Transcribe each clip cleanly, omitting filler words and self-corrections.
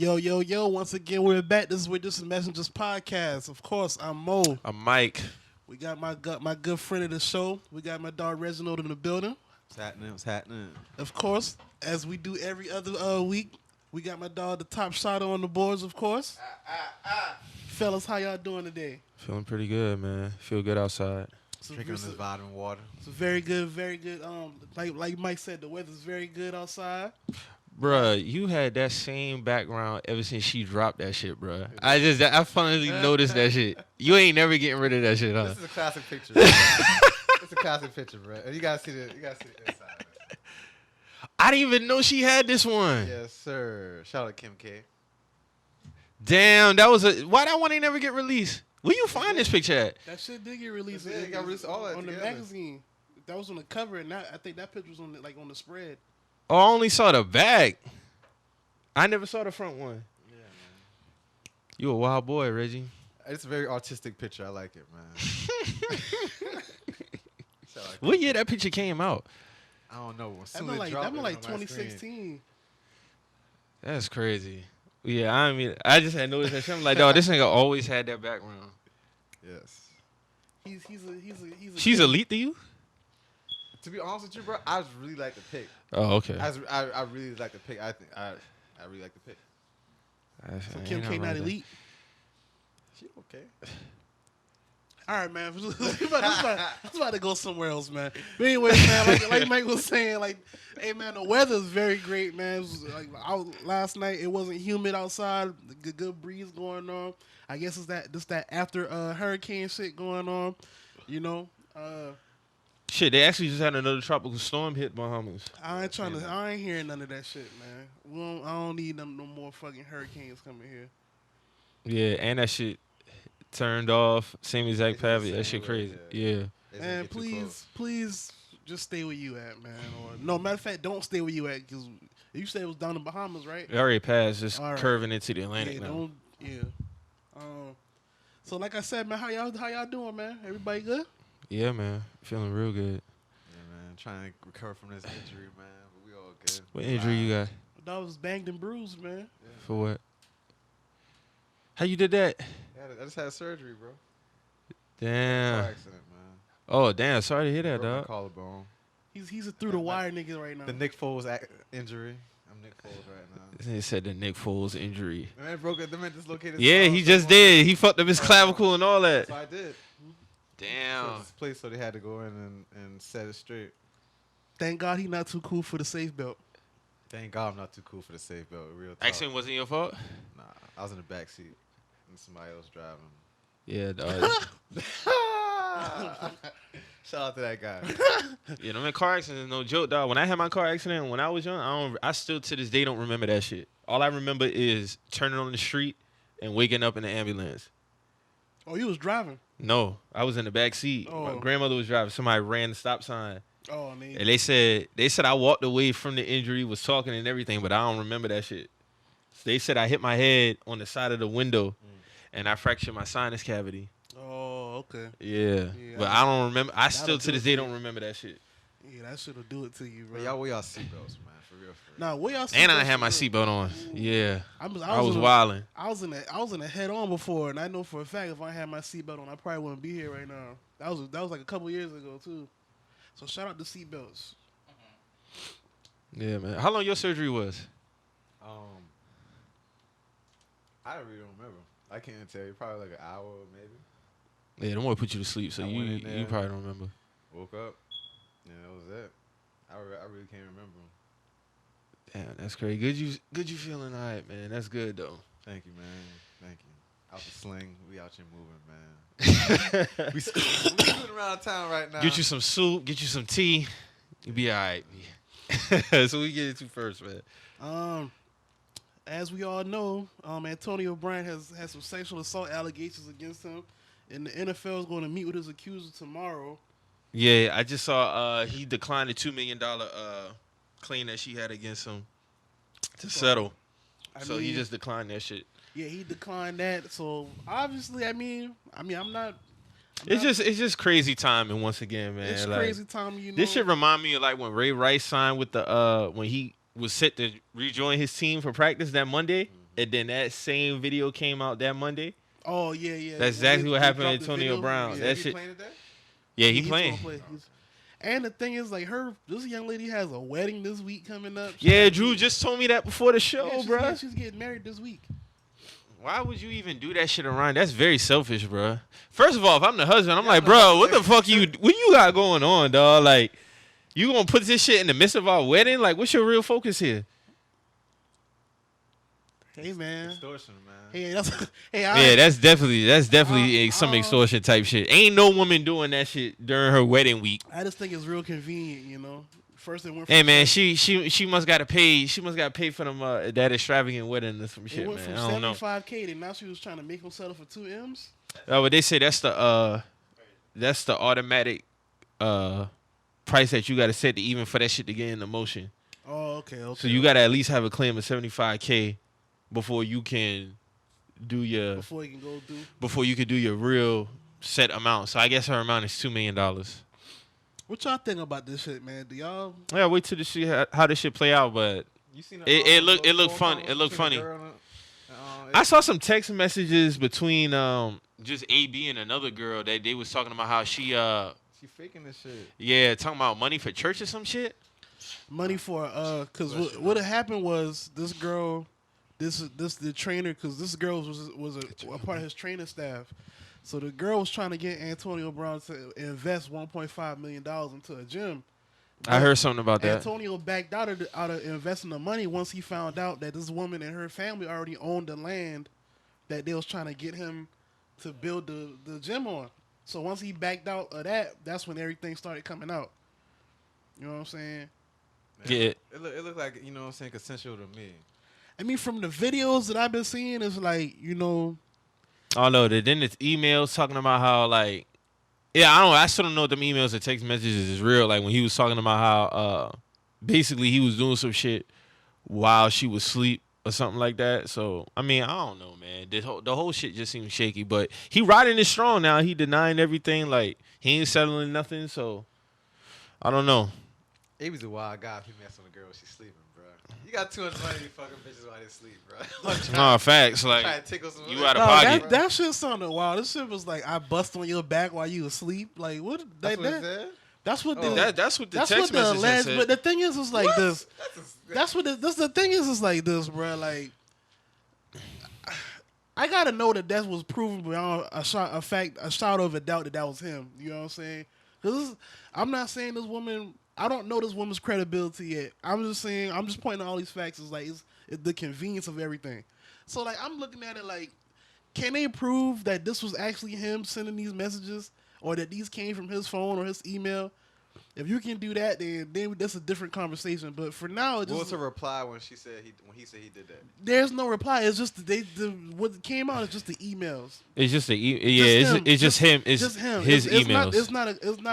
Yo, yo, yo, once again, we're back. This is We're Just Messengers podcast. Of course, I'm Mo. I'm Mike. We got my good friend of the show. We got my dog Reginald in the building. What's happening? What's happening? Of course, as we do every other week, we got my dog, the top shot on the boards, of course. Fellas, how y'all doing today? Feeling pretty good, man. Feel good outside. Drinking this vitamin water. It's very good, very good. Like Mike said, the weather's very good outside. Bruh, you had that same background ever since she dropped that shit, bruh. I finally noticed that shit. You ain't never getting rid of that shit, huh? This is a classic picture. It's a classic picture, bro. You gotta see the inside. I didn't even know she had this one. Yes, sir. Shout out to Kim K. Damn, why that one ain't never get released? Where you find this picture at? That shit did get released. It got released all that on together. The magazine. That was on the cover, and I think that picture was on the spread. Oh, I only saw the back. I never saw the front one. Yeah, man. You a wild boy, Reggie. It's a very artistic picture. I like it, man. What year that picture came out? I don't know. That been like 2016. That's crazy. Yeah, I just had noticed that shit. I'm like, dog, this nigga always had that background. Yes. He's a She's kid. elite to you? To be honest with you, bro, I really like the pick. Oh, okay. I really like the pick. I really like the pick. So Kim K not elite. She okay. All right, man. I was about to go somewhere else, man. But anyways, man, like Mike was saying, like, hey, man, the weather is very great, man. It was, last night, it wasn't humid outside. The good breeze going on. I guess it's that after hurricane shit going on, you know. Shit, they actually just had another tropical storm hit Bahamas. I ain't hearing none of that shit, man. I don't need no more fucking hurricanes coming here. Yeah, and that shit turned off. Same exact path. That shit crazy. Yeah. Man, please just stay where you at, man. Or no, matter of fact, don't stay where you at, because you said it was down in Bahamas, right? It already passed. Just right. curving into the Atlantic now. So like I said, man, how y'all doing, man? Everybody good? Yeah, man. Feeling real good. Yeah, man. Trying to recover from this injury, man. But we all good. What injury you got? I was banged and bruised, man. Yeah. For what? How you did that? Yeah, I just had surgery, bro. Damn. Car accident, man. Oh, damn. Sorry to hear that, Broke my dog. collarbone. He's a through the wire nigga right now. The Nick Foles injury. I'm Nick Foles right now. He said the Nick Foles injury. The man broke it. The man dislocated. Yeah, he just did. He fucked up his clavicle and all that. So I did. Damn. This place, so they had to go in and set it straight. Thank God he not too cool for the safe belt. Thank God I'm not too cool for the safe belt. Real talk. Accident wasn't your fault? Nah, I was in the back seat and somebody else driving. Yeah, dog. Shout out to that guy. Yeah, them car accidents is no joke, dog. When I had my car accident when I was young, I still to this day don't remember that shit. All I remember is turning on the street and waking up in the ambulance. Oh, you was driving? No, I was in the back seat. Oh. My grandmother was driving. Somebody ran the stop sign. Oh, man. And they said I walked away from the injury, was talking and everything, but I don't remember that shit. So they said I hit my head on the side of the window and I fractured my sinus cavity. Oh, okay. Yeah. But I don't remember. I still to this day don't remember that shit. Yeah, that shit'll do it to you, bro. But y'all wear y'all seatbelts, man. For real. Nah, where y'all? And I had my seatbelt on. Yeah. I was wilding. I was in a head on before, and I know for a fact if I had my seatbelt on, I probably wouldn't be here right now. That was like a couple years ago too. So shout out to seatbelts. Yeah, man. How long your surgery was? I really don't remember. I can't tell you. Probably like an hour maybe. Yeah, don't want to put you to sleep, so I you went in there. probably don't remember. Woke up. Yeah, that was it. I really can't remember. Damn, that's crazy. Good you feeling all right, man. That's good, though. Thank you, man. Thank you. Out the sling. We out here moving, man. we scooting around town right now. Get you some soup. Get you some tea. You be all right. So we get into first, man. As we all know, Antonio Brown has some sexual assault allegations against him, and the NFL is going to meet with his accuser tomorrow. Yeah, I just saw he declined the $2 million claim that she had against him to settle. So he just declined that shit. Yeah, he declined that. So obviously, I'm not. It's just crazy timing once again, man. It's crazy timing, you know. This shit remind me of like when Ray Rice signed with the when he was set to rejoin his team for practice that Monday. and then that same video came out that Monday. Oh yeah. That's exactly what happened to Antonio Brown. Yeah. That He shit. playing today? Yeah, he he's playing. gonna play. And the thing is, like, this young lady has a wedding this week coming up. Yeah, Drew just told me that before the show, Yeah, bro. she's getting married this week. Why would you even do that shit around? That's very selfish, bro. First of all, if I'm the husband, I'm like, bro, what the fuck what you got going on, dog? Like, you gonna put this shit in the midst of our wedding? Like, what's your real focus here? Hey man. Extortion, man. Hey, Yeah, that's definitely some extortion type shit. Ain't no woman doing that shit during her wedding week. I just think it's real convenient, you know. First, it went. Hey man, she must got to pay. She must got to pay for them that extravagant wedding or some shit, it went man. from I don't know. $75K to now she was trying to make him settle for 2 M's. Oh, but they say that's the automatic price that you got to set to even for that shit to get into motion. Oh, okay. So you got to at least have a claim of $75K before you can do your before you can do your real set amount. So I guess her amount is $2 million. What y'all think about this shit, man? Do y'all? Yeah, wait till to see how this shit play out, but You seen it looked funny. It looked funny. I saw some text messages between just AB and another girl that they was talking about how she faking this shit. Yeah, talking about money for church or some shit. Money for because what had happened was this girl, the trainer, because this girl was a part of his training staff. So the girl was trying to get Antonio Brown to invest $1.5 million into a gym. I heard something about that. Antonio backed out of investing the money once he found out that this woman and her family already owned the land that they was trying to get him to build the gym on. So once he backed out of that, that's when everything started coming out. You know what I'm saying? Yeah. It looked like, you know what I'm saying, consensual to me. I mean, from the videos that I've been seeing, it's like, you know. Oh no, then it's emails talking about how like, yeah, I still don't know if them emails or text messages is real. Like when he was talking about how basically he was doing some shit while she was asleep or something like that. So I mean, I don't know, man. The whole shit just seems shaky. But he riding it strong now. He denying everything. Like he ain't settling nothing. So I don't know. Abe's a wild guy if he mess with a girl when she's sleeping, bro. You got too much money to fucking bitches while they sleep, bro. No, facts. Like, you out of pocket. That shit sounded wild. This shit was like, I bust on your back while you asleep. Like, what? That's what it said? That's what that's what the text message said. But the thing is, it's like what? This. That's what the thing is. It's like this, bro. Like, I gotta know that was proven beyond a shadow of a doubt that was him. You know what I'm saying? Because I'm not saying this woman. I don't know this woman's credibility yet. I'm just saying. I'm just pointing out all these facts. It's like it's the convenience of everything. So like I'm looking at it like, can they prove that this was actually him sending these messages, or that these came from his phone or his email? If you can do that, then that's a different conversation. But for now, what was her reply when he said he did that? There's no reply. It's just what came out is just the emails. It's just it's just him. It's just him. His emails. It's not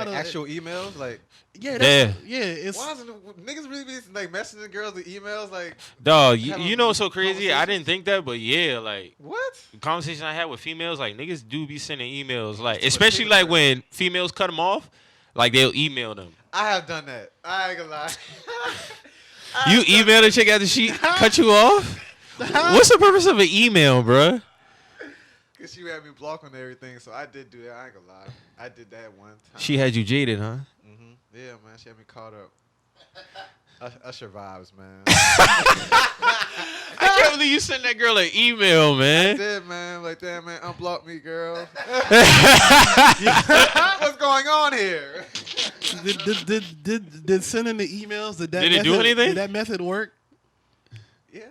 like actual emails. Like It's why is niggas really be like messaging girls with emails? Like dog, you know what's so crazy? I didn't think that, but yeah, like what the conversation I had with females, like niggas do be sending emails, like especially like when females cut them off. Like, they'll email them. I have done that. I ain't gonna lie. You email a chick after she cut you off? What's the purpose of an email, bruh? Because she had me blocked on everything, so I did do that. I ain't gonna lie. I did that one time. She had you jaded, huh? Mm-hmm. Yeah, man. She had me caught up. Usher vibes, man. I can't believe you sent that girl an email, man. I did, man. Like, damn, man, unblock me, girl. What's going on here? Did sending the emails, did it do anything? Did that method work? Yeah.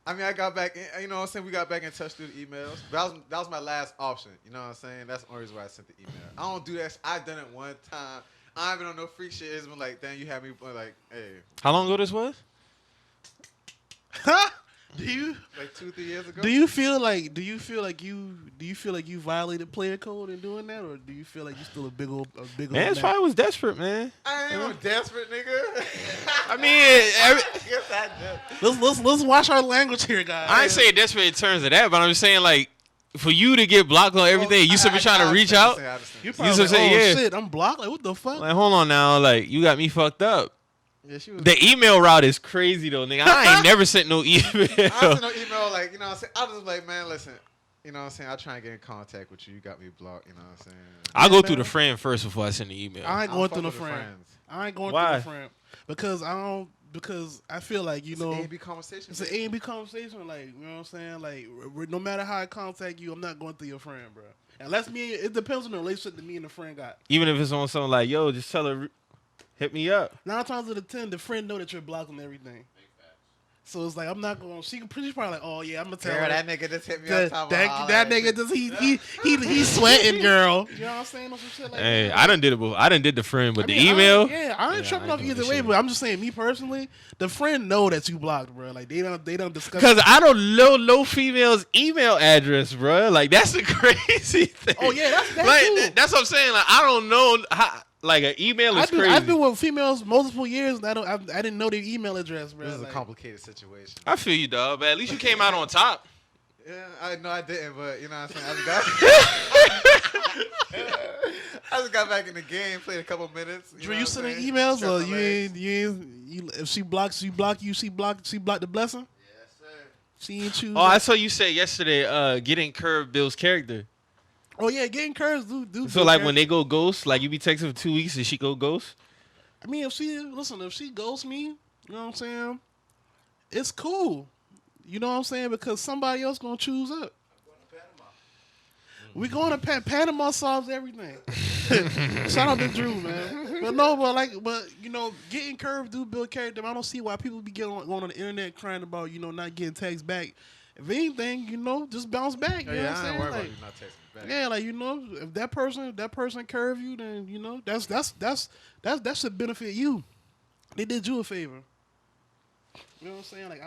I mean, I got back, you know what I'm saying? We got back in touch through the emails. But that was my last option. You know what I'm saying? That's the only reason why I sent the email. I don't do that. I done it one time. I ain't been on no freak shit. It's been like, damn, you had me like, hey. How long ago this was? Do you like 2-3 years ago? Do you feel like you violated player code in doing that, or do you feel like you still a big old man? That's probably was desperate, man. I ain't no desperate nigga. I mean, let's watch our language here, guys. I ain't saying desperate in terms of that, but I'm just saying like for you to get blocked on everything, you should be trying to reach out. You probably like, shit, I'm blocked. Like what the fuck? Like hold on now, like you got me fucked up. Yeah, she was. The email route is crazy though, nigga. I ain't never sent no email. I sent no email like, you know what I'm saying? I was just like, man, listen, you know what I'm saying? I'll try and get in contact with you. You got me blocked, you know what I'm saying? I'll go through the friend first before I send the email. I ain't I going don't through the fuck with the friend. friends. I ain't going Why? through the friend because I feel like It's an know. A&B conversation. It's an A and B conversation, like, you know what I'm saying? Like, no matter how I contact you, I'm not going through your friend, bro. Unless it depends on the relationship that me and the friend got. Even if it's on something like, yo, just tell her, hit me up. 9 times out of 10, the friend know that you're blocked on everything. So it's like, I'm not going. She's probably like, oh yeah, I'm gonna tell her that nigga just hit me that, up. that nigga just he's sweating, girl. You know what I'm saying? Or some shit like Hey, that. I done did it before. I done did the friend, but I mean, the email. I ain't tripping off either way. But I'm just saying, me personally, the friend know that you blocked, bro. Like they don't discuss. Because I don't know no female's email address, bro. Like that's the crazy thing. Oh yeah, that's like too. that's what I'm saying. Like I don't know how. Like an email is crazy. I've been with females multiple years, and I didn't know their email address, bro. This is like, a complicated situation. I feel you, dog. But at least you came out on top. Yeah, I didn't, but you know what I'm saying? I just got back in the game, played a couple minutes. Drew, know you what I'm sending saying? emails Stretch or my legs. if she blocks you, she blocked the blessing. Yes, sir. She ain't choose. Oh, I saw you say yesterday, getting curved builds character. Oh yeah, getting curves do. So like when they go ghost, like you be texting for 2 weeks and she go ghost. I mean, if she ghosts me, you know what I'm saying? It's cool. You know what I'm saying? Because somebody else gonna choose up. We going to Panama solves everything. Shout out to Drew, man. But you know, getting curved do build character. I don't see why people be going on the internet crying about, you know, not getting texts back. If anything, you know, just bounce back. You know what I'm I saying? ain't worried Like, about you not texting me back. yeah, like, you know, if that person curve you, then you know that should benefit you. They did you a favor. You know what I'm saying? Like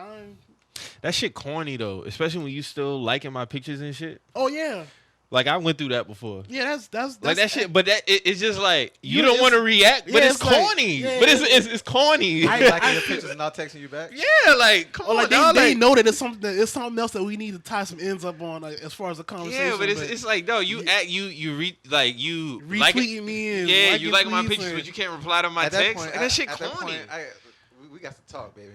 That shit corny though, especially when you still liking my pictures and shit. oh yeah, Like I went through that before. yeah. That's Like that shit, but it's just like you You don't just- want to react, but yeah, it's it's like- corny. yeah, but yeah. it's corny. I liking your pictures and not texting you back. Yeah, like come or on, like dog, they like- know that it's something else that we need to tie some ends up on, like, as far as the conversation. Yeah, but it's like no, you act you read like you retweeting like me and yeah, liking you like my tweets pictures, and- but you can't reply to my At that text. point, And that shit at that corny. point, we got to talk, baby.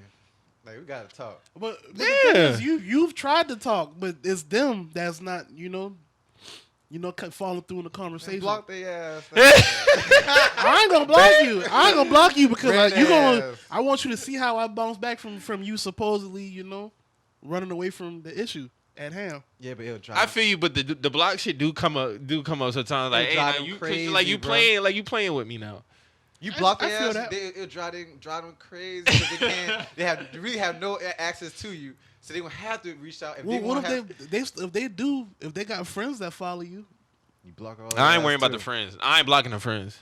Like we got to talk. But Yeah. the thing is, you've tried to talk, but it's them that's not, you know, following through in the conversation. Block their ass. I ain't gonna block you. I ain't gonna block you because like, Red you gonna. ass. I want you to see how I bounce back from you supposedly, you know, running away from the issue at hand. Yeah, but it'll drive. I feel you, but the block shit do come up sometimes. Like, It hey, drive now them you 'cause crazy, like you bro. playing with me now. You block I their feel ass, that. it'll drive them crazy because they really have no access to you, so they gonna have to reach out. If Well, they what wanna have, if they got friends that follow you? you block all. I their ain't worrying ass, about the too. friends. I ain't blocking the friends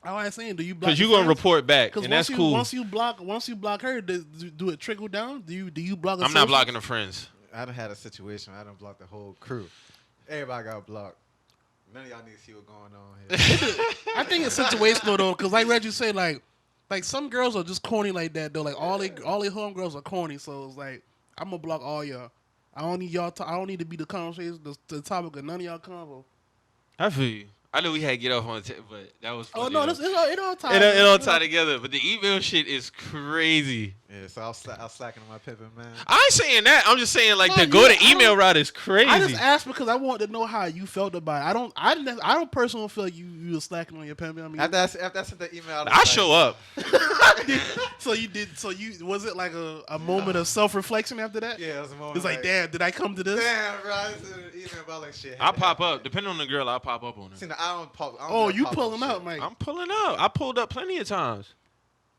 I was saying, do you block? because you the gonna friends? report back, 'Cause and that's once cool. Once you block her, do it trickle down? Do you block? I'm not blocking the friends. I done had a situation. I done blocked the whole crew. Everybody got blocked. None of y'all need to see what's going on here. I think it's situational though, because like Reggie said, like some girls are just corny like that though. Like all they homegirls are corny, so it's like I'm gonna block all y'all. I don't need y'all. I don't need to be the conversation, the topic of none of y'all convo. I feel you. I know we had to get off on but that was Oh funny, no, though. it all ties. It all tie together, but the email shit is crazy. Yeah, so I was slacking on my pimping, man. I ain't saying that. I'm just saying like No, to go I to email don't- route is crazy. I just asked because I wanted to know how you felt about it. I don't personally feel like you were slacking on your pimping. I mean, After I sent the email, I show up. so you was it like a moment of self reflection after that? Yeah, it was a moment. It's like, damn, did I come to this? Damn, bro. I sent an email about like shit. I pop up. Depending on the girl, I'll pop up on her. See, now, I don't pop. I don't Oh, like you pop-up pulling shit. up, Mike? I'm pulling up. I pulled up plenty of times.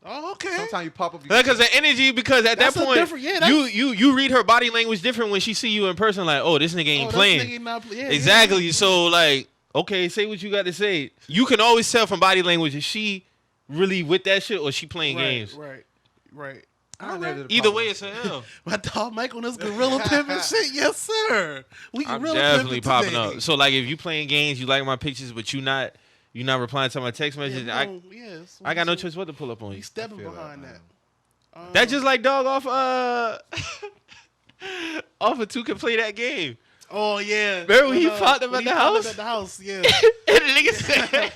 Oh, okay. Sometimes you pop up. Because the energy, because at That's that a point, different- yeah, that's- you read her body language different when she see you in person. Like, oh, this nigga ain't playing. Yeah, Exactly. So like, okay, say what you got to say. You can always tell from body language if she really with that shit or she playing games. Right. I never did a Either pop-up. way, it's a L. My dog Mike on this gorilla pimping shit. Yes, sir. We I'm gorilla definitely pimping popping today. up. So like, if you playing games, you like my pictures, but you not replying to my text Yeah, messages. no, yes, I got no choice but to pull up on you. You stepping feel behind that, that. That's just like dog off off of two can play that game. Oh yeah. Remember when he fought them when at he the fought them house? At the house, yeah. And the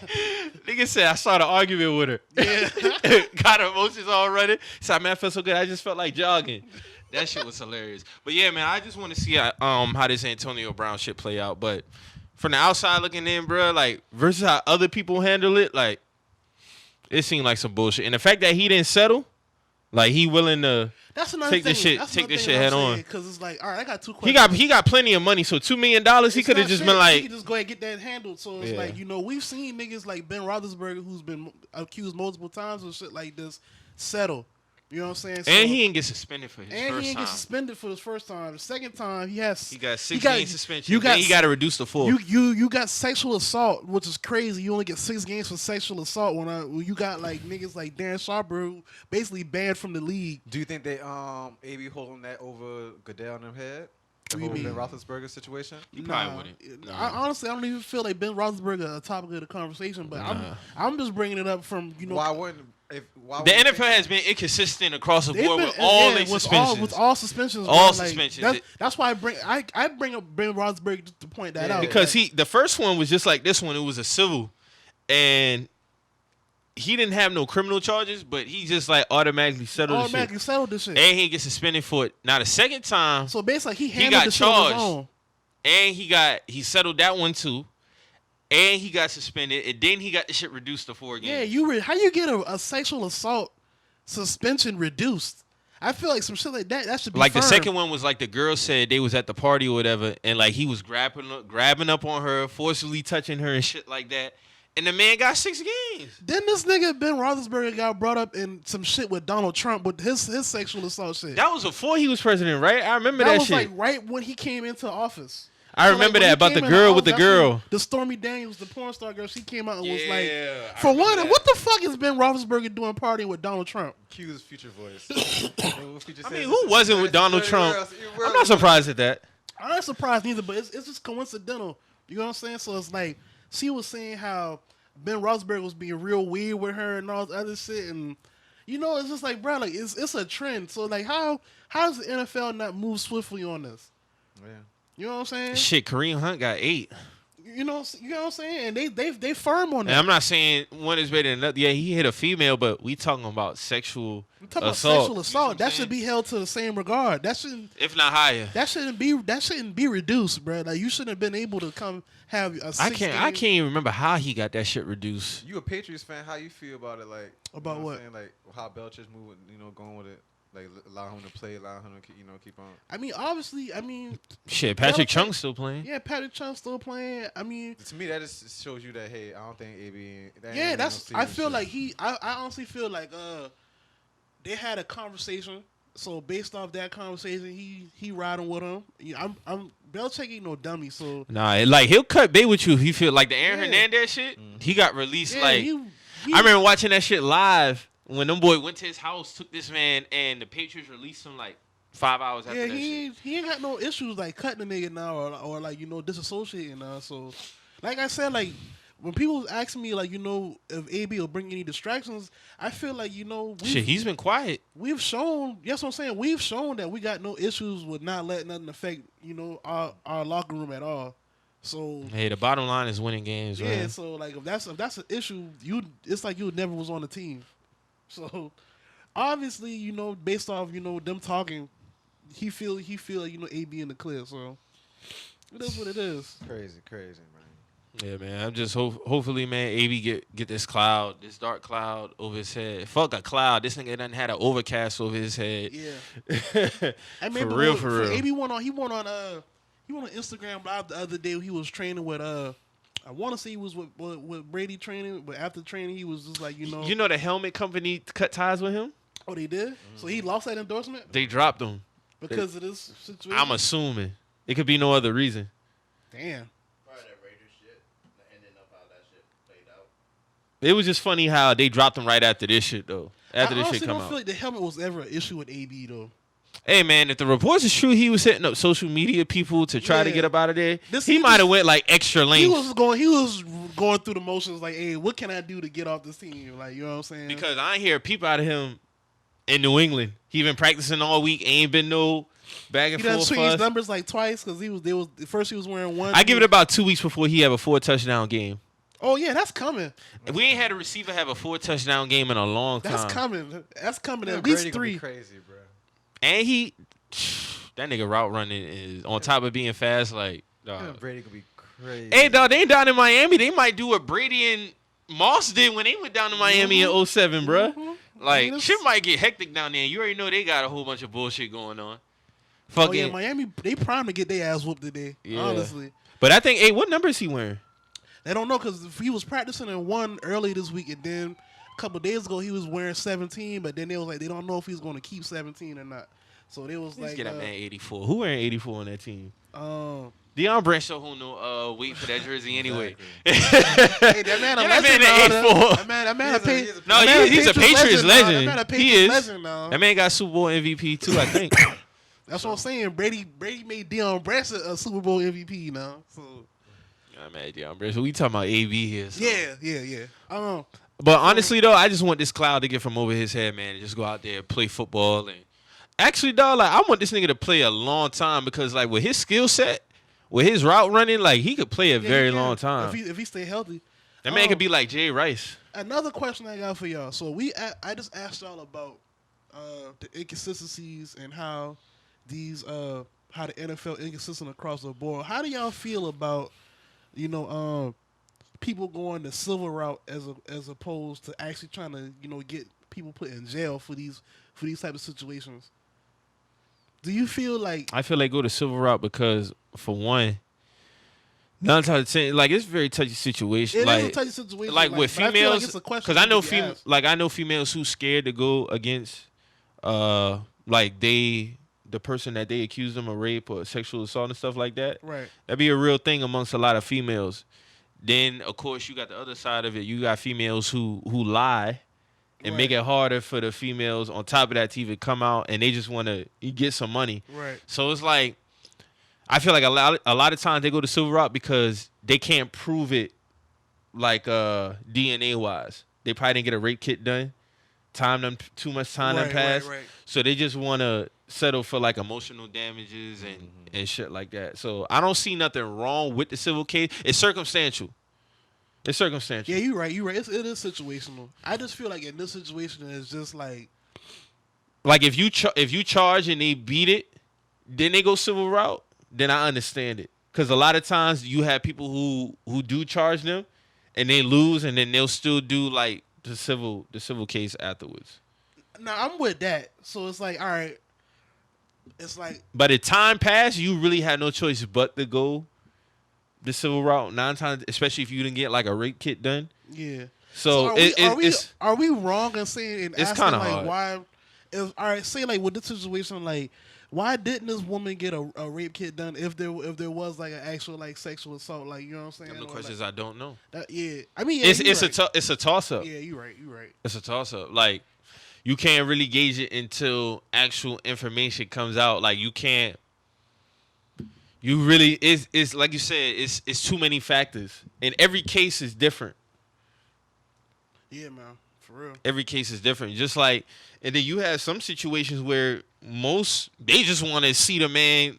nigga said, I started arguing with her. Yeah. Got her emotions all running. Said, man, I felt so good. I just felt like jogging. That shit was hilarious. But yeah, man, I just want to see how this Antonio Brown shit play out. But from the outside looking in, bro, like versus how other people handle it, like it seemed like some bullshit. And the fact that he didn't settle, like he willing to That's another take thing. this shit, That's take another this thing shit I'm head saying, on. Because it's like, all right, I got two questions. He got plenty of money, so $2 million. He could have just been he like, could just go ahead and get that handled. So it's Yeah. like, we've seen niggas like Ben Roethlisberger, who's been accused multiple times of shit like this, settle. You know what I'm saying? So, and he didn't get suspended for his and first he didn't time. get suspended for his first time. The second time, he got 6-game suspension. Then he got to reduce the 4. You got sexual assault, which is crazy. You only get 6 games for sexual assault when you got like niggas like Darren Sharper who basically banned from the league. Do you think they AB holding that over Goodell in their head? The What do you whole Ben mean? Roethlisberger situation? He probably wouldn't. Honestly, I don't even feel like Ben Roethlisberger a topic of the conversation, but I'm just bringing it up from Why wouldn't The NFL has been inconsistent across the they've board been- with all yeah, their suspensions. with all suspensions. All bro. Like, suspensions. That's why I bring up Ben Roethlisberger just to point that out. Because the first one was just like this one. It was a civil, and he didn't have no criminal charges, but he just like automatically settled automatically settled this shit. and he get suspended for it. Now the second time, So basically, he handled got the shit on his charged. own. and he settled that one too, and he got suspended, and then he got the shit reduced to 4 games. Yeah, how you get a sexual assault suspension reduced? I feel like some shit like that should be Like firm. the second one was like the girl said they was at the party or whatever, and like he was grabbing up on her, forcibly touching her and shit like that. And the man got 6 games. Then this nigga Ben Roethlisberger got brought up in some shit with Donald Trump with his sexual assault shit. That was before he was president, right? I remember that was shit. like right when he came into office. I So, remember when he that about came the into girl with the office, that's girl. when The Stormy Daniels, the porn star girl, she came out and was Yeah, like, I for remember one, that. what the fuck is Ben Roethlisberger doing partying with Donald Trump? Q's future voice? I mean, who wasn't with Donald Trump? I'm not surprised at that. I'm not surprised neither, but it's just coincidental. You know what I'm saying? So it's like she was saying how Ben Roethlisberger was being real weird with her and all this other shit, and it's just like, bro, like it's a trend. So like, how does the NFL not move swiftly on this? Yeah. You know what I'm saying? Shit, Kareem Hunt got 8. You know what I'm saying? And they firm on that. And I'm not saying one is better than another. Yeah, he hit a female, but we talking about sexual I'm talking about assault. sexual assault. That should be held to the same regard. That shouldn't if not higher. That shouldn't be reduced, bro. Like you shouldn't have been able to come have a 6 I can't even remember how he got that shit reduced. You a Patriots fan? How you feel about it? Like About you know what? I'm saying? Like how Belichick's moving, going with it. Like allow him to play, allow him to keep on. I mean, obviously, Shit, Patrick Belichick- Chung still playing. yeah, Patrick Chung still playing. I mean, To me, that just shows you that hey, I don't think AB. yeah, that's. I feel like I honestly feel like they had a conversation. So based off that conversation, he riding with him. I'm Belichick ain't no dummy. So Nah, like he'll cut bait with you if he feel like the Aaron Yeah. Hernandez shit. He got released yeah, like I remember watching that shit live when them boy went to his house, took this man, and the Patriots released him like 5 hours after Yeah, that shit. he ain't got no issues like cutting the nigga now or like disassociating now. So, like I said, like when people ask me like if AB will bring any distractions, I feel like Shit, he's been quiet. we've shown. Yes, what I'm saying we've shown that we got no issues with not letting nothing affect our locker room at all. So Hey, the bottom line is winning games, yeah, man. so like if that's an issue, it's like you never was on the team. So obviously, based off them talking, he feel AB in the clear. So it is what it is. crazy, man. Yeah, man. I'm just hopefully, man, AB get this dark cloud over his head. Fuck a cloud. This nigga done had an overcast over his head. Yeah. I mean, For real. AB went on Instagram Live the other day. He was training with I want to say he was with Brady training, but after training he was just like You know the helmet company cut ties with him? Oh, they did. So he lost that endorsement They dropped him. because of this situation. I'm assuming. It could be no other reason. Damn. Probably that Raiders shit, the ending of how that shit played out. It was just funny how they dropped him right after this shit, though. After I this honestly shit come don't out. feel like the helmet was ever an issue with AB though. Hey, man, if the reports is true, he was setting up social media people to try to Yeah. get up out of there. This- He he might have just- went like extra He lengths. was going through the motions like, hey, what can I do to get off this team? Like, you know what I'm saying? Because I ain't hear a peep out of him in New England. He been practicing all week. Ain't been no back and He done forth. changed fuss. numbers like twice because first he was wearing one. I give it about 2 weeks before he have a 4-touchdown game. Oh yeah, that's coming. We ain't had a receiver have a 4-touchdown game in a long time. That's coming. That's coming Yeah, at least Brady gonna be 3. crazy, bro. And that nigga route running is on top of being fast. Like, dog. Brady gonna be crazy. Hey, dog, they ain't down in Miami. They might do what Brady and Moss did when they went down to Miami in 07, bruh. Like, Yeah, shit might get hectic down there. You already know they got a whole bunch of bullshit going on. Oh Fucking. yeah, Miami. They primed to get their ass whooped today. Yeah. Honestly, But I think, hey, what number is he wearing? they don't know because he was practicing in 1 early this week, and then a couple days ago he was wearing 17. But then they was like they don't know if he's going to keep 17 or not. So they was Let's like, get that man 84. Who wearing 84 on that team? um, Deion Branch don't hold no weight for that jersey anyway. hey, that man a Get that legend man now, at though. 84. That man a He's a- No, that man he's a Patriots now. legend. That man a He Patriots is. legend now. That man got Super Bowl MVP too, I think. That's what I'm saying. Brady made Deion Branch a Super Bowl MVP now. So Nah, man, Deion Branch. We talking about AB here. So. yeah. But honestly, though, I just want this cloud to get from over his head, man, and just go out there and play football. And actually, dog, like I want this nigga to play a long time because, like, with his skill set, with his route running, like he could play a very long time. if he stay healthy. That man could be like Jay Rice. Another question I got for y'all. So I just asked y'all about the inconsistencies and how these how the NFL inconsistent across the board. How do y'all feel about people going the civil route as opposed to actually trying to get people put in jail for these type of situations? Do you feel like I feel like go the civil route because, for one, 9 times out of 10, like it's a very touchy situation. it like, is a touchy situation? like with but I feel like females, it's a question because I know that can be asked. I know females who scared to go against, like the person that they accuse them of rape or sexual assault and stuff like that. Right. That'd be a real thing amongst a lot of females. Then, of course, you got the other side of it. You got females who lie and make it harder for the females on top of that to even come out, and they just want to get some money. Right. So it's like, I feel like a lot of times they go to civil route because they can't prove it, like DNA wise. They probably didn't get a rape kit done. Too much time done passed. Right. So they just want to settle for like emotional damages and shit like that. So I don't see nothing wrong with the civil case. It's circumstantial. It's circumstantial. Yeah, you're right. It is situational. I just feel like in this situation, it's just like if you charge and they beat it, then they go civil route. Then I understand it, because a lot of times you have people who do charge them, and they lose, and then they'll still do like the civil case afterwards. now I'm with that. So it's like, all right, it's like But if time passed, you really had no choice but to go the civil route 9 times, especially if you didn't get like a rape kit done. yeah. So are we wrong in saying and it's asking kinda like hard. why? All right, say like with this situation, like why didn't this woman get a rape kit done if there was like an actual like sexual assault, like you know what I'm saying? Them the Or, questions like, I don't know. yeah, I mean, yeah, It's right. it's a toss up. Yeah, you're right. You're right. It's a toss up. Like, you can't really gauge it until actual information comes out. Like, you can't. You really it's like you said. It's too many factors, and every case is different. Yeah, man, for real. Every case is different. Just like, and then you have some situations where they just want to see the man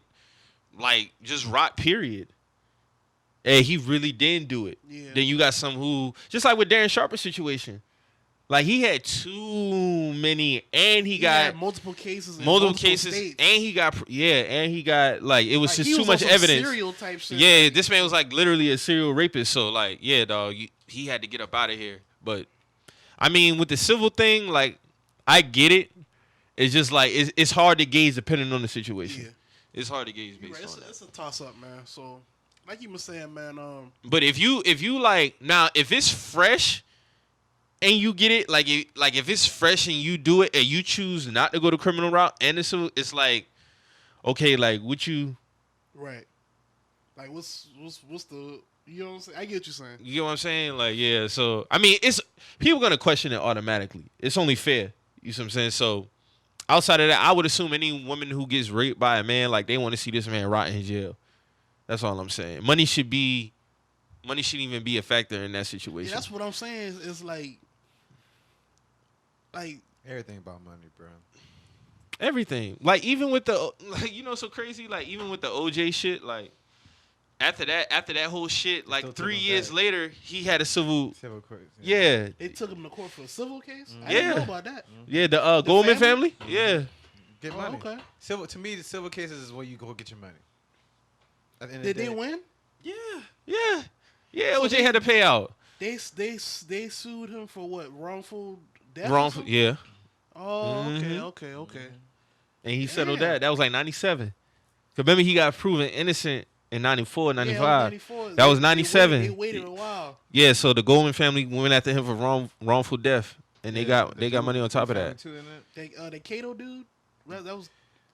like just rot. Period. And he really didn't do it. Yeah. Then you got some who, just like with Darren Sharper's situation, like he had too many, and he got had multiple cases, in multiple cases, states. and he got like it was Like, just he too was much on some evidence. serial type shit. Yeah, Like, this man was like literally a serial rapist. So like, yeah, dog, he had to get up out of here. But I mean, with the civil thing, like I get it. It's just like it's hard to gauge depending on the situation. Yeah. It's hard to gauge you're based right. on that. It's a toss up, man. So, like you were saying, man. But if you like now, if it's fresh and you get it, like if it's fresh and you do it and you choose not to go the criminal route and it's like, okay, like what you Right. Like what's the you know what I'm saying? I get what you're saying. you know what I'm saying? Like, yeah, so I mean it's people gonna question it automatically. It's only fair. You see what I'm saying? So outside of that, I would assume any woman who gets raped by a man, like they want to see this man rot in jail. That's all I'm saying. Money shouldn't even be a factor in that situation. Yeah, that's what I'm saying. It's like Everything about money, bro. Everything. Like even with the like so crazy. Like even with the OJ shit. Like after that whole shit. Like still took 3 him years back. later, he had a civil. Civil court. Yeah. They took him to court for a civil case. I Yeah. didn't know about that. Yeah. The Goldman family? family. Yeah. Get Oh, money. okay. Civil to me, the civil cases is where you go get your money. At the end of Did the they day- win? Yeah. Yeah. Yeah. So OJ they- had to pay out. They sued him for what? Wrongful death? or Wrongful. something? Yeah. Oh, Mhm. okay. And he settled Damn. that. That was like 97. Cause remember he got proven innocent in 94, 95. Yeah, it was 94. That was They 97. waited a while. Yeah, so the Goldman family went after him for wrongful death, and they Yeah, got the dude- money on top of family that. too, isn't it? The Cato dude. That was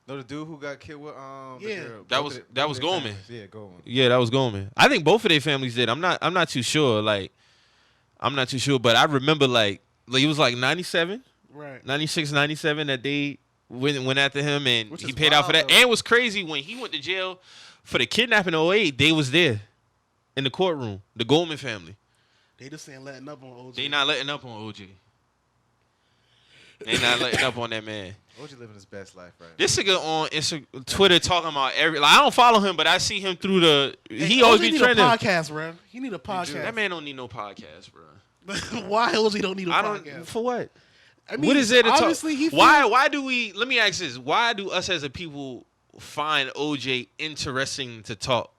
No, the dude who got killed with the Yeah. girl. That Both was- of that both was of their Goldman. families. Yeah, Goldman. Yeah, that was Goldman. I think both of their families did. I'm not too sure. Like, I'm not too sure, but I remember like it was like 97, right. 96, 97 that they went after him, and Which he is paid out for wild, that. though. And it was crazy when he went to jail for the kidnapping in 08, they was there in the courtroom. The Goldman family. They just ain't letting up on OJ. They not letting up on OJ. They not letting up on that man. OJ living his best life right now. This nigga on Twitter talking about I don't follow him, but I see him through the. He always be need trending. a podcast, bro. He need a podcast. That man don't need no podcast, bro. Why OJ don't need a I podcast? don't for what. I mean, What is there to talk? obviously he Why do we? Let me ask this: why do us as a people find OJ interesting to talk?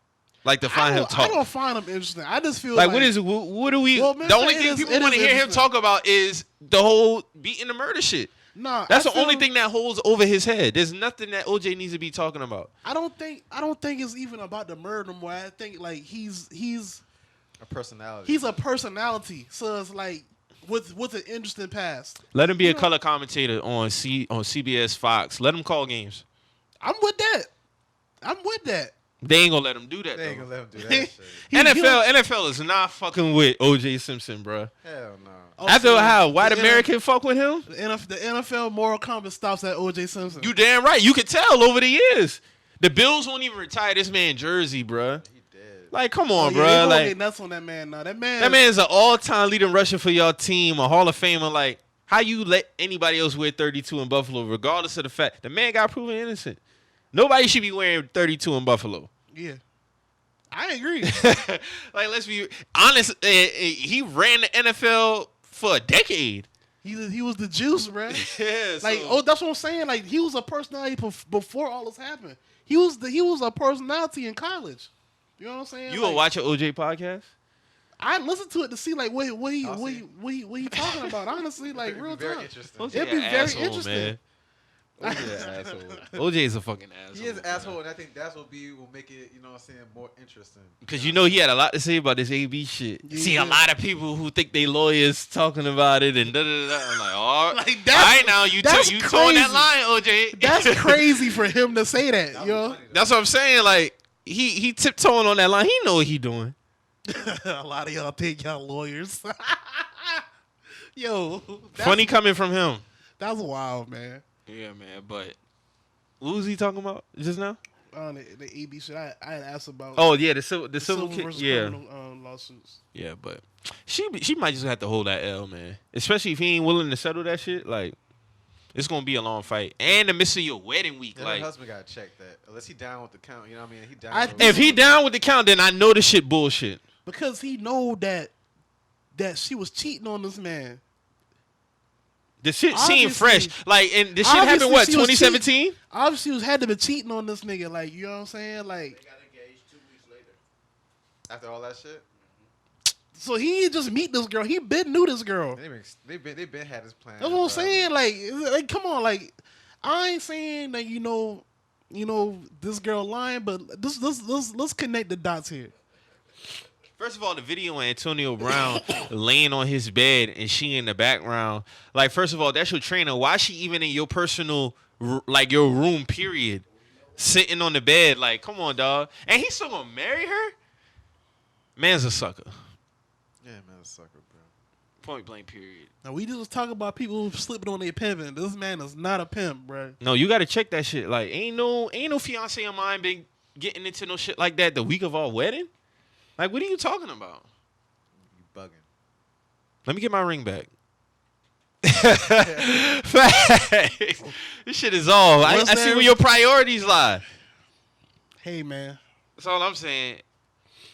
Like to find him talk. I don't find him interesting. I just feel Like what is it? What do we? Well, man, the only it thing is- people it want to is hear him interesting. talk about is the whole beating the murder shit. No, That's I the only feel- thing that holds over his head. There's nothing that OJ needs to be talking about. I don't think it's even about the murder no more. I think like he's A personality. he's a personality. So it's like with an interesting past. Let him be You a know- color commentator on CBS Fox. Let him call games. I'm with that. They ain't gonna let him do that. They ain't though. gonna let him do that shit. NFL is not fucking with OJ Simpson, bruh. Hell no. After how white the American fuck with him? The NFL moral compass stops at OJ Simpson. You damn right. You can tell over the years. The Bills won't even retire this man jersey, bruh. He dead. Like, come oh, on, yeah, they bruh. gonna Like get nuts on that man now. That that man's an all-time leading rusher for y'all team, a Hall of Famer. Like, how you let anybody else wear 32 in Buffalo, regardless of the fact the man got proven innocent? Nobody should be wearing 32 in Buffalo. Yeah, I agree. Like, let's be honest. He ran the NFL for a decade. he was the juice, bro. Yeah, Like, oh, that's what I'm saying. Like, he was a personality before all this happened. He was a personality in college. You know what I'm saying? you like, gonna watch an OJ podcast? I listened to it to see like what he I'll see. talking about. Honestly, like It'd real be very time. interesting. OJ It'd be an very asshole, interesting. man. OJ an asshole. OJ is a fucking asshole. He is an asshole, and I think that's what will make it, you know what I'm saying, more interesting. Because you know he had a lot to say about this AB shit. Yeah, See, yeah. a lot of people who think they lawyers talking about it and da da da. I'm like, oh, Like, that's- all right now you that's towing that crazy. line, OJ. That's crazy for him to say that. That You was know, funny, though. That's what I'm saying. Like he tiptoeing on that line. He know what he doing. a lot of y'all think y'all lawyers. Yo, Funny coming from him. That's wild, man. Yeah, man. But what was he talking about just now? The AB shit. I had asked about. Oh yeah, the civil case. versus Yeah, criminal, lawsuits. yeah. But she might just have to hold that L, man. Especially if he ain't willing to settle that shit. Like it's gonna be a long fight, and the miss of your wedding week. Yeah, Like her husband got to check that. Unless he down with the count, you know what I mean? He down. I with think- if he down with the count, then I know the shit bullshit. Because he know that she was cheating on this man. The shit seemed Obviously- fresh. Like, and this shit happened obviously what, she was 2017? Obviously, he was had to be cheating on this nigga. Like, you know what I'm saying? Like, They got engaged 2 weeks later. after all that shit. so he ain't just meet this girl. He been knew this girl. They been had his plan. That's what I'm saying. Like, come on. Like, I ain't saying that you know this girl lying, but let's connect the dots here. First of all, the video of Antonio Brown laying on his bed and she in the background. Like, first of all, that's your trainer. Why she even in your personal, like, your room, period? Sitting on the bed. Like, come on, dog. And he's still gonna marry her? Man's a sucker. Yeah, man, a sucker, bro. Point blank, period. Now we just talk about people who slipping on their pimping. This man is not a pimp, bro. No, you gotta check that shit. Like, ain't no fiance of mine been getting into no shit like that the week of our wedding. Like, what are you talking about? You bugging. Let me get my ring back. Facts. This shit is all. I What's see there? where your priorities lie. Hey, man. That's all I'm saying.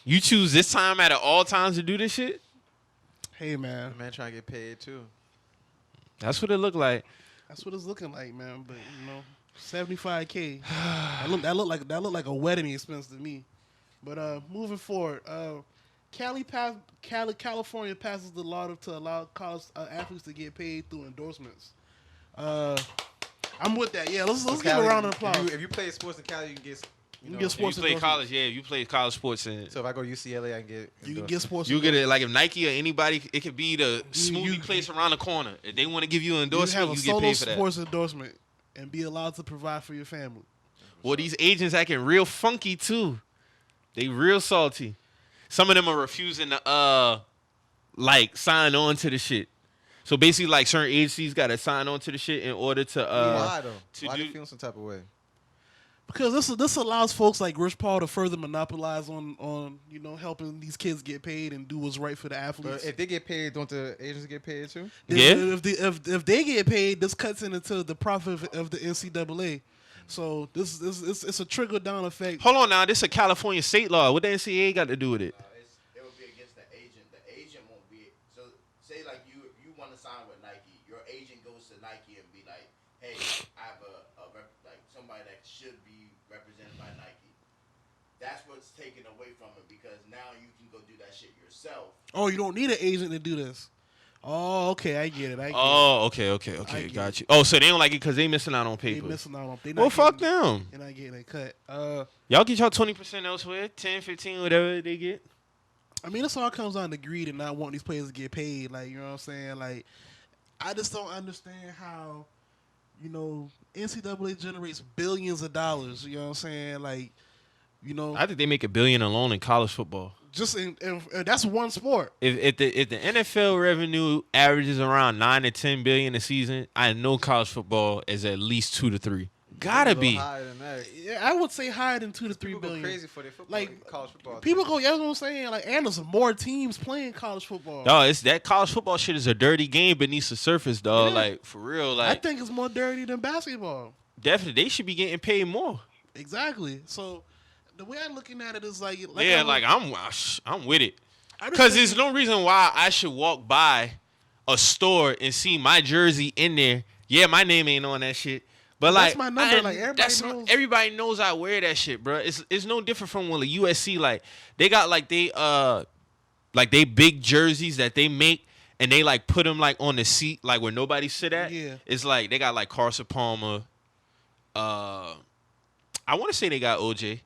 You choose this time out of all times to do this shit? Hey, man. The man trying to get paid too. That's what it looked like. That's what it's looking like, man. But, you know, $75K. That looked like a wedding expense to me. But moving forward, California passes the law to allow college athletes to get paid through endorsements. I'm with that. Yeah, let's give a round of applause. If you play sports in Cali, you can get. You can get sports You play endorsements. college, yeah. You play college sports, and So if I go to UCLA, I can get. You can get sports. you get it. Like if Nike or anybody, it could be the smoothie you- place around the corner. If they want to give you an You endorsement, have a you get solo paid for that. sports endorsement and be allowed to provide for your family. Well, these agents acting real funky too. They real salty. Some of them are refusing to like sign on to the shit. So basically, like certain agencies got to sign on to the shit in order to Why though? to Why do- they feeling some type of way? Because this allows folks like Rich Paul to further monopolize on you know helping these kids get paid and do what's right for the athletes. But if they get paid, don't the agents get paid too? Yeah. If they get paid, this cuts into the profit of the NCAA. So it's a trickle down effect. Hold on now, this is a California state law. What the NCAA got to do with it? It would be against the agent. The agent won't be. So say like you want to sign with Nike, your agent goes to Nike and be like, hey, I have like somebody that should be represented by Nike. That's what's taken away from it because now you can go do that shit yourself. Oh, you don't need an agent to do this. Oh, okay, I get it. Oh, okay, I get got you. Oh, so they don't like it because they missing out on They paper. missing out on. Well, fuck them. They're not getting a cut. Y'all get y'all 20% elsewhere, 10, 15, whatever they get. I mean, this all comes down to greed and not wanting these players to get paid. Like, you know what I'm saying? Like, I just don't understand how, you know, NCAA generates billions of dollars. You know what I'm saying? Like, you know, I think they make $1 billion alone in college football. just in that's one sport. If the NFL revenue averages around 9 to 10 billion a season, I know college football is at least 2 to 3. Gotta A little be. higher than that. Yeah, I would say higher than 2 to 3 People billion. go crazy for their football, Like, college football. People go, yeah, that's what I'm saying. Like, and there's more teams playing college football. Dog, it's that college football shit is a dirty game beneath the surface, dog. Yeah. Like for real, I like think it's more dirty than basketball. definitely they should be getting paid more. Exactly. So the way I'm looking at it is like Yeah, I'm like I'm with it. I just Because think there's no reason why I should walk by a store and see my jersey in there. Yeah, my name ain't on that shit. But That's like, my number, like, everybody knows. everybody knows I wear that shit, bro. It's no different from when the USC like they got like they big jerseys that they make and they like put them like on the seat like where nobody sit at. Yeah. It's like they got like Carson Palmer. I want to say they got OJ.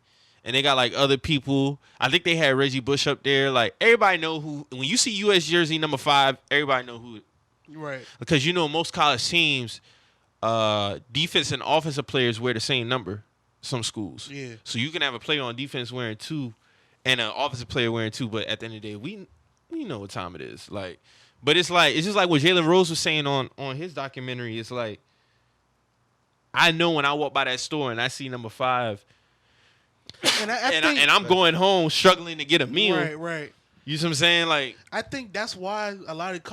And they got like other people. I think they had Reggie Bush up there. Like everybody know who. When you see U.S. jersey number 5, everybody know who. right. Because you know most college teams, defense and offensive players wear the same number. Some schools. Yeah. So you can have a player on defense wearing 2, and an offensive player wearing 2. But at the end of the day, we know what time it is. Like, but it's just like what Jalen Rose was saying on his documentary. It's like I know when I walk by that store and I see number 5. And I think, And I'm going home struggling to get a meal. right. You see what I'm saying? Like, I think that's why a lot of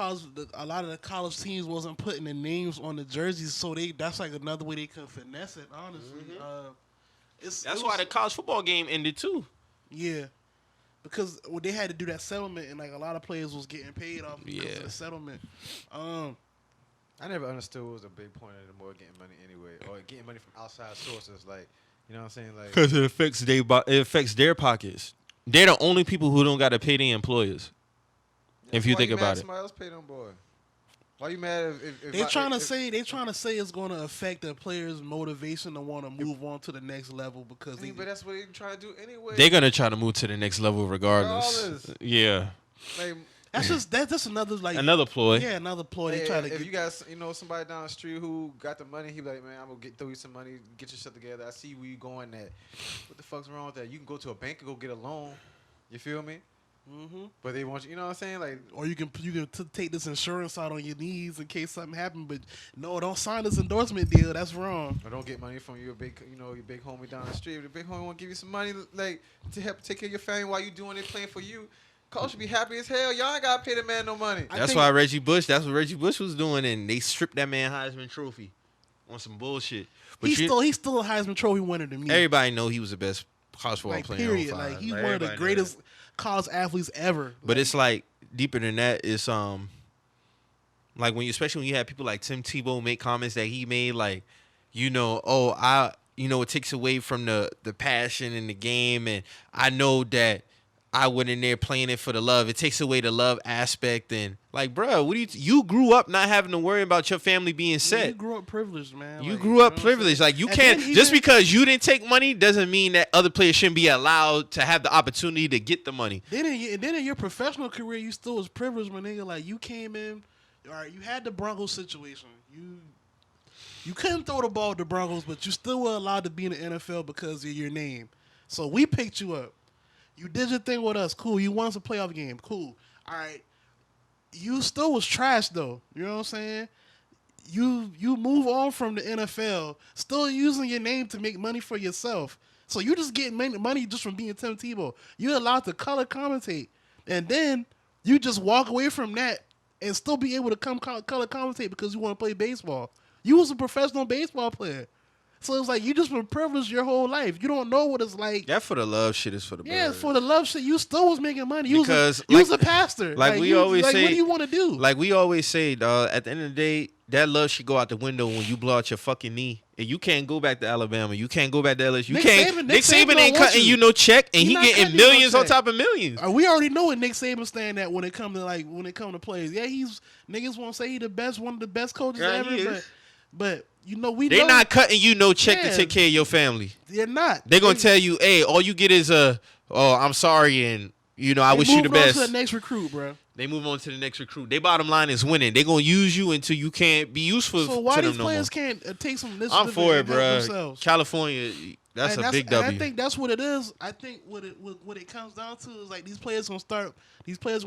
the college teams wasn't putting the names on the jerseys, so that's like another way they can finesse it. Honestly, that's why the college football game ended too. yeah, because they had to do that settlement, and like a lot of players was getting paid off because of the settlement. I never understood what was a big point of them more getting money anyway, or getting money from outside sources. Like, you know what I'm saying? Like, Because it affects their pockets. They're the only people who don't got to pay their employers. If you why think mad about it. somebody else paid them, boy. Why you mad if They trying to say it's going to affect the players' motivation to want to move on to the next level because but that's what they trying to do anyway. They're gonna try to move to the next level regardless. Regardless. Yeah, Like, that's another like another ploy. yeah, another ploy. They hey, try to if get you got somebody down the street who got the money, he be like, man, I'm gonna throw you some money, get your shit together. I see where you going at. What the fuck's wrong with that? You can go to a bank and go get a loan. You feel me? Mm-hmm. But they want you know what I'm saying? Like, Or you can take this insurance out on your knees in case something happened. But no, don't sign this endorsement deal. That's wrong. or don't get money from your big homie down the street. If the big homie want to give you some money, like to help take care of your family while you doing it, playing for you. Coach should be happy as hell. Y'all ain't gotta pay the man no money. I That's think- why Reggie Bush. That's what Reggie Bush was doing, and they stripped that man Heisman Trophy on some bullshit. But he's still a Heisman Trophy winner to me. everybody know he was the best college football like player. period. On Like he's Like, one of the everybody know greatest that. college athletes ever. But it's like deeper than that. It's like especially when you have people like Tim Tebow make comments that he made, like, it takes away from the passion in the game, and I know that I went in there playing it for the love. It takes away the love aspect, and like, bro, what do you grew up not having to worry about your family being set. You grew up privileged, man. You Like, grew up know what I'm privileged. saying? Like, you And can't then just even- because you didn't take money doesn't mean that other players shouldn't be allowed to have the opportunity to get the money. Then in your professional career, you still was privileged, my nigga. Like you came in, all right. You had the Broncos situation. You couldn't throw the ball at the Broncos, but you still were allowed to be in the NFL because of your name. So we picked you up. You did your thing with us. Cool. You won us a playoff game. Cool. All right. You still was trash though. You know what I'm saying? You move on from the NFL, still using your name to make money for yourself. So you just getting money just from being Tim Tebow. You're allowed to color commentate, and then you just walk away from that and still be able to come color commentate because you want to play baseball. You was a professional baseball player, so it's like you just been privileged your whole life. You don't know what it's like. That for the love shit is for the Yeah, birds. for the love shit, you still was making money. You Because, was a pastor. like we you, always like, say, what do you want to do? Like we always say, dog, at the end of the day, that love should go out the window when you blow out your fucking knee. And you can't go back to Alabama. You can't go back to LSU. Nick Nick Saban don't ain't want cutting you. you no check, and He he not getting cutting you no millions on check. top of millions. We already know what Nick Saban stand at when it come to plays. Yeah, he's niggas won't say he the best, one of the best coaches Yeah, ever, he is. but you know we They know not cutting you no check Yeah. to take care of your family. they're not. They gonna tell you, hey, all you get is I'm sorry, and I wish you the moving on best. to the next recruit, bro. They move on to the next recruit. They bottom line is winning. They gonna use you until you can't be useful So why to these them no more. players can't take some initiative? I'm for it, and help bro. themselves? California, that's And a big and W. I think that's what it is. I think what it comes down to is like these players gonna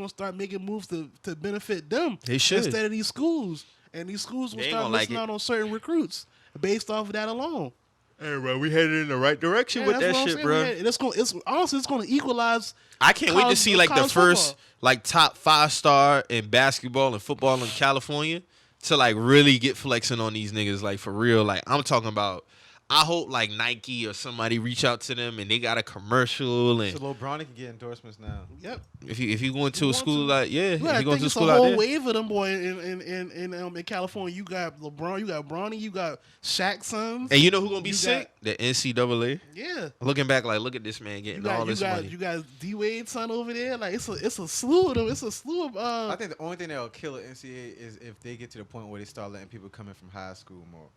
start making moves to benefit them. They should. instead of these schools, and these schools will They ain't start gonna like missing it. out on certain recruits based off of that alone. Hey, bro, we headed in the right direction Yeah, with that's that what I'm shit, saying. bro. And it's gonna equalize. I can't wait to see like the college first football. like top 5-star in basketball and football in California to like really get flexing on these niggas like for real. Like I'm talking about. I hope like Nike or somebody reach out to them and they got a commercial and So Lil Bronny can get endorsements now. Yep. if you going to a want school to? like You if gotta you going think to a it's a school out whole there. wave of them boy in California. You got LeBron, you got Bronny, you got Shaq sons. And you know who gonna be You sick? The NCAA. Yeah. Looking back, like look at this man getting all this money. You got D Wade's son over there. Like it's a slew of them. It's a slew of I think the only thing that will kill the NCAA is if they get to the point where they start letting people come in from high school more.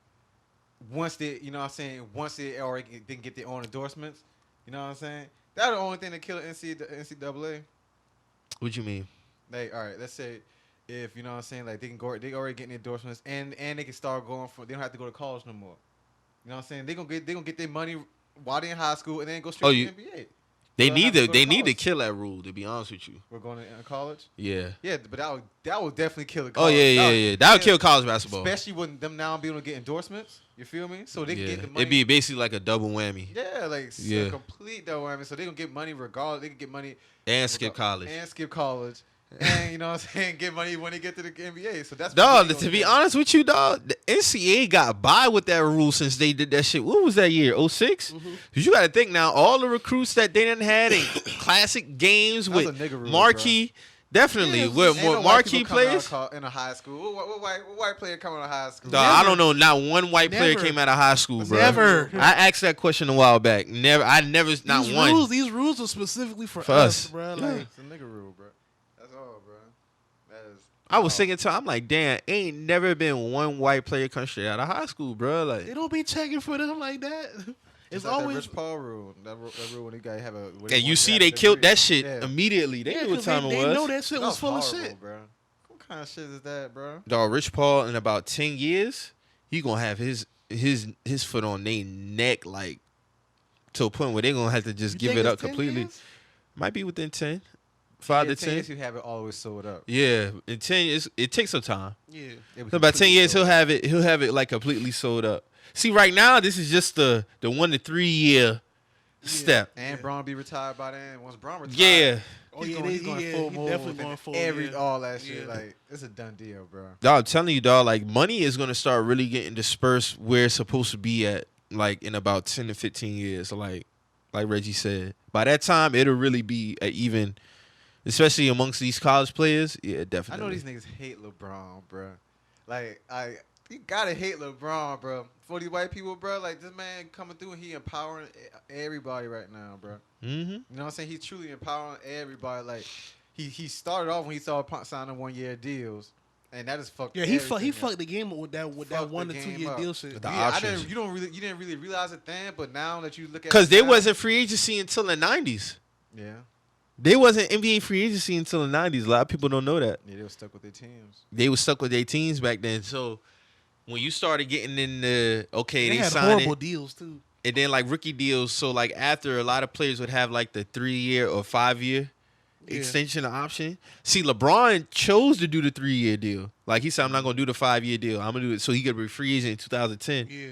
Once they, once they already they can get their own endorsements, you know what I'm saying? That's the only thing that kill the NCAA. What you mean? Like, all right, let's say if you know what I'm saying, like they already getting endorsements and they can start going for they don't have to go to college no more. You know what I'm saying? They gonna get their money while they're in high school and then go straight to the NBA. They So need have to go they need to college. kill that rule. To be honest with you. We're going to college. Yeah. Yeah, but that would definitely kill the Oh college. yeah. That would kill college basketball. Especially when them now being able to get endorsements. You feel me? So they can Yeah. get the money. It'd be basically like a double whammy. Yeah, like Yeah. a complete double whammy. So they gonna get money regardless. They can get money And skip college. and skip college, and you know what I'm saying, get money when they get to the NBA. So that's Dog, what to be honest with you, dog, the NCAA got by with that rule since they did that shit. What was that year? 06? Because you got to think now, all the recruits that they done had in classic games That was with a nigga rule, marquee, definitely, Ain't with no more white marquee people coming players. out in a high school. What white player coming out of high school? Dog, I don't know, not one white player Never. came out of high school, bro. Never. I asked that question a while back. Not one. These rules are specifically for us. us, bro. Yeah. Like It's a nigga rule, bro. That's all, bro. That is. I was thinking to I'm like, damn, ain't never been one white player come straight out of high school, bro. Like, they don't be checking for them like that. It's It's like always that Rich Paul rule. That rule when you gotta have a. when and you want see to they have a killed degree. that shit Yeah. immediately. They yeah, knew what 'cause time they it was. know that shit was full of horrible, shit. bro. What kind of shit is that, bro? Dog, Rich Paul in about 10 years, he gonna have his foot on their neck, like to a point where they gonna have to just You give think it it's up 10 completely. years? Might be within 10, 5 to 10. Years you have it always sold up. Yeah, in 10 years, it takes some time. Yeah. It was So about 10 completely years, sold he'll up. have it like completely sold up. See, right now, this is just the 1 to 3 year step. And Braun be retired by then. Once Braun retired, Yeah. Oh he's yeah, going, he's going full he mode definitely within going full. all that shit. Yeah. Like it's a done deal, bro. Dog, I'm telling you, dog, like money is gonna start really getting dispersed where it's supposed to be at, like in about 10 to 15 years. Like Reggie said, by that time it'll really be a even, especially amongst these college players. Yeah, I definitely. know these niggas hate LeBron, bro. Like you gotta hate LeBron, bro. For these white people, bro, like this man coming through and he empowering everybody right now, bro. Mm-hmm. You know what I'm saying? He's truly empowering everybody. Like he started off when he saw signing 1 year deals, and that is fucked. Yeah, he everything up. fucked the game up with that Fucked 1 the to 2 game year up. deal shit. The Yeah, options. you didn't really realize it then, but now that you look at Because it they now- wasn't free agency until the 90s. Yeah, They wasn't NBA free agency until the 90s. A lot of people don't know that. yeah, they were stuck with their teams. They was stuck with their teams back then. So when you started getting in the, okay, They they had signed horrible it. deals too. And then like rookie deals. So like after, a lot of players would have like the 3-year or 5-year Yeah. extension option. See, LeBron chose to do the 3-year deal. Like he said, I'm not gonna do the 5-year deal. I'm gonna do it so he could be free agent in 2010. Yeah.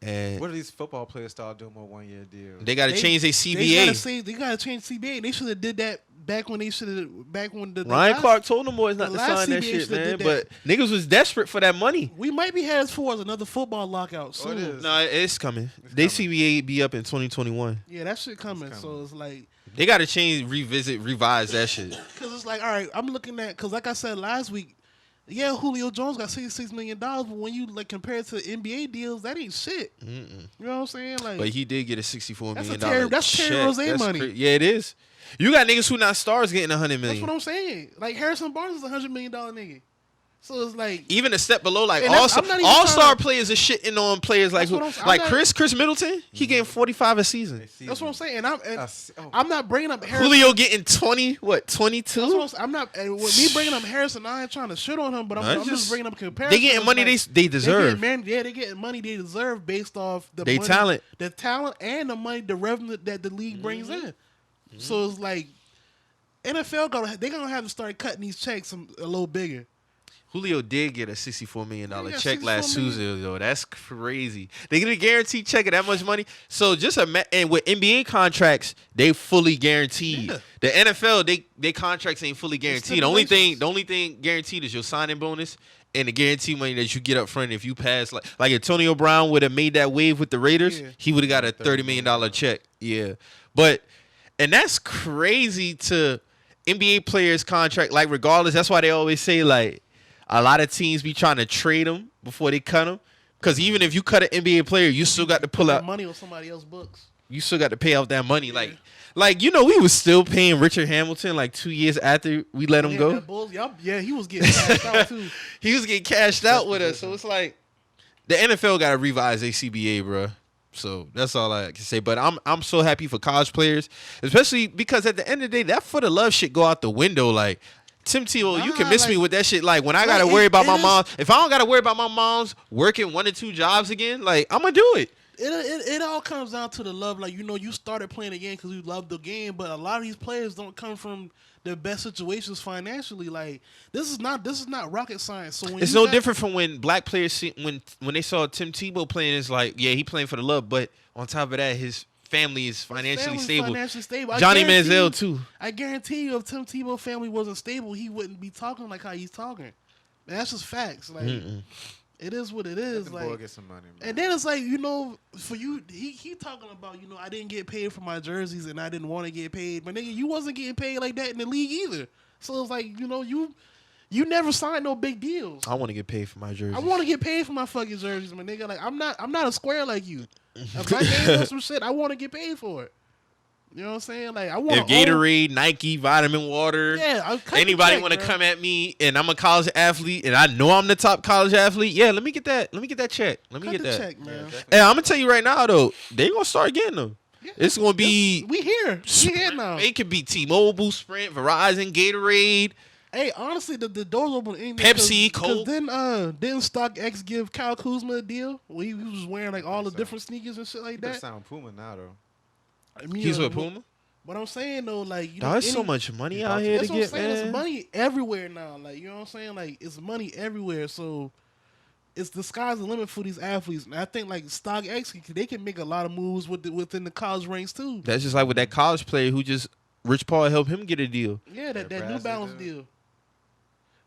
And What do these football players start doing with 1 year deals? they got to change their CBA. They gotta change CBA. They should have did that back when the Ryan last- Clark told them boys not the to last sign that CBA shit, shoulda man. did But that. niggas was desperate for that money. We might be headed towards another football lockout Oh, soon. it is. No, it's coming. It's They coming. CBA be up in 2021. Yeah, that shit coming. It's So coming. it's like, They got to change, revise that shit. because it's like, all right, I'm looking at, because like I said last week, yeah, Julio Jones got $66 million, but when you like compare it to NBA deals, that ain't shit. Mm-mm. You know what I'm saying? Like, But he did get a $64 That's a million Terry- that's check. Terry Rozier money. Yeah, it is. You got niggas who not stars getting $100 that's million. what I'm saying. Like Harrison Barnes is $100 million nigga. So it's like, Even a step below, like And that's- I'm not even all-star trying to- players are shitting on players like That's who, what I'm like not- Chris Middleton. He getting 45 a season. that's what I'm saying. And I'm, and Oh. I'm not bringing up Harrison. Julio getting 22. That's what I'm saying. I'm not. And with me bringing up Harrison, I ain't trying to shit on him, but No, I'm it's just just- bringing up comparison. They getting money they deserve. They getting money they deserve based off the They money, talent. the talent, and the money, the revenue that the league brings in. So it's like NFL they gonna have to start cutting these checks a little bigger. Julio did get a $64 million Yeah, he got check last $64 million. Tuesday, though. That's crazy. They get a guaranteed check of that much money. So just and with NBA contracts, they fully guaranteed. Yeah. The NFL, they contracts ain't fully guaranteed. The only stipulations. thing guaranteed is your signing bonus and the guaranteed money that you get up front if you pass. Like Antonio Brown would have made that wave with the Raiders, Yeah. he would have got a $30 million check. Yeah, and that's crazy to NBA players' contract. Like regardless, that's why they always say like, a lot of teams be trying to trade them before they cut them. Because even if you cut an NBA player, you still got to pull Put out. money on somebody else's books. You still got to pay out that money. Like we was still paying Richard Hamilton like 2 years after we let him Yeah, go. that Bulls, yeah, he was getting cashed out too. He was getting cashed out with us. So it's like the NFL got to revise their CBA, bro. So that's all I can say. But I'm so happy for college players, especially because at the end of the day, that for the love shit go out the window. Like Tim Tebow, you can miss me with that shit. Like when I gotta worry about my mom, if I don't gotta worry about my mom's working 1 or 2 jobs again, like I'm gonna do it. It all comes down to the love. Like, you started playing the game because you love the game, but a lot of these players don't come from the best situations financially. Like this is not rocket science. So when It's no different from when black players see, when they saw Tim Tebow playing. It's like, yeah, he playing for the love, but on top of that, his family is financially stable. Johnny Manziel too. I guarantee you, if Tim Tebow family wasn't stable, he wouldn't be talking like how he's talking. Man, that's just facts. Like it is what it is. Let the boy Like, get some money, man. and then it's like, for you, he talking about, I didn't get paid for my jerseys and I didn't want to get paid. But nigga, you wasn't getting paid like that in the league either. So it's like, you never signed no big deals. I want to get paid for my jersey. I want to get paid for my fucking jerseys, my nigga. Like I'm not a square like you. If I gave up some shit, I want to get paid for it. You know what I'm saying? Like I want If Gatorade, Nike, vitamin water, anybody want to come at me, and I'm a college athlete, and I know I'm the top college athlete, yeah, let me get that. Let me get that check. Let me cut get the that. check, man. And I'm gonna tell you right now though, they gonna start getting them. Yeah. It's gonna be. We here now. It could be T-Mobile, Sprint, Verizon, Gatorade. Hey, honestly, the doors open. Pepsi, Coke. Didn't StockX give Kyle Kuzma a deal where he was wearing like all the different sneakers and shit like He better that? sound Puma now though. I mean, He's with Puma. But I'm saying though, like There's so much money out here to that's what I'm get, saying. man. There's money everywhere now. Like, you know what I'm saying? Like, it's money everywhere. So it's the sky's the limit for these athletes. And I think like StockX, they can make a lot of moves within the college ranks too. That's just like with that college player who just Rich Paul helped him get a deal. Yeah, that New Bradley Balance dude. deal.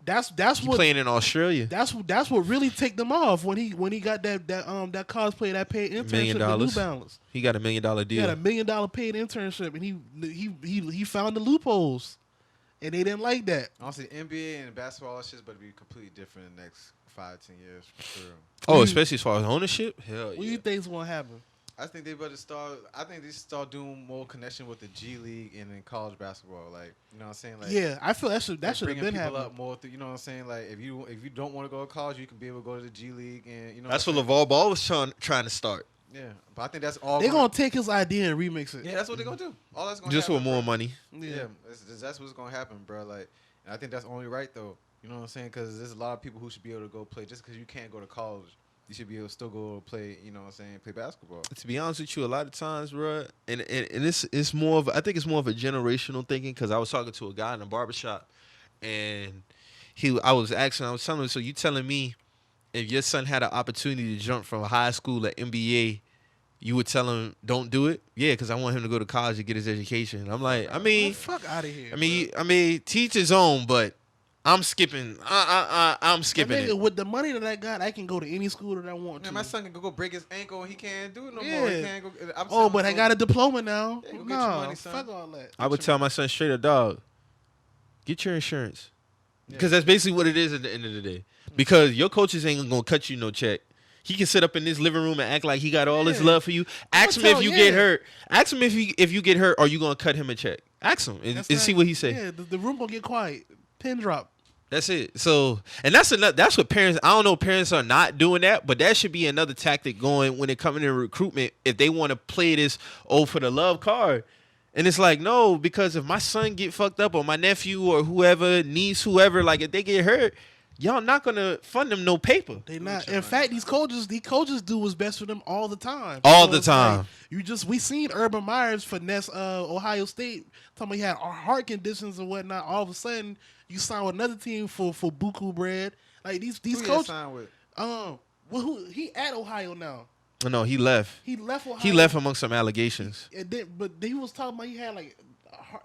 That's He what playing in Australia. that's what really ticked them off when he got that college player that paid $1 internship million. with New Balance. He got $1 million He deal. had $1 million paid internship, and he found the loopholes, and they didn't like that. Honestly, NBA and basketball, it's just about to be completely different in the next 5-10 years for sure. Oh, especially as far as ownership? Hell What do yeah. you think's gonna happen? I think they better start. I think they start doing more connection with the G League and in college basketball. Like, you know what I'm saying? Like, Yeah, I feel that should have bringing been people happening. up more. You know what I'm saying? Like, if you don't want to go to college, you can be able to go to the G League and you know. That's what what I'm saying? LeVar Ball was trying to start. Yeah, but I think that's all. They're gonna take his idea and remix it. Yeah, that's what they're gonna do. All that's gonna Just happen, with more bro. money. Yeah, that's what's gonna happen, bro. Like, and I think that's only right though. You know what I'm saying? Because there's a lot of people who should be able to go play. Just because you can't go to college, you should be able to still go play. You know what I'm saying? Play basketball. To be honest with you, a lot of times, bro, and it's more of I think it's more of a generational thinking because I was talking to a guy in a barbershop, and I was telling him, so you telling me if your son had an opportunity to jump from high school to NBA, you would tell him don't do it? Yeah, because I want him to go to college to get his education. I'm like, I mean, fuck out of here. I mean, teach his own, but I'm skipping. I'm skipping it. With the money that I got, I can go to any school that I want Man, to. my son can go break his ankle and he can't do it no Yeah. more. He can't go. I'm Oh, telling but him, I got a diploma now. Yeah, go get No, your money, son. fuck all that. I would tell my son straight up, dog, get your insurance. Yeah. Because that's basically what it is at the end of the day. Because your coaches ain't gonna cut you no check. He can sit up in this living room and act like he got all his Yeah. love for you. Ask him tell- if you yeah. get hurt. Ask him if you get hurt, are you gonna cut him a check? Ask him and That's see not- what he say. Yeah, the room gonna get quiet. Pin drop. That's it. So, and that's what parents. I don't know. Parents are not doing that, but that should be another tactic going when it comes to recruitment. If they want to play this for the love card, and it's like no, because if my son get fucked up or my nephew or whoever, niece, whoever, like if they get hurt, y'all not gonna fund them no paper. They not. your In money, fact, these coaches do what's best for them all the time. All So the it's like, time. we seen Urban Myers finesse Ohio State. Talking about he had heart conditions and whatnot. All of a sudden, you sign with another team for buku bread. Like these Who you coaches. signed with? He at Ohio now. No, he left. He left Ohio. He left among some allegations. But he was talking about he had like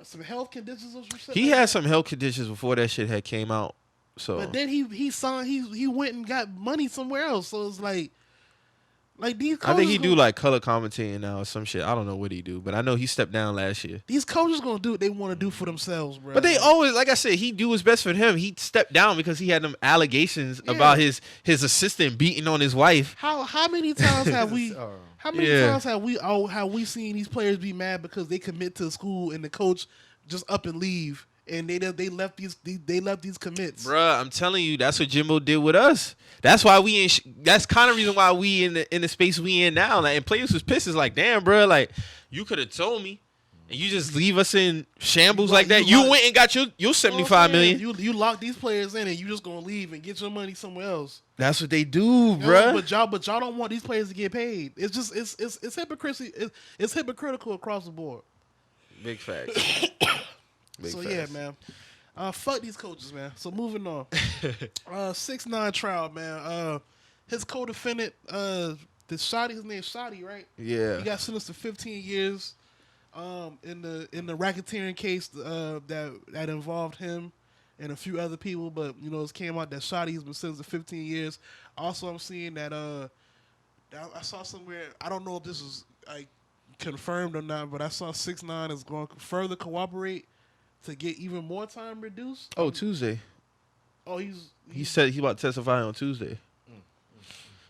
some health conditions or some shit. He like had some health conditions before that shit had came out. So But then he signed. He went and got money somewhere else. So it's like these. Coaches I think he do gonna- like color commentating now or some shit. I don't know what he do, but I know he stepped down last year. These coaches gonna do what they want to do for themselves, bro. But they always, like I said, he do his best for him. He stepped down because he had them allegations Yeah. about his assistant beating on his wife. How many times have we? Oh. How many Yeah. times have we seen these players be mad because they commit to school and the coach just up and leave and they left these commits. Bruh, I'm telling you, that's what Jimbo did with us. That's why we in. That's kind of reason why we in the space we in now. Like, and players was pissed. It's like, damn, bruh, like you could have told me, and you just leave us in shambles You like that. like- You went and got your 75 million. You lock these players in and you just gonna leave and get your money somewhere else. That's what they do, You know, bruh. but y'all don't want these players to get paid. It's just it's hypocrisy. It's hypocritical across the board. Big facts. Big So facts. yeah, man. Fuck these coaches, man. So moving on. 6ix9ine trial, man. His co-defendant, his name Shotty, right? Yeah. He got sentenced to 15 years. In the racketeering case that involved him and a few other people, but you know it came out that Shotty's been sentenced to 15 years. Also, I'm seeing that I saw somewhere. I don't know if this is like confirmed or not, but I saw 6ix9ine is going to further cooperate to get even more time reduced. Oh, Tuesday. Oh, He said he about to testify on Tuesday.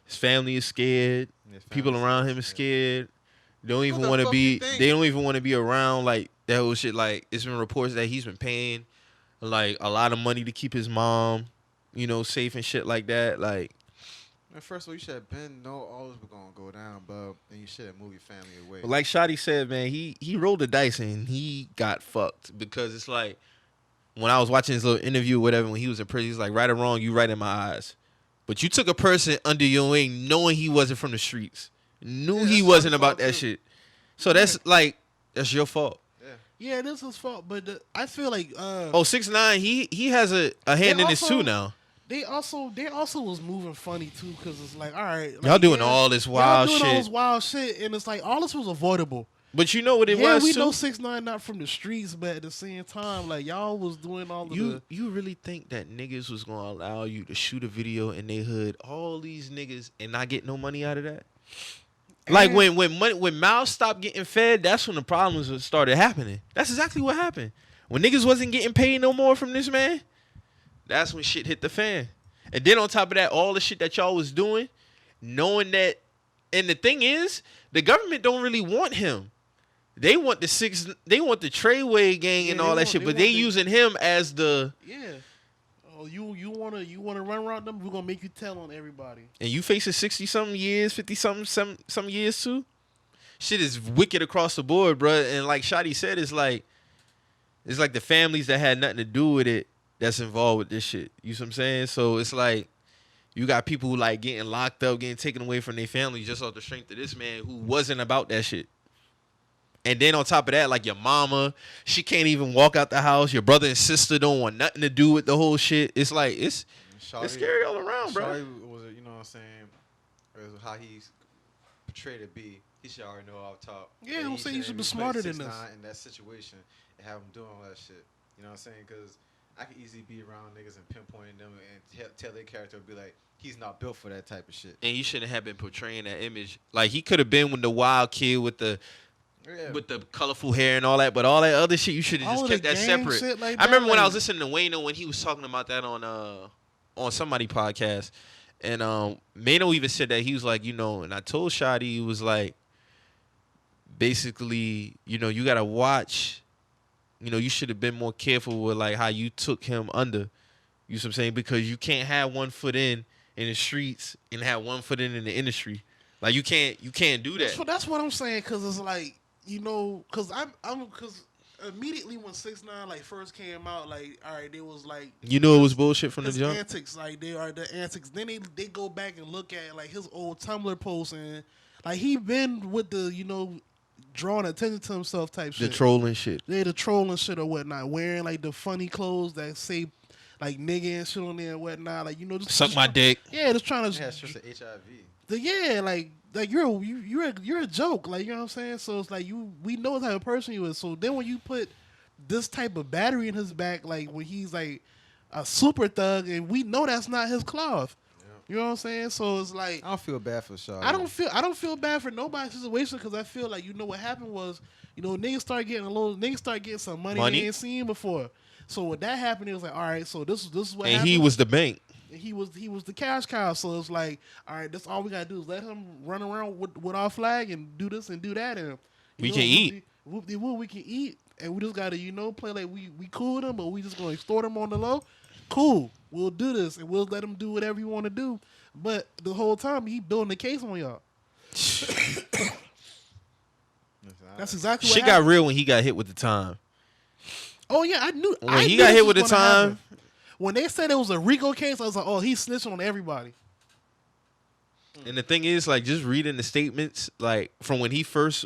His family is scared. His People family's around him is scared. They don't even the want to fuck be. you think? They don't even want to be around like that whole shit. Like it's been reports that he's been paying like a lot of money to keep his mom, you know, safe and shit like that. Like Man, first of all, you should have been know all this was gonna go down, bub, and you should have moved your family away. like Shotty said, man, he rolled the dice and he got fucked because it's like when I was watching his little interview or whatever when he was in prison, he's like, right or wrong, you right in my eyes. But you took a person under your wing knowing he wasn't from the streets. Knew Yeah, he that's wasn't his about fault, that too. shit. So that's like that's your fault. Yeah, this is fault, but I feel like 6ix9ine, he has a hand in this also- too now. They also was moving funny too, because it's like, all right, like, Y'all doing all this wild y'all doing all shit. this wild shit, and it's like all this was avoidable. But you know what it Yeah, was we too? know 6ix9ine not from the streets, but at the same time, like y'all was doing all of the. You really think that niggas was gonna allow you to shoot a video in their hood, all these niggas, and not get no money out of that? Like And- when mouths stopped getting fed, that's when the problems started happening. That's exactly what happened. When niggas wasn't getting paid no more from this man, that's when shit hit the fan. And then on top of that, all the shit that y'all was doing, knowing that, and the thing is, the government don't really want him. They want the Treyway gang Yeah, and they all that want- shit, they but want they the- using him as the. Yeah. Oh, you wanna run around them? We're gonna make you tell on everybody. And you facing 60-something years, 50-something some years too. Shit is wicked across the board, bro. And like Shotty said, it's like the families that had nothing to do with it that's involved with this shit. You see what I'm saying? So it's like you got people who like getting locked up, getting taken away from their families just off the strength of this man who wasn't about that shit. And then on top of that, like your mama, she can't even walk out the house. Your brother and sister don't want nothing to do with the whole shit. It's like it's scary all around, bro. Shawty was, you know what I'm saying, how he's portrayed to be. He should already know off top. Yeah, But I'm he saying you shouldn't should be even put smarter than 6ix9ine this. in that situation and have him doing all that shit. You know what I'm saying? Because I could easily be around niggas and pinpointing them and tell their character be like, he's not built for that type of shit. And you shouldn't have been portraying that image. Like he could have been with the wild kid with the colorful hair and all that, but all that other shit you should have All just of kept the that gang separate. shit like I remember that, when I like- was listening to Wayno when he was talking about that on somebody podcast, and Mano even said that he was like, and I told Shotty, he was like, basically, you gotta watch. You should have been more careful with like how you took him under. You know what I'm saying? Because you can't have one foot in the streets and have one foot in the industry. Like you can't do that. That's what I'm saying, because it's like, because because immediately when 6ix9ine like first came out, like, all right, they was like, It was bullshit from the his jump. antics, like they are the antics. Then they go back and look at like his old Tumblr posts, and like he been with the drawing attention to himself type The shit. trolling shit. Yeah, the trolling shit or whatnot, wearing like the funny clothes that say like nigga and shit on there and whatnot, like just Suck my dick. Yeah, just trying to. Yeah, it's just an HIV. Yeah, like you're a joke, like, you know what I'm saying. So it's like we know what type of person you is. So then when you put this type of battery in his back, like when he's like a super thug, and we know that's not his cloth. You know what I'm saying? So it's like I don't feel bad for Shawty. I don't feel bad for nobody's situation, because I feel like what happened was niggas start getting some money they ain't seen before. So when that happened, it was like, all right, so this is what happened. And he was the bank. He was the cash cow. So it's like, all right, that's all we gotta do is let him run around with our flag and do this and do that, and We can eat. We can eat, and we just gotta play like we cool with him, but we just gonna extort him on the low. Cool, we'll do this, and we'll let him do whatever he want to do. But the whole time he building the case on y'all. That's exactly what Shit happened. got real when he got hit with the time. Oh yeah, I knew. When he got hit with the time, when they said it was a RICO case, I was like, oh, he's snitching on everybody. and the thing is, like, just reading the statements, like from when he first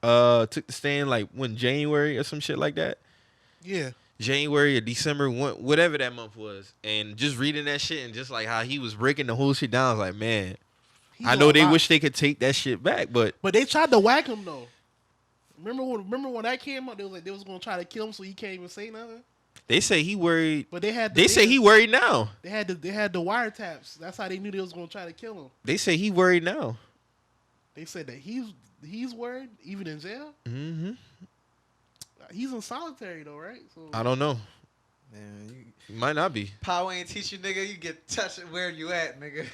took the stand, like when January or some shit like that. Yeah. January or December, whatever that month was, and just reading that shit and just like how he was breaking the whole shit down, I was like, man, I know they wish they could take that shit back, but they tried to whack him though. Remember when that came out? They was like they was gonna try to kill him, so he can't even say nothing. they say he worried. But they had. They say he worried now. They had the wiretaps. That's how they knew they was gonna try to kill him. They say he worried now. They said that he's worried even in jail. Mm-hmm. He's in solitary though, right? So I don't know. Man, He might not be. power ain't teach you, nigga. You get touched where you at, nigga.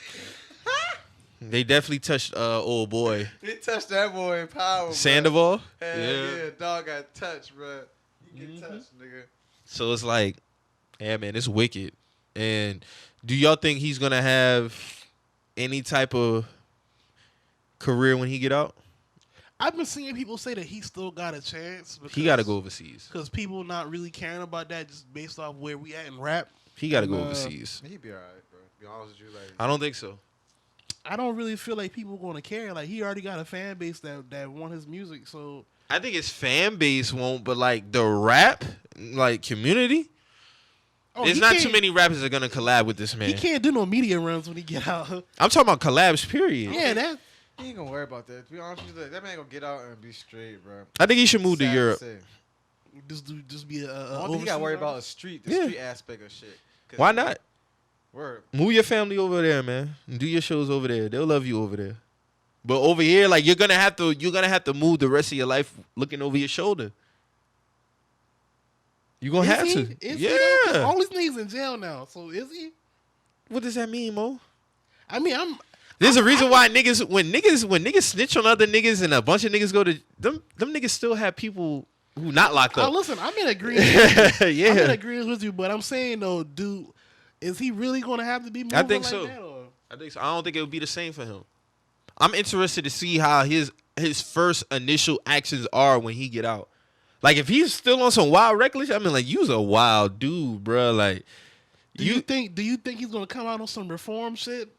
They definitely touched old boy They touched that boy in power. Sandoval. Hell yeah, dog got touched, bro. You get touched, nigga. So it's like, yeah, man, it's wicked. And do y'all think he's gonna have any type of career when he get out? I've been seeing people say that he still got a chance. He got to go overseas. because people not really caring about that just based off where we at in rap. He got to go Uh, overseas. He'd be alright, bro. Be honest with you, like I don't think so. I don't really feel like people going to care. Like he already got a fan base that want his music. So I think his fan base won't, but like the rap, like community, Oh, There's he not can't- too many rappers that are gonna collab with this He man. can't do no media runs when he get out. I'm talking about collabs. Period. Yeah, that. He ain't gonna worry about that. To be honest with you, that man gonna get out and be straight, bro. I think he should move to Sad Europe. say. Just be a. Only thing he gotta worry about is the Yeah. street aspect of shit. 'Cause Why not? Word. Move your family over there, man. And do your shows over there. They'll love you over there. But over here, like you're gonna have to move the rest of your life looking over your shoulder. You're gonna have to. Is he though? 'Cause Yeah. all these niggas in jail now. So is he? What does that mean, Mo? I mean, There's a reason why when niggas snitch on other niggas and a bunch of niggas go to them niggas still have people who not locked up. listen. I'm in agreement. I'm in Yeah. agreement with you, but I'm saying though, dude, is he really gonna have to be moving I think like so. that? Or? I think so. I don't think it would be the same for him. I'm interested to see how his first initial actions are when he get out. Like if he's still on some wild reckless, I mean, like you's a wild dude, bro. Like Do you think he's gonna come out on some reform shit,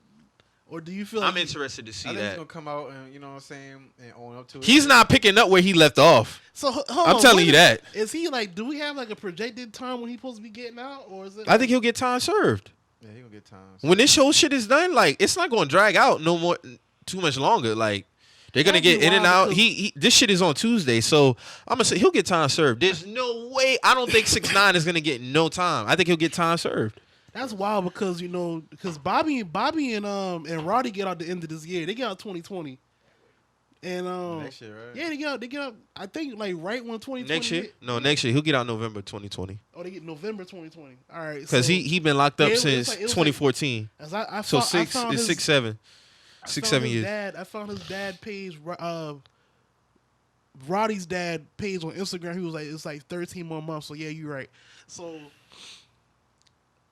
or do you feel like I'm interested to see I think he's that. gonna come out and you know what I'm saying and own up to it. He's not picking up where he left off. So hold I'm on, telling when you that. Is he like? Do we have like a projected time when he's supposed to be getting out, or is it? I think he'll get time served. Yeah, he gonna get time. When this whole shit is done, like it's not gonna drag out no more too much longer. Like they're gonna That'd get be in and wild out. because- This shit is on Tuesday, so I'm gonna say he'll get time served. There's no way. I don't think 6ix9ine is gonna get no time. I think he'll get time served. That's wild because because Bobby and Roddy get out the end of this year. They get out 2020, and Next year, right? yeah, they get out. I think like right when 2020 Next year? hit. No, next year he'll get out November 2020 Oh, they get November 2020. All right, because so, he been locked up Yeah, it was since like- it was 2014. as I So found, I found his, 6, 7, I 6, found 7 his years. Dad, I found his dad page. Roddy's dad page on Instagram. He was like, it's like 13 more months. So yeah, you're right. So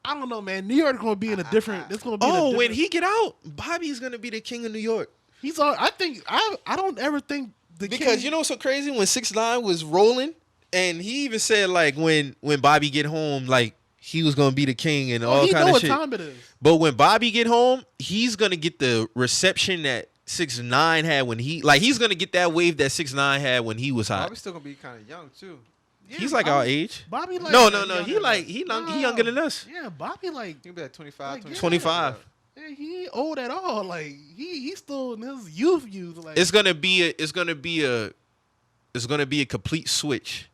I don't know, man. New York gonna be in a different. It's gonna be. in a Oh, when different- he get out, Bobby's gonna be the king of New York. he's all. I think I don't ever think the Because king, you know what's so crazy when 6ix9ine was rolling, and he even said like when Bobby get home, like he was gonna be the king and all he know kind of what shit. time it is. But when Bobby get home, he's gonna get the reception that 6ix9ine had when he's gonna get that wave that 6ix9ine had when he was hot. Bobby's still gonna be kind of young too. Yeah, He's like Bobby- our age. Bobby like No. younger He than like us. he No. younger than us. Yeah, Bobby like He gonna be like 25, Like, yeah. 25. yeah, he ain't old at all. Like he's still in his youth. Like It's gonna be a complete switch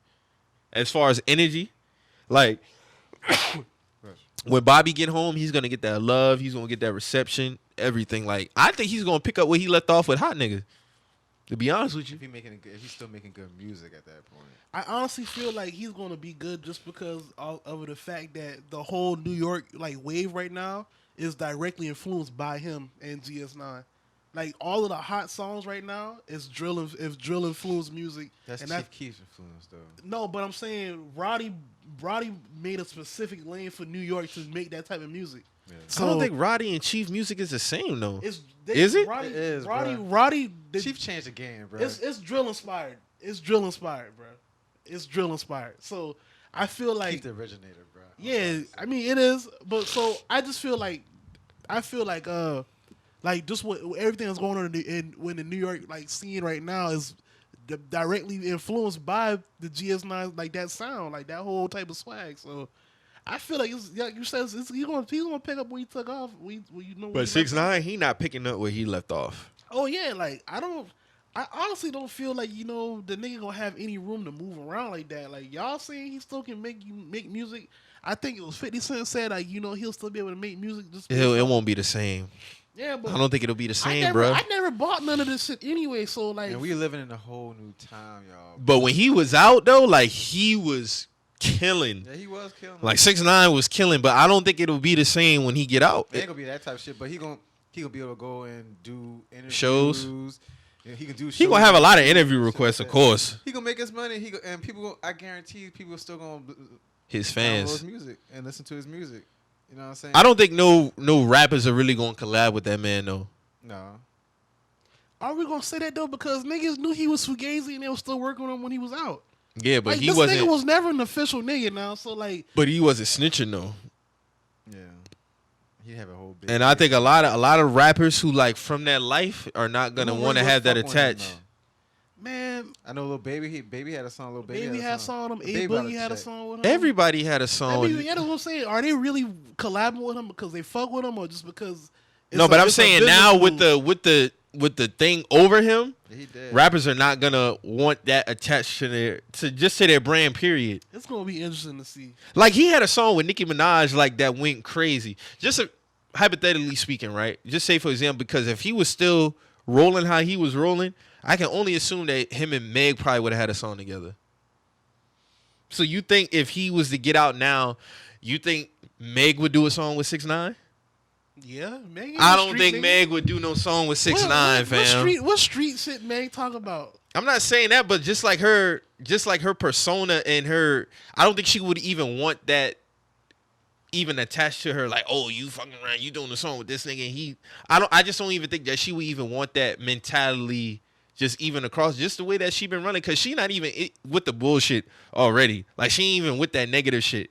as far as energy. Like when Bobby get home, he's gonna get that love. He's gonna get that reception. Everything. Like I think he's gonna pick up where he left off with Hot Niggas. To be honest with you, If he's still making good music at that point. I honestly feel like he's gonna be good just because of the fact that the whole New York like wave right now is directly influenced by him and GS9. Like all of the hot songs right now is drill influenced music. That's and Chief Keef's influence though. No, but I'm saying Roddy made a specific lane for New York to make that type of music. Yeah. So I don't think Roddy and Chief music is the same though. is it? Roddy, It is, Roddy, bro. Roddy. Chief changed the game, bro. It's drill inspired. It's drill inspired, bro. It's drill inspired. So I feel like Keith the originator, bro. yeah, I mean it is, but so I just feel like just what everything that's going on when the New York like scene right now is directly influenced by the GS9 like that sound, like that whole type of swag. So I feel like it's like you said, he's gonna pick up where he took off. You know, But 6ix9ine, he not picking up where he left off. Oh yeah, like I honestly don't feel like the nigga gonna have any room to move around like that. Like y'all saying he still can make music. I think it was 50 Cent said like he'll still be able to make music. Just It won't be the same. yeah, but I don't think it'll be the same, bro. bro. I never bought none of this shit anyway. So like, And we living in a whole new time, y'all. But when he was out though, like he was killing. Yeah, he was killing. Like 6ix9ine was killing, but I don't think it'll be the same when he get out. It ain't gonna be that type of shit, but he gonna be able to go and do interviews. Shows. And he can do. He gonna have a lot of interview requests, of course. He gonna make his money. And people, I guarantee, people are still gonna His download fans. his music and listen to his music. You know what I'm saying? I don't think no rappers are really gonna collab with that man though. No. are we gonna say that though? Because niggas knew he was Fugazi and they was still working on him when he was out. Yeah, but Like he this wasn't. nigga was never an official nigga now. So like, But he wasn't snitching though. Yeah. He'd have a whole big. And I think a lot of rappers who like from that life are not gonna Who want to really have that fuck with him, attached. Man, I know Lil Baby. Baby had a song. Lil Baby, Baby had a song with him. A Baby about Boogie to had a check. song with him. Everybody had a song. Yeah, that's what I'm saying. Are they really collabing with him because they fuck with him, or just because? No, but I'm it's a saying business now move? with the thing over him, He did. rappers are not gonna want that attached to their brand. Period. It's gonna be interesting to see. Like he had a song with Nicki Minaj like that went crazy. Hypothetically speaking, right? Just say for example, because if he was still rolling how he was rolling, I can only assume that him and Meg probably would have had a song together. So you think if he was to get out now, you think Meg would do a song with 6ix9ine? Yeah, Meg. I don't think Meg would do no song with 6ix9ine, fam. What street shit Meg talk about? I'm not saying that, but just like her persona and her, I don't think she would even want that even attached to her. Like, oh, you fucking around, you doing a song with this nigga, and I just don't even think that she would even want that mentality just even across just the way that she been running, because she not even with the bullshit already. Like she ain't even with that negative shit.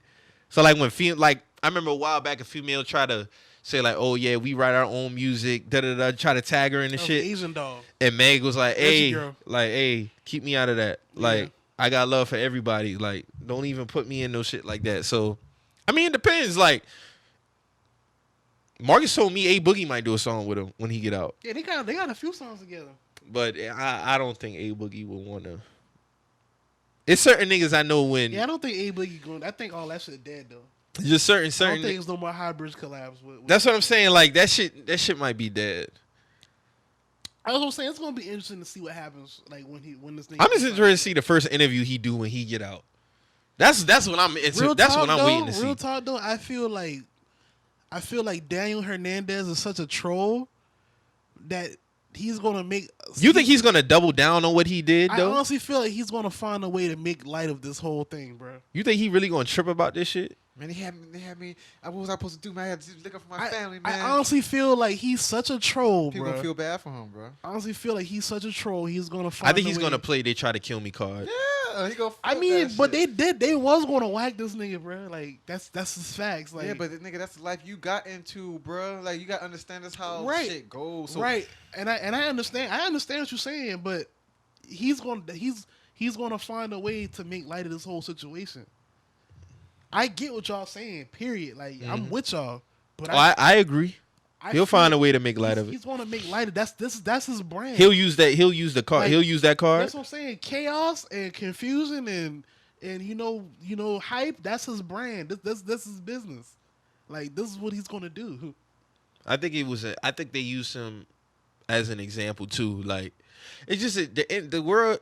So like when I remember a while back a female tried to say like, oh yeah, we write our own music, try to tag her in the shit. Asian dog. And Meg was like, Reggie hey, girl. keep me out of that. Yeah. Like, I got love for everybody. Like, don't even put me in no shit like that. So, I mean, it depends. Like, Marcus told me A Boogie might do a song with him when he get out. Yeah, they got a few songs together. But I don't think A Boogie would want to. It's certain niggas I know when. Yeah, I don't think A Boogie going. I think all that shit dead though. Just certain. I don't think there's no more hybrids collabs with That's what I'm saying. Like that shit might be dead. I was saying it's gonna be interesting to see what happens. Like when this nigga. I'm just interested to see the first interview he do when he get out. That's what I'm into. Real That's talk, what I'm though, waiting to see. Real talk though, I feel like Daniel Hernandez is such a troll that he's gonna make. You think he's gonna double down on what he did though? I honestly feel like he's gonna find a way to make light of this whole thing, bro. You think he really gonna trip about this shit? Man, they had me. What was I supposed to do, man? I had to look up for my family, man. I honestly feel like he's such a troll, People bro. gonna feel bad for him, bro. I honestly feel like he's such a troll. He's gonna find. I think he's a way. gonna play "They Try to Kill Me" card. Yeah, he go. I mean, but they was gonna whack this nigga, bro. Like that's his facts. Like yeah, but nigga, that's the life you got into, bro. Like you gotta understand that's how shit goes. So, right, and I understand. I understand what you're saying, but he's gonna find a way to make light of this whole situation. I get what y'all saying. Period. Like I'm with y'all, but I agree. He'll find a way to make light of it. He's gonna make light of that's his brand. He'll use that. He'll use the card. Like, he'll use that card. That's what I'm saying. Chaos and confusion and you know hype. That's his brand. This his business. Like this is what he's gonna do. I think I think they use him as an example too. Like it's just the world.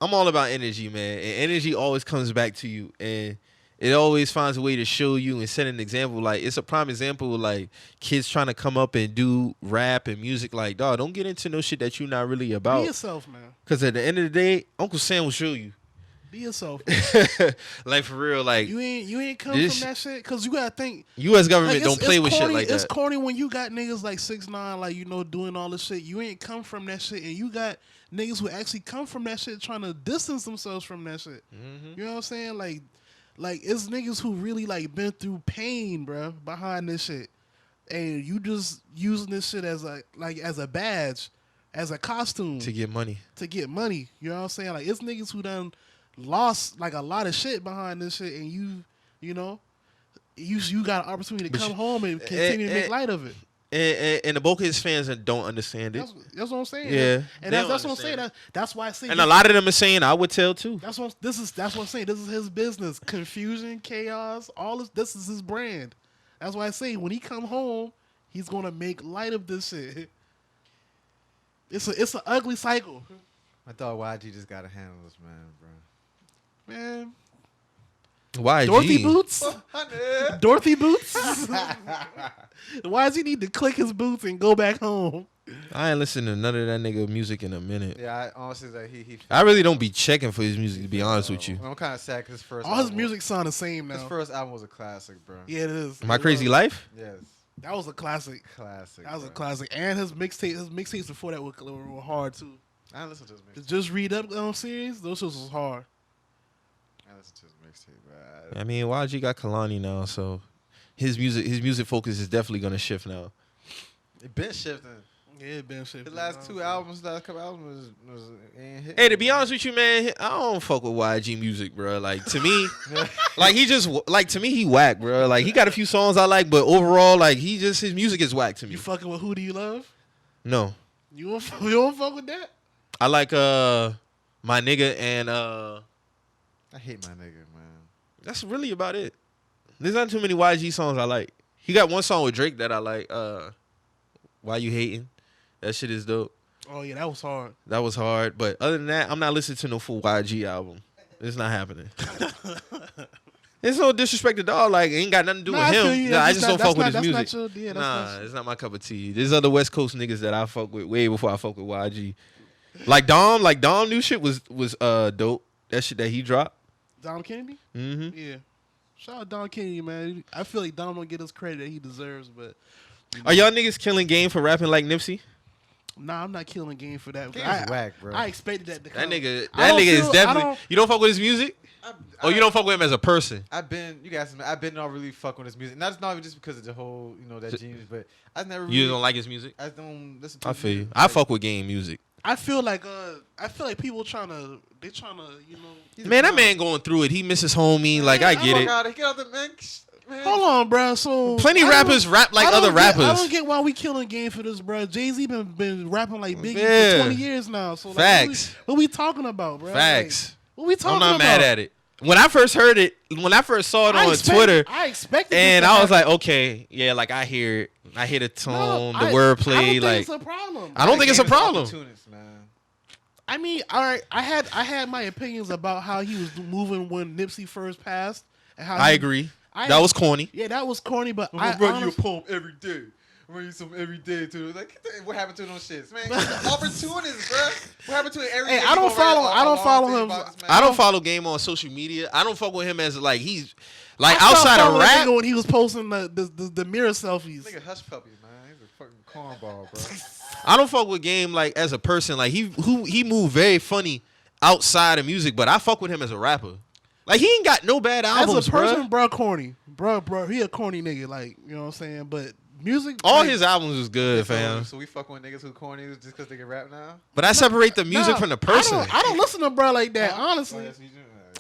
I'm all about energy, man, and energy always comes back to you, and it always finds a way to show you and set an example. Like it's a prime example of like kids trying to come up and do rap and music. Like, dog, don't get into no shit that you're not really about. Be yourself, man. Because at the end of the day, Uncle Sam will show you. Be yourself. Like for real, like you ain't come from that shit. Cause you gotta think. U.S. government Like, don't play with corny, shit like that. It's corny when you got niggas like 6ix9ine, like doing all this shit. You ain't come from that shit, and you got niggas who actually come from that shit trying to distance themselves from that shit. Mm-hmm. You know what I'm saying? Like it's niggas who really like been through pain, bro, behind this shit, and you just using this shit as a badge, as a costume To get money. You know what I'm saying? Like it's niggas who done lost like a lot of shit behind this shit, and you got an opportunity to come home and continue to make light of it. And the bulk of his fans don't understand it. That's what I'm saying. Yeah, and that's what I'm saying. That's why I say. And a lot of them are saying I would tell too. That's what I'm saying. This is his business. Confusion, chaos, all this is his brand. That's why I say when he come home, he's gonna make light of this shit. It's an ugly cycle. I thought YG just gotta handle this, man, bro. Man. YG. Dorothy boots? Dorothy boots? Why does he need to click his boots and go back home? I ain't listened to none of that nigga music in a minute. Yeah, I honestly like he. I really don't be checking for his music, to be honest with you. I'm kind of sad because All his music sound the same now. His first album was a classic, bro. Yeah, it is. My Crazy Life? Yes. That was a classic. Classic. That was a classic. And his mixtapes before that were hard too. I listened to his mixtape. Just Read Up series, those shows was hard. I listened to his mixtape, bro. I mean, YG got Kalani now, so his music focus is definitely gonna shift now. It been shifting. Yeah, Ben shit. The last couple albums was ain't hit. Hey, to be honest with you, man, I don't fuck with YG music, bro. Like to me, like to me he whack, bro. Like he got a few songs I like, but overall, like his music is whack to me. You fucking with Who Do You Love? No, You don't fuck with that? I like My Nigga and I hate My Nigga, man. that's really about it. There's not too many YG songs I like. He got one song with Drake that I like. Why You Hating? That shit is dope. Oh yeah, that was hard. That was hard, but other than that, I'm not listening to no full YG album. It's not happening. It's no disrespect to dog. Like, it ain't got nothing to do with I feel him. you. Nah, I That's just not- don't fuck with that's his not- music. that's not your- yeah, that's Nah, not- it's not my cup of tea. There's other West Coast niggas that I fuck with way before I fuck with YG. Like Dom new shit was dope. That shit that he dropped. Dom Kennedy? Mm-hmm. Yeah. Shout out Dom Kennedy, man. I feel like Dom don't get his credit that he deserves, but Are y'all niggas killing game for rapping like Nipsey? nah, I'm not killing game for that. Game's whack, bro. I expected that to That come. nigga I don't is feel- I definitely. don't- You don't fuck with his music? Or you don't fuck with him as a person? I've been not really fucking with his music. That's not even just because of the whole, that genius, but I never really. You don't like his music? I don't listen to I his feel you. music. I Like, fuck with game music. I feel like people trying to he's a Man, that clown. man going through it. He misses homie. Like, I get it. Get out the man. Hold on, bro. So Plenty I don't- rappers rap like I don't other get- I rappers. don't get why we killing game for this, bro. Jay-Z been rapping like Biggie Yeah. for 20 years now. So like, Facts. What we talking about, bro? Facts. Like, what we talking I'm not about? mad at it. When I first heard it, when I first saw it on Twitter, I expected and this to I was happen. like, okay, yeah, like I hear it. I hear the tone, No, the I wordplay. don't think Like, it's a problem. I don't think it's a problem. Man. I mean, all right. I had my opinions about how he was moving when Nipsey first passed, and how I he- agree. I- That was corny. Yeah, that was corny, but I'm I gonna run you a honest- poem every day. Run you some every day too. Like, what happened to those shits, man? Opportunists, bro. What happened to it every Hey, day? I don't follow him. I don't follow Game on social media. I don't fuck with him as like he's like I stopped outside of following rap. nigga when he was posting the mirror selfies. Nigga, hush puppy, man. He's a fucking cornball, bro. I don't fuck with Game like as a person. Like he moved very funny outside of music, but I fuck with him as a rapper. Like he ain't got no bad albums, As a person, bruh. bro, corny, bro, he a corny nigga. Like, you know what I'm saying? But music, All like, his albums was good, fam. So we fucking with niggas who corny just because they can rap now? But I separate the music nah, from the person. I don't listen to bro like that, honestly. Oh, yes, you do.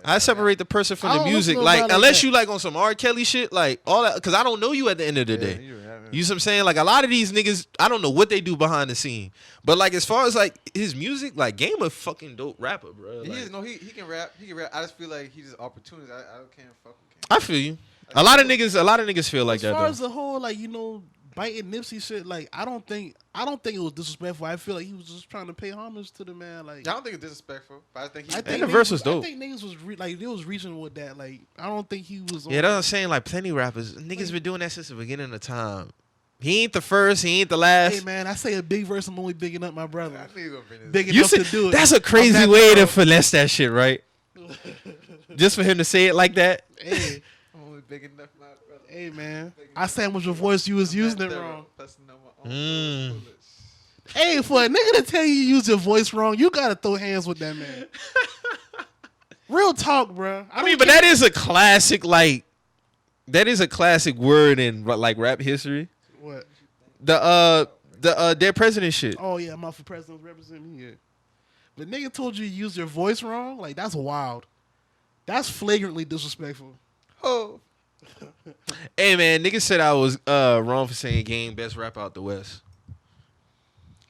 I separate the person from I the don't music. listen to Like nobody unless like you like on some R. Kelly shit, like all that, because I don't know you at the end of the day. You see what I'm saying? Like a lot of these niggas, I don't know what they do behind the scene. But like as far as like his music, like Game a fucking dope rapper, bro. He Like, is, no, he can rap. He can rap. I just feel like he's just opportunity. I can't fuck with him. I feel you. A lot of niggas feel like As that far though. as the whole biting Nipsey shit, like I don't think it was disrespectful. I feel like he was just trying to pay homage to the man. Like I don't think it's disrespectful, but I think he. I And think the verse niggas- was dope. I think niggas was they was reaching with that. Like I don't think he was. Yeah, that's what I'm saying. Like plenty rappers, niggas been doing that since the beginning of time. He ain't the first, he ain't the last. Hey man, I say a big verse. I'm only bigging up my brother. I think he's gonna bring this. Big You enough see, to do it. that's a I'm crazy that way to thorough. finesse that shit, right? Just for him to say it like that. Hey, I'm only big enough, my brother. hey man, I sandwiched your voice. You was using it wrong. Mm. Hey, for a nigga to tell you use your voice wrong, you gotta throw hands with that man. Real talk, bro. I mean, but that is a classic, like, that is a classic word in like rap history. What? The dead president shit. Oh yeah, I'm out for president representing me. Yeah. But nigga told you use your voice wrong. Like that's wild. That's flagrantly disrespectful. Oh, Hey man, niggas said I was wrong for saying Game best rapper out the West.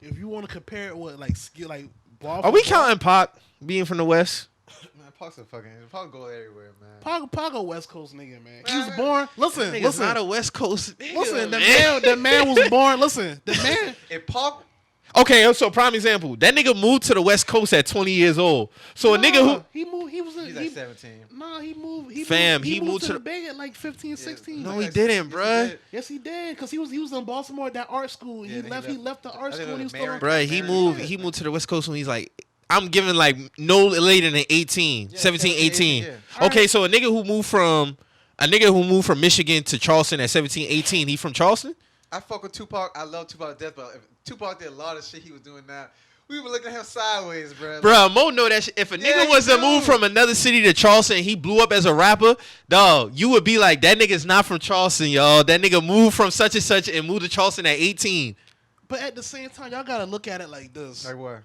If you want to compare it with like skill, like ball. Are we counting Pac being from the West? man, Pac's a fucking. Pac go everywhere, man. Pac a West Coast nigga, man. He was born. Listen, Nigga's listen, not a West Coast nigga, listen. man. The man was born. Listen, the man. If Pac, Okay, so prime example. That nigga moved to the West Coast at 20 years old. So a nigga who he moved. He was in. he's like 17. Nah, he moved. He Fam, moved, he moved to the the- Bay at like 15, 16. No, he didn't, bruh. Yes, he did. Cause he was in Baltimore at that art school. Yeah, He left the art I think school. it And he was was still. American. Bruh, he moved to the West Coast when he's like, I'm giving like no later than 18, 17, 18. yeah. Okay, so a nigga who moved from Michigan to Charleston at 17, 18, he from Charleston? I fuck with Tupac. I love Tupac to death, but if Tupac did a lot of shit he was doing now, we were looking at him sideways, bro. Bruh, Mo know that shit. If a Yeah, nigga you was to do. move from another city to Charleston and he blew up as a rapper, dog, you would be like, that nigga's not from Charleston, y'all. That nigga moved from such and such and moved to Charleston at 18. But at the same time, y'all gotta look at it like this. Like what?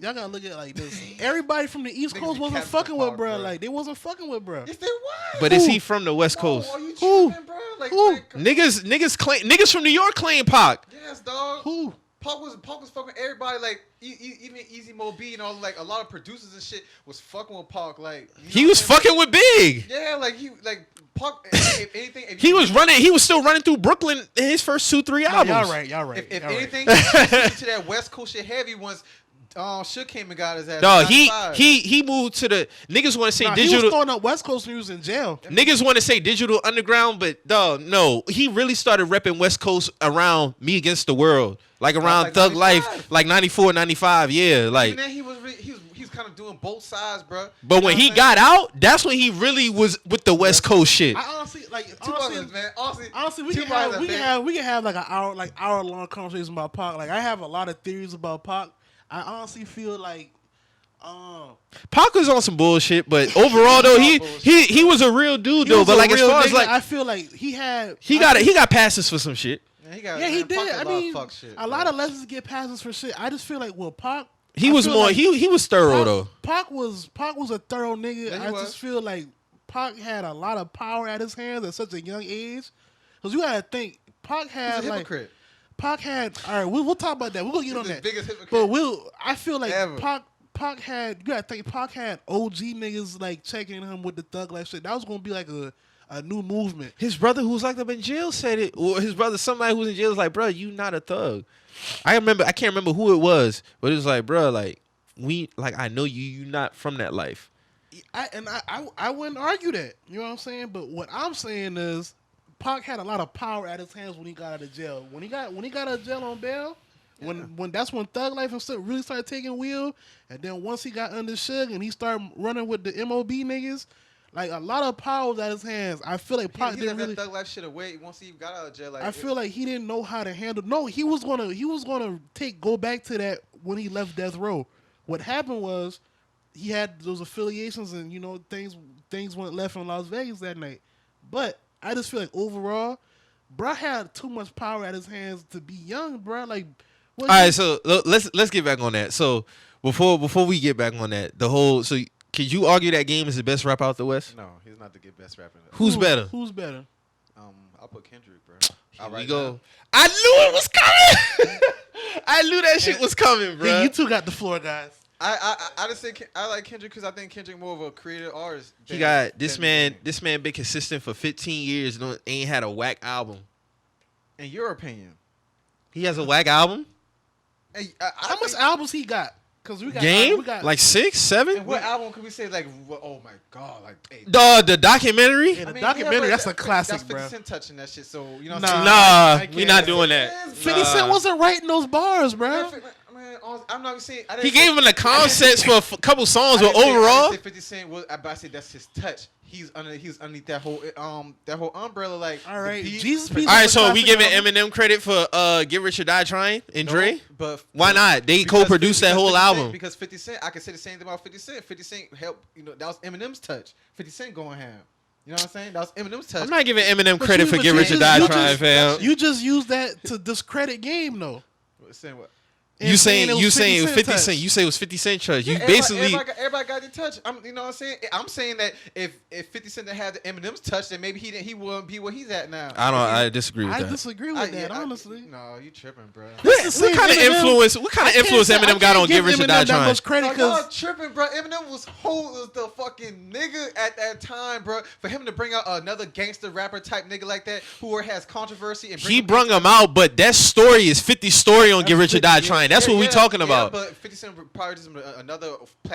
Y'all gotta look at it like this. Everybody from the East Niggas Coast be wasn't capping fucking the with park, bro. bro. Like they wasn't fucking with bro. Yes, they was. But is he from the West Coast? Are you Who? tripping, bro? Like, Who? like, Niggas from New York claim Pac. yes, dog. Who? Pac was fucking everybody. Like even Easy Mo B and all. Like a lot of producers and shit was fucking with Pac. Like you know He what was I'm saying? fucking with Big. Yeah, like Pac. If anything, if He was running. He was still running through Brooklyn in his first 2-3 No, albums. y'all right. If y'all right. anything, to that West Coast shit heavy once. Shook came and got his ass. No, in 95. he moved to the niggas want to say Nah, he digital. was throwing up West Coast when he was in jail. Niggas want to say digital underground, but dog, no, he really started repping West Coast around Me Against the World, like around like Thug 95. Life, like 94, 95, yeah, like. Even then he was kind of doing both sides, bro. But when he got out, that's when he really was with the West Coast shit. I honestly like Two brothers, man. Honestly, we two can have brothers, we can have like an hour long conversation about Pac. Like I have a lot of theories about Pac. I honestly feel like Pac was on some bullshit, but overall though, he was a real dude he though. was But a like as real far as nigga. like I feel like he got passes for some shit. Yeah, he did. Pac I a lot mean, of fuck shit, a lot of lessons get passes for shit. I just feel like Pac. He I was feel more like he was thorough though. Pac was a thorough nigga. Yeah, he I was. just feel like Pac had a lot of power at his hands at such a young age. Because you gotta think, Pac had He's a like hypocrite. Pac had. All right, we'll talk about that. We're gonna get on He's the that. biggest hypocrite But I feel like ever. Pac had. You gotta think, Pac had OG niggas like checking him with the thug life shit. That was gonna be like a new movement. His brother who was locked up in jail said it, or his brother, somebody who was in jail was like, bro, you not a thug. I can't remember who it was, but it was like, bro, like I know you not from that life. I wouldn't argue that. You know what I'm saying? But what I'm saying is, Pac had a lot of power at his hands when he got out of jail. When he got out of jail on bail, when that's when Thug Life and stuff really started taking wheel. And then once he got under Suge and he started running with the MOB niggas, like a lot of power was at his hands. I feel like Pac He didn't left really. that Thug Life shit away once he got out of jail. Like, I feel like he didn't know how to handle. No, he was gonna go back to that when he left Death Row. What happened was he had those affiliations and things went left in Las Vegas that night. But I just feel like overall, bro had too much power at his hands to be young, bro. Like, All right, so let's get back on that. So before we get back on that, could you argue that Game is the best rapper out the West? no, he's not the best rapper. Who's better? Who's better? I'll put Kendrick, bro. Here we go. I knew it was coming. I knew that shit was coming, bro. Yeah, you two got the floor, guys. I just say I like Kendrick because I think Kendrick more of a creative artist. He got this man been consistent for 15 years. Ain't had a whack album. In your opinion, He has a whack album. Hey, How much albums he got? Because we got Game we got like 6, 7. And what album could we say like? Oh my god, like hey, The documentary. Yeah, the documentary. but that's a classic, That's 50 bro. Cent touching that shit. So you know, what Nah. I'm saying? Nah, I we not can't. doing that. 50 Cent wasn't writing those bars, bro. Man, I'm not even saying. I didn't He say- gave him the concepts for a couple songs, I but didn't say- I overall, didn't say 50 Cent was. But I say that's his touch. He's underneath that whole umbrella. Like All right, the beat, Jesus but- Peace. all right. So we Classic giving album. Eminem credit for "Get Rich or Die Trying" and No, Dre. but Why not? They because co-produced that whole 50 Cent- album. Because 50 Cent, I can say the same thing about 50 Cent. 50 Cent helped. That was Eminem's touch. 50 Cent going ham. You know what I'm saying? That was Eminem's touch. I'm not giving Eminem But credit you- for but "Get you Rich or just- Die you Trying," just- fam. You just used that to discredit Game, though. Saying what? You saying it was 50 touch. Cent? You say it was 50 Cent touch. You Yeah, basically. everybody got the touch. You know what I'm saying? I'm saying that if 50 Cent didn't have the Eminem's touch, then maybe he wouldn't be where he's at now. I disagree with I that. disagree with that, honestly. No, you tripping, bro. What kind of influence? What kind of influence Eminem got on "Get Rich or Die Trying"? Credit Y'all 'cause tripping, bro. Eminem was the fucking nigga at that time, bro. For him to bring out another gangster rapper type nigga like that who has controversy and He brung him out, but that story is 50's story on "Get Rich or Die Trying." That's what we talking about. But 50 Cent would probably just another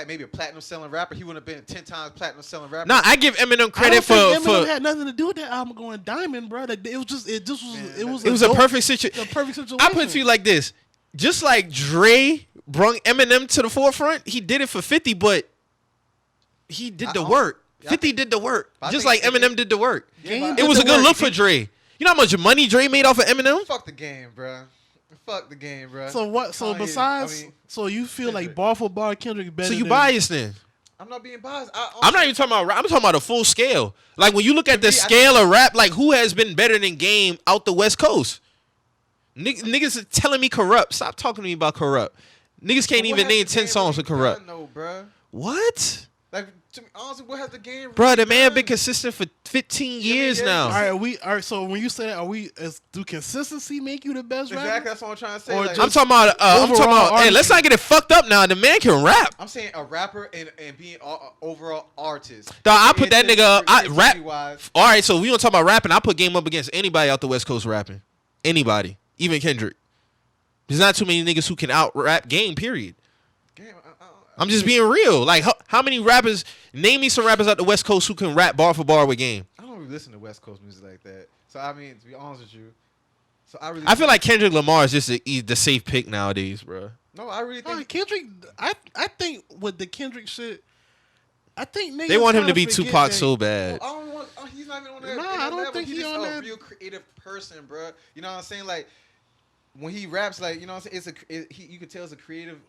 maybe a platinum selling rapper. He wouldn't have been 10 times platinum selling rapper. Nah, I give Eminem I credit don't think Eminem for. had nothing to do with that album going diamond, bro. Like, it was Man, It was a perfect situation. a perfect situation. I put it to you like this: just like Dre brung Eminem to the forefront, he did it for 50, but he did the work. Yeah, 50 did the work, I just think- like Eminem did the work. Yeah, It was a good look for Dre. You know how much money Dre made off of Eminem? Fuck the game, bro. Fuck the game, bro. So what? So Kanye, besides, I mean, so you feel like Kendrick. bar for bar Kendrick better? So you than, biased then? I'm not being biased. I'm not even talking about rap. I'm talking about a full scale. Like when you look at the me, I scale of rap, like who has been better than Game out the West Coast? Niggas are telling me corrupt. Stop talking to me about corrupt. Niggas can't even name 10 songs with corrupt. No, bro. What? Like, to me, honestly, what has the game? Bro, really the man done? been consistent for 15 years yeah, now. All right, so when you say that, do consistency make you the best rapper? Exactly, that's what I'm trying to say. Or Like, I'm talking about. Hey, let's not get it fucked up now. The man can rap. I'm saying a rapper and being overall artist. Dog, I put that nigga up. I rap. Wise. All right, so we don't talk about rapping. I put Game up against anybody out the West Coast rapping. Anybody, even Kendrick. There's not too many niggas who can out rap Game. Period. I'm just being real. Like, how many rappers? Name me some rappers out the West Coast who can rap bar for bar with Game. I don't really listen to West Coast music like that. So I mean, to be honest with you, I feel like Kendrick Lamar is just the safe pick nowadays, bro. No, I really think Kendrick. I think with the Kendrick shit, I think niggas they want him to kinda be forget Tupac that- so bad. I don't want. He's not even on that. Nah, that I don't level. think He's he just on a that. real creative person, bro. You know what I'm saying? Like when he raps, like you know what I'm saying. You can tell it's a creative,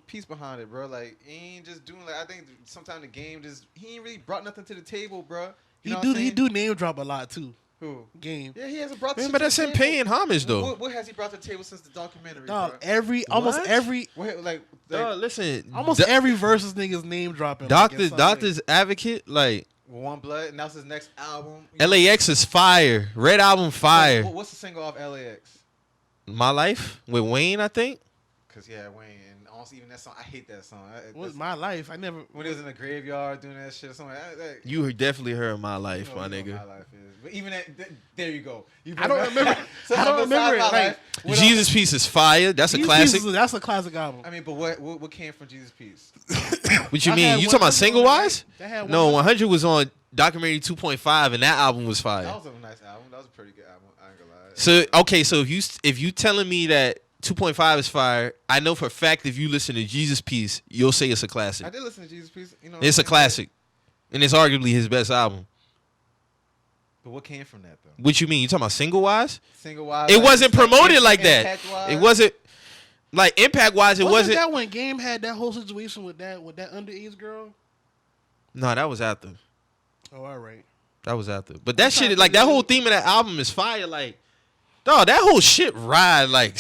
piece behind it, bro. Like he ain't just doing like I think sometimes the game he ain't really brought nothing to the table, bro. You know what I'm He saying? do name drop a lot too. Who? Game. Yeah, he hasn't brought. Man, shit but to that's the him table. paying homage though. What has he brought to the table since the documentary, Dog, bro? almost What? every Dog, listen, every versus niggas name dropping. Doctor's Advocate, like One Blood, and that's his next album. LAX is fire. Red Album fire. What's the single off LAX? My Life with Wayne, I think. Cause yeah, Wayne, and honestly, even that song, I hate that song. What's my life? I never. When he was in the graveyard doing that shit, or something. You definitely heard My you Life, know my what nigga. My life is, but even there you go. I don't remember. I don't remember it. Like, Jesus Piece is fire. That's a These classic. pieces- That's a classic album. I mean, but what came from Jesus Piece? What you I mean? had You talking 100 about single on that, wise? right? That had No, 100. 100 was on Documentary 2.5, and that album was fire. That was a nice album. That was a pretty good album. I ain't gonna lie. So okay, so if you telling me that 2.5 is fire, I know for a fact if you listen to Jesus Piece, you'll say it's a I classic. did listen to Jesus Piece. It's a classic, and it's arguably his best album. But what came from that though? What you mean? You talking about single wise? Single wise. It wasn't promoted like that. Impact-wise? It wasn't like impact wise. It wasn't. that when Game had that whole situation with that underage girl? No, that was after. Oh, all right. That was after. But that shit, like that whole theme of that album is fire. Like, dog, that whole shit ride. Like,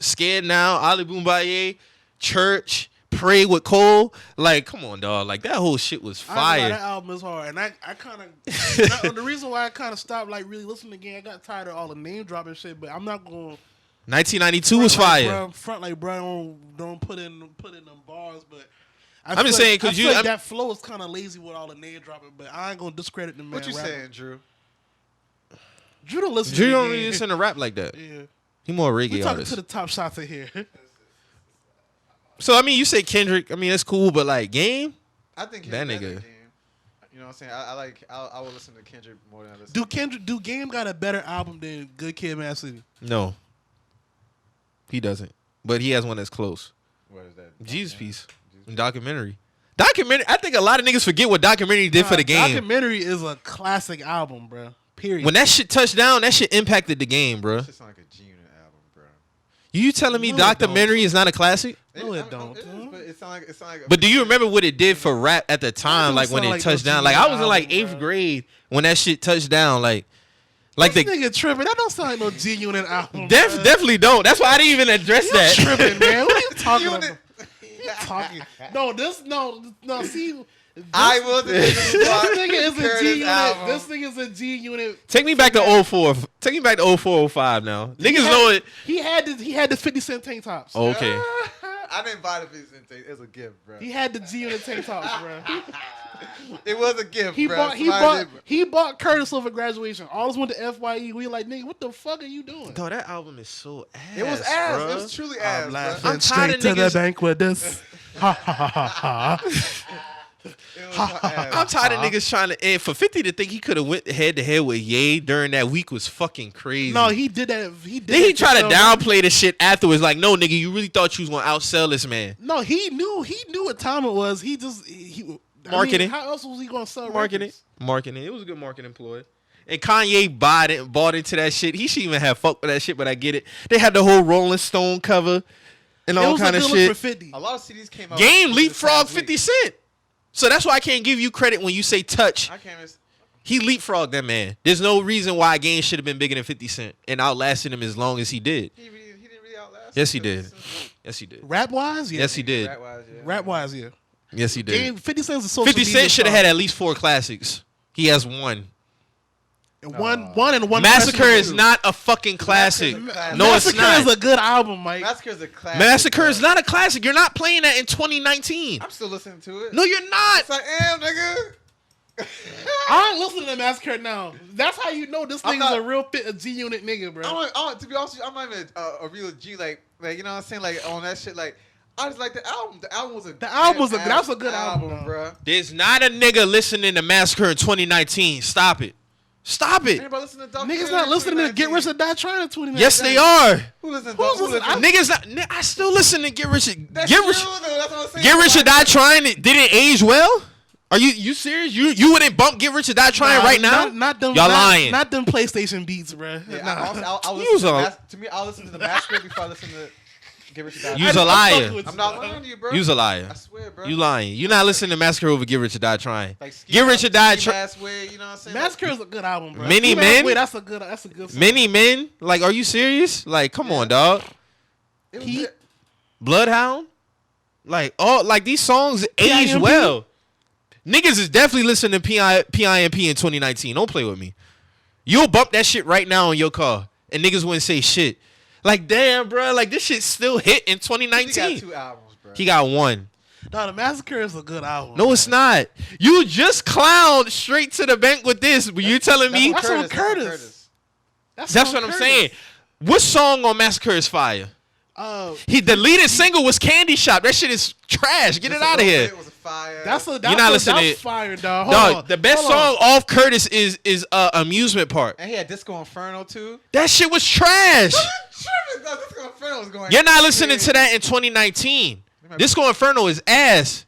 Scared Now, Ali Boombaye, Church, Pray with Cole. Like, come on, dog. Like that whole shit was fire. That album is hard, and I kind of the reason why I kind of stopped like really listening again. I got tired of all the name dropping shit, but I'm not going. 1992 was fire. Front like bro, don't put in them bars, but I'm just saying, 'cause I feel like that flow is kind of lazy with all the name dropping, but I ain't gonna discredit the man. What you rapping. saying, Drew? Drew don't listen. Drew to don't the really Game. listen to rap like that. Yeah, He more we reggae talking artist. to the top shots in here. So I mean, you say Kendrick. I mean, that's cool, but like Game. I think That he's better nigga. than Game. You know what I'm saying? I will listen to Kendrick more than I listen. Do Game got a better album than Good Kid, Mad City? No, he doesn't. But he has one that's close. What is that? Jesus Piece. Jesus Documentary. I think a lot of niggas forget what Documentary did for the Game. Documentary is a classic album, bro. Period. When that shit touched down, that shit impacted the game, bro. That shit sound like a G-Unit album, bro. You telling me No, it Documentary is not a classic? No, it I mean, don't. It is, but it sound like. But do you remember what it did for rap at the time? It Like when sound it like touched no down. Like I was in like G-Unit 8th album, grade when that shit touched down. Like this the nigga tripping. That don't sound like no G Unit album. bro. definitely don't. That's why I didn't even address You that. tripping, man. What are you talking Unit. about? Talking. No. See, I was the this nigga is a Curtis G Unit. album. This nigga is a G Unit. Take me back to 04. Take me back to 04, 05 now. Niggas know it. He had the 50 Cent tank tops. Oh, okay. I didn't buy the piece as a gift, bro. He had the G Unit tank tops, bro. It was a gift, He bro. bought he bought Curtis over graduation. All us went to FYE. We like, nigga, what the fuck are you doing? Dog, that album is so ass. It was ass. Bruh. It was truly ass. I'm bro. laughing I'm tired of straight to niggas- the bank with this. Ha ha ha ha ha. It was ass. I'm tired of niggas trying to. And for 50 to think he could have went head to head with Ye during that week was fucking crazy. No, he did that. He did. Then he that tried to so- downplay the shit afterwards. Like, no, nigga, you really thought you was gonna outsell this man. No, he knew what time it was. He just Marketing. how else was he gonna sell Marketing. records? Marketing. It was a good marketing ploy. And Kanye bought into that shit. He shouldn't even have fucked with that shit, but I get it. They had the whole Rolling Stone cover and It all was kind a of good look shit. for 50. A lot of CDs came out. Game this leapfrog past 50 week. Cent. So that's why I can't give you credit when you say touch. I can't. Miss, He leapfrogged that man. There's no reason why Game should have been bigger than 50 Cent and outlasted him as long as he did. He didn't really outlast. Yes, he did. Yes, he did. Rap wise, yeah. Yes, he did. Rap wise, yeah. Yes, he did. Game 50 Cent's a social 50 media Cent should have star. had at least 4 classics. He has one. And one. Massacre question is or two. not a fucking classic. Massacre- No, it's Massacre not. is a good album, Mike. Massacre's a classic. Massacre is bro. not a classic. You're not playing that in 2019. I'm still listening to it. No, you're not. Yes, I am, nigga. I ain't listening to Massacre now. That's how you know this I'm nigga's not- a real a G-Unit nigga, bro. To be honest with you, I'm not even a real G. Like you know what I'm saying? Like on that shit. Like I just like the album. The album was a That's a good album, bro. There's not a nigga listening to Massacre in 2019. Stop it. Stop it. Anybody listen to Dr. Niggas not listening to Get Rich or Die Trying in 2019. Yes, they are. Who listens to Who's Who listening? listens- Niggas not. I still listen to Get Rich. That's Get you, Rich. though. That's what I'm saying. Get Rich or Like, Die Trying. It didn't age well. Are you serious? You wouldn't bump Get Rich or Die Trying right now? Not them. Y'all not, lying. Not them PlayStation beats, bro. Yeah, Nah. I'll You was listen a- to me. I'll listen to the Massacre before I listen to Get Rich or Die. You's a I'm liar. fucking with I'm you, not bro. lying to you, bro. You's a liar. I swear, bro. You lying. You not listening to Massacre over Get Rich or Die Trying. Like, Ski Get Rich or Die Ski Trying. Mask Way, you know what I'm saying? Massacre is a good album, bro. Many Keep Men? Wait, that's a good song. Many Men. Like, are you serious? Like, come on, dog. It was Heat. good. Bloodhound. Like these songs age PIMP? well. Niggas is definitely listening to PIMP in 2019. Don't play with me. You'll bump that shit right now in your car, and niggas wouldn't say shit. Like, damn, bro. Like, this shit still hit in He 2019. got 2 albums, bro. He got one. No, the Massacre is a good album. No, it's not. You just clowned straight to the bank with this. But you telling me That's on That's Curtis. that's on what I'm Curtis. saying. What song on Massacre is fire? The leading single was Candy Shop. That shit is trash. Get it out of here. It was a fire. That's You're not listening to that's it. fire, dog. Hold Dog, on. the best Hold on. song off Curtis is Amusement Park. And he had Disco Inferno too. That shit was trash. Disco Inferno was going. You're not listening to that in 2019. Disco Inferno is ass.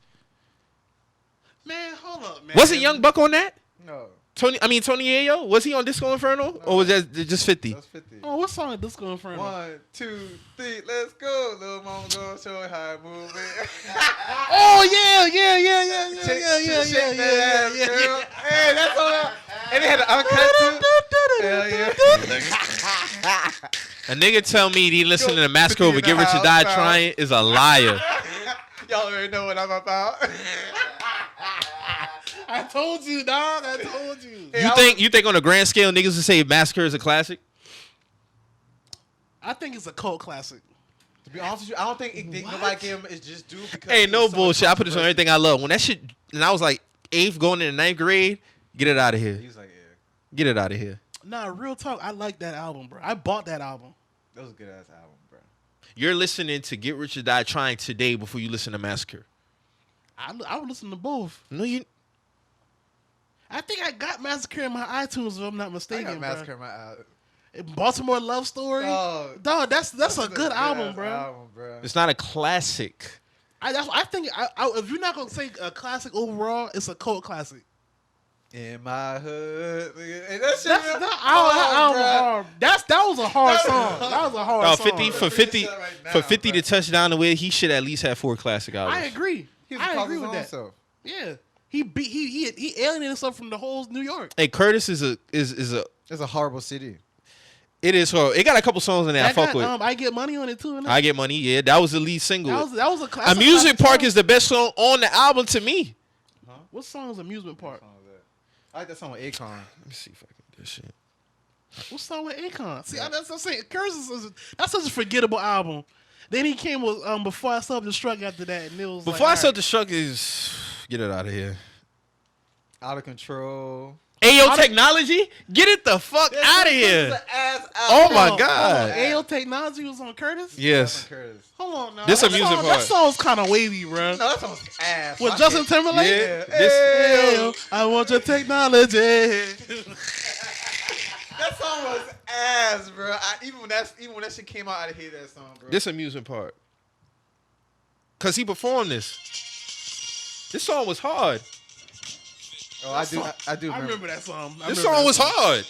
Man, hold up, man. Wasn't Young Buck on that? No, Tony Ayo? Was he on Disco Inferno? Or was that just 50? that was 50. Oh, what song is Disco Inferno? 1, 2, 3, let's go, little mama, gonna show you how to move it. Oh yeah. Shake that Yeah. ass, girl. Hey, that's all. And they had an uncut too. Hell yeah. A nigga tell me he listening to Massacre 50 over in Get the Rich or house, Die bro. Trying is a liar. Y'all already know what I'm about. I told you, dog. I told you. Hey, You think on a grand scale niggas would say Massacre is a classic? I think it's a cult classic. To be honest with you, I don't think nobody gave him is just due because. Hey, he no was so bullshit. I put this on controversial. everything I love. When that shit, and I was like 8th going into 9th grade, get it out of here. He was like, yeah, Get it out of here. Nah, real talk. I like that album, bro. I bought that album. that was a good ass album, bro. You're listening to Get Rich or Die Trying today before you listen to Massacre. I would listen to both. No, you. I think I got Massacre in my iTunes, if I'm not I mistaken, got bro. Massacre in my Baltimore Love Story. Oh, Dog, that's a good album, ass bro. album, bro. It's not a classic. I think if you're not gonna say a classic overall, it's a cult classic. In my hood, nigga. Hey, that shit That's real- that Oh, album bruh. hard. That was a hard song. That was a hard Oh, song. 50 for 50 Right now, for 50 to bruh. touch down the way, he should at least have 4 classic albums. I agree. He was I talking agree his with own that. self. Yeah, he alienated himself from the whole New York. Hey, Curtis is a It's a horrible city. it is hard. It got a couple songs in there I That fuck got, with. I Get Money on it too. innit? I Get Money, yeah, that was the lead single. that was a classic. Amusement Park is the best song on the album to me. What song is Amusement Park? I like that song with Akon. Let me see if I can get this shit. What song with Akon? See, that's what I'm saying. Curse that's such a forgettable album. Then he came with Before I Self-Destruct after that, and it was Before I like, Self Destruct is get it out of here. Out of Control. Ayo Technology, get it the fuck out of here. Oh my god. Ayo Technology was on Curtis? Yes. Curtis. Hold on now. This that Amusement song, Park. That song's kind of wavy, bro. No, that song's ass. With I Justin can't- Timberlake? Yeah. Ayo, I want your technology. That song was ass, bro. Even when that shit came out, I hated that song, bro. This Amusement Park. Cause he performed this. This song was hard. Oh, I do I remember. remember that song. This song was hard.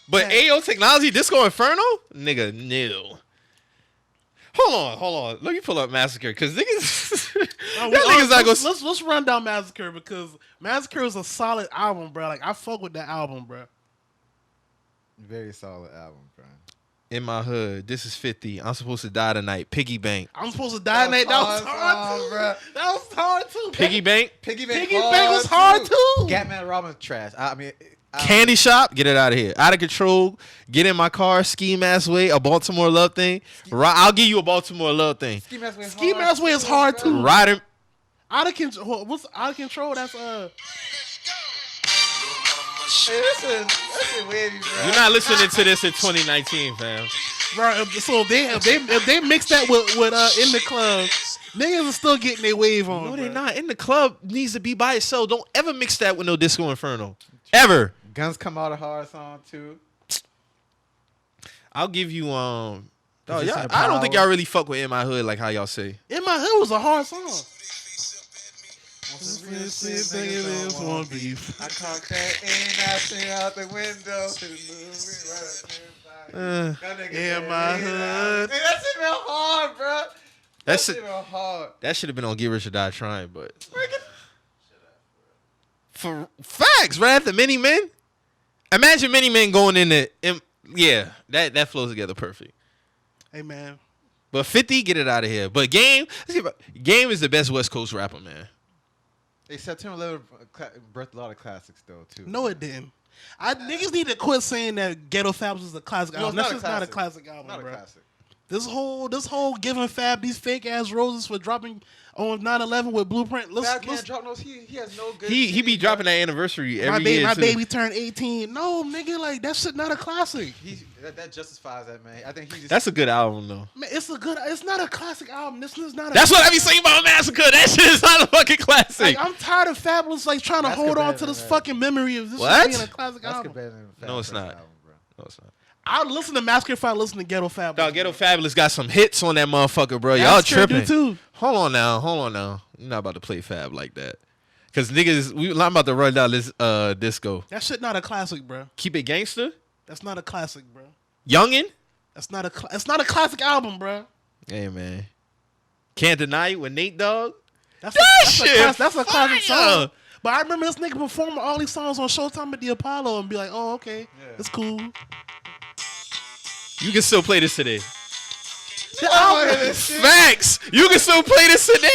But Yeah. Ayo Technology, Disco Inferno? Nigga, nil. Hold on. Let me pull up Massacre because niggas, Oh, y'all niggas not gonna. let's run down Massacre because Massacre is a solid album, bro. Like I fuck with that album, bro. Very solid album, bro. In my hood, this is 50. I'm supposed to die tonight. Piggy bank. I'm supposed to die tonight. That was hard too, bro. That was hard too. Piggy bank. Piggy Bank was hard too. Gatman Robin's trash. I mean, Candy shop. Get it out of here. Out of control. Get in my car. Ski Mask Way. A Baltimore love thing. I'll give you a Baltimore love thing. Ski Mask Way. Ski Mask Way is hard too. Riding. Out of control. What's out of control? That's Hey, that's wavy, bro. You're not listening to this in 2019, fam. Right. So if they mix that with in the club, niggas are still getting their wave on. No, bro. they're not. In the club needs to be by itself. Don't ever mix that with no Disco Inferno. Ever. Guns Come Out a hard song too. I'll give you Position y'all, of I don't think Power. y'all really fuck with In My Hood like how y'all say. In My Hood was a hard song. I cocked that and I seen out the window to the movie. In My Hood. Hey, that shit real hard, bro. That's That shit real hard. That should have been on Get Rich or Die Trying, but for facts, right after Many Men. Imagine Many Men going yeah, that flows together perfect. Hey man. But 50, get it out of here. But Game is the best West Coast rapper, man. Hey, September 11 birthed a lot of classics though too. No, it didn't. Niggas need to quit saying that Ghetto Fabs is a classic No, album. it's That's just not a classic album, Not a bro. classic. This whole giving Fab these fake ass roses for dropping on 9/11 with Blueprint. Fab can't drop no. He has no good. He be dropping that anniversary every my year. my too. baby turned 18. No, nigga, like that shit not a classic. That justifies that, man. I think he just. That's a good album though. Man, it's not a classic album. This is not. That's what I be saying about Massacre. That shit is not a fucking classic. Like, I'm tired of Fabulous like trying to That's hold on better to this than that. fucking memory of this What? shit being a classic That's album. better than Fab's No, it's first not. album, bro. No, it's not. I would listen to Massacre if I listen to Ghetto Fabulous. Dog, Ghetto Fabulous got some hits on that motherfucker, bro. Y'all Massacre do tripping. too. Hold on now. You're not about to play Fab like that. Cause niggas, I'm about to run down this disco. That shit not a classic, bro. Keep It Gangster. That's not a classic, bro. Youngin. It's not a classic album, bro. Hey man. Can't Deny It with Nate Dogg. That's Shit that's a classic fire. song. But I remember this nigga performing all these songs on Showtime at the Apollo and be like, oh, okay, it's cool. You can still play this today. Oh, Facts. You can still play this today.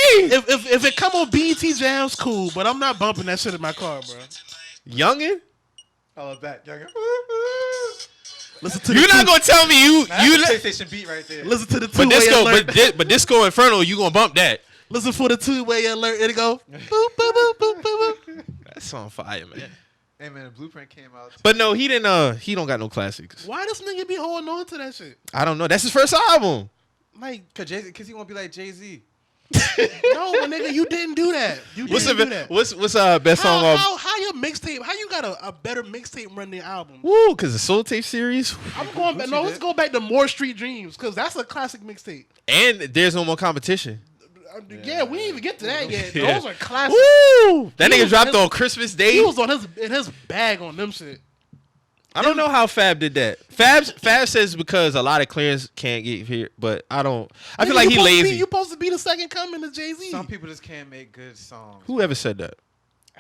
If it come on BET Jams, cool. But I'm not bumping that shit in my car, bro. Youngin. I love that, younger. Listen to You're not gonna tell me you PlayStation beat right there. listen to the but two-way disco, alert. but Disco Inferno, you gonna bump that. Listen for the two-way alert. It'll go. Boop, boop, boop, boop, boop, boop. That's on fire, man. Hey man, Blueprint came out. But no, he didn't. He don't got no classics. Why this nigga be holding on to that shit? Oh, I don't know. That's his first album. Like, Cause he won't be like Jay-Z. no, but nigga, you didn't do that. You What's didn't the do that. what's best song off? How your mixtape? How you got a better mixtape run than album? Woo, cause the Soul Tape series, I'm going back. No, let's go back to More Street Dreams because that's a classic mixtape. and There's No More Competition. Yeah, we didn't even get to that yet. Yeah. Those are classic. Woo, that He nigga was dropped on his- on Christmas Day. He was on his bag on them shit. I don't know how Fab did that. Fab says because a lot of clearance can't get here, but I don't. I feel like he lazy. You supposed to be the second coming of Jay-Z. Some people just can't make good songs. Whoever said that?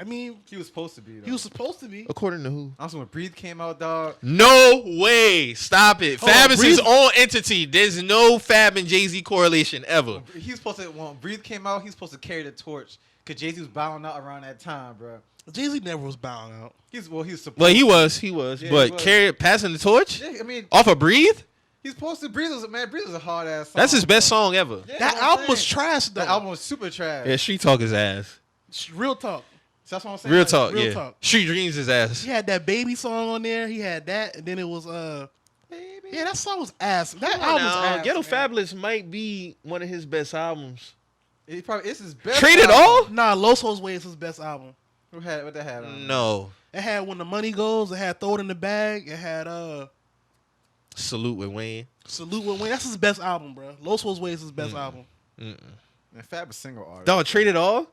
I mean, He was supposed to be though. he was supposed to be. According to who? Also, when Breathe came out, dog. No way. Stop it. Hold Fab on, is his Breathe- own entity. There's no Fab and Jay-Z correlation ever. He was supposed to. When Breathe came out, he was supposed to carry the torch. Cause Jay-Z was bowing out around that time, bro. Jay-Z never was bowing out. He was supposed. Well, he was. Yeah, but he was. passing the torch Yeah, I mean, off of Breathe. he's supposed to. Breathe was a hard ass song. That's his best bro. song ever. Yeah, That that's what I'm album was saying. trash though. That album was super trash. Yeah, Street Talk his ass. Real talk. So that's what I'm saying. Real Like, talk. Real Yeah. talk. Street Dreams his ass. He had that baby song on there. He had that, and then it was yeah, that song was ass. That album was ass. Ghetto man. Fabulous might be one of his best albums. It's his best. Trade It album. All? Nah, Los Ho's Way is his best album. What that had on? No. It had When the Money Goes. It had Throw It in the Bag. It had Salute with Wayne. Salute with Wayne. That's his best album, bro. Los Ho's Way is his best album. And Fab is single artist. Dog, Trade It All?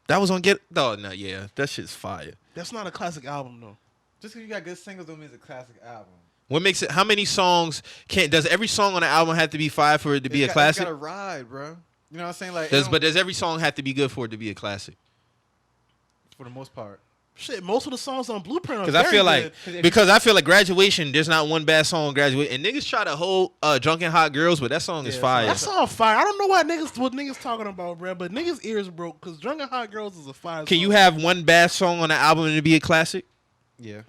That was on Get. Dog, no, yeah. That shit's fire. That's not a classic album though. Just because you got good singles don't mean it's a classic album. What makes it? How many songs does every song on the album have to be fire for it to be a classic? It's got to ride, bro. You know what I'm saying? Like, Does every song have to be good for it to be a classic? for the most part. Shit, most of the songs on Blueprint are Because I feel like Graduation, there's not one bad song on Graduation. And niggas try to hold Drunken Hot Girls, but that song is fire. That song fire. I don't know what niggas talking about, bro, but niggas' ears broke because Drunken Hot Girls is a fire song. Can you have one bad song on the album and it be a classic? Yeah.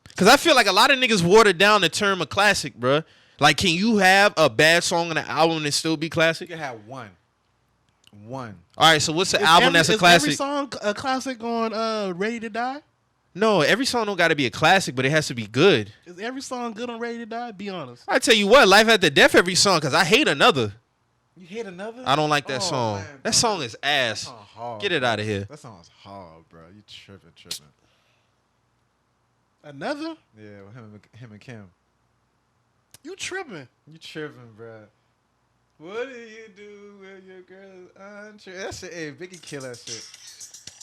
Because I feel like a lot of niggas watered down the term a classic, bro. Like, can you have a bad song on the album and still be classic? You can have one. All right, so what's the album that's a classic? Is every song a classic on Ready to Die? No, every song don't got to be a classic, but it has to be good. Is every song good on Ready to Die? Be honest. I tell you what, Life After Death, every song, because I hate Another. You hate Another? I don't like that song. Man, that song is ass. That hard, Get it out of here. That song's hard, bro. You tripping. Another? Yeah, with him and Kim. You tripping. You tripping, bro. What do you do with your girl's untrue? That shit, hey, Biggie kill that shit.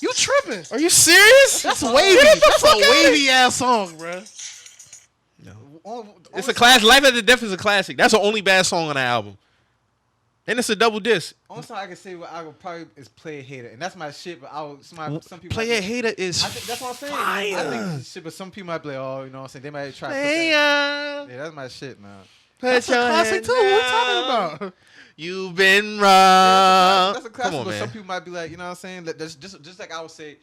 You tripping. Are you serious? That's wavy. That's a wavy ass song, bro. No. It's a classic. Life After Death is a classic. That's the only bad song on the album. And it's a double disc. Only song I can say what I would probably is Play a Hater. And that's my shit, but some people Play a Hater is that's what I'm saying. fire. I think it's shit, but some people might be like, oh, you know what I'm saying? They might try to Hey, yeah, that's my shit, man. That's a classic too. What are you talking about? You've been wrong. That's a classic, Come on, but man. some people might be like, you know what I'm saying? That just like I would say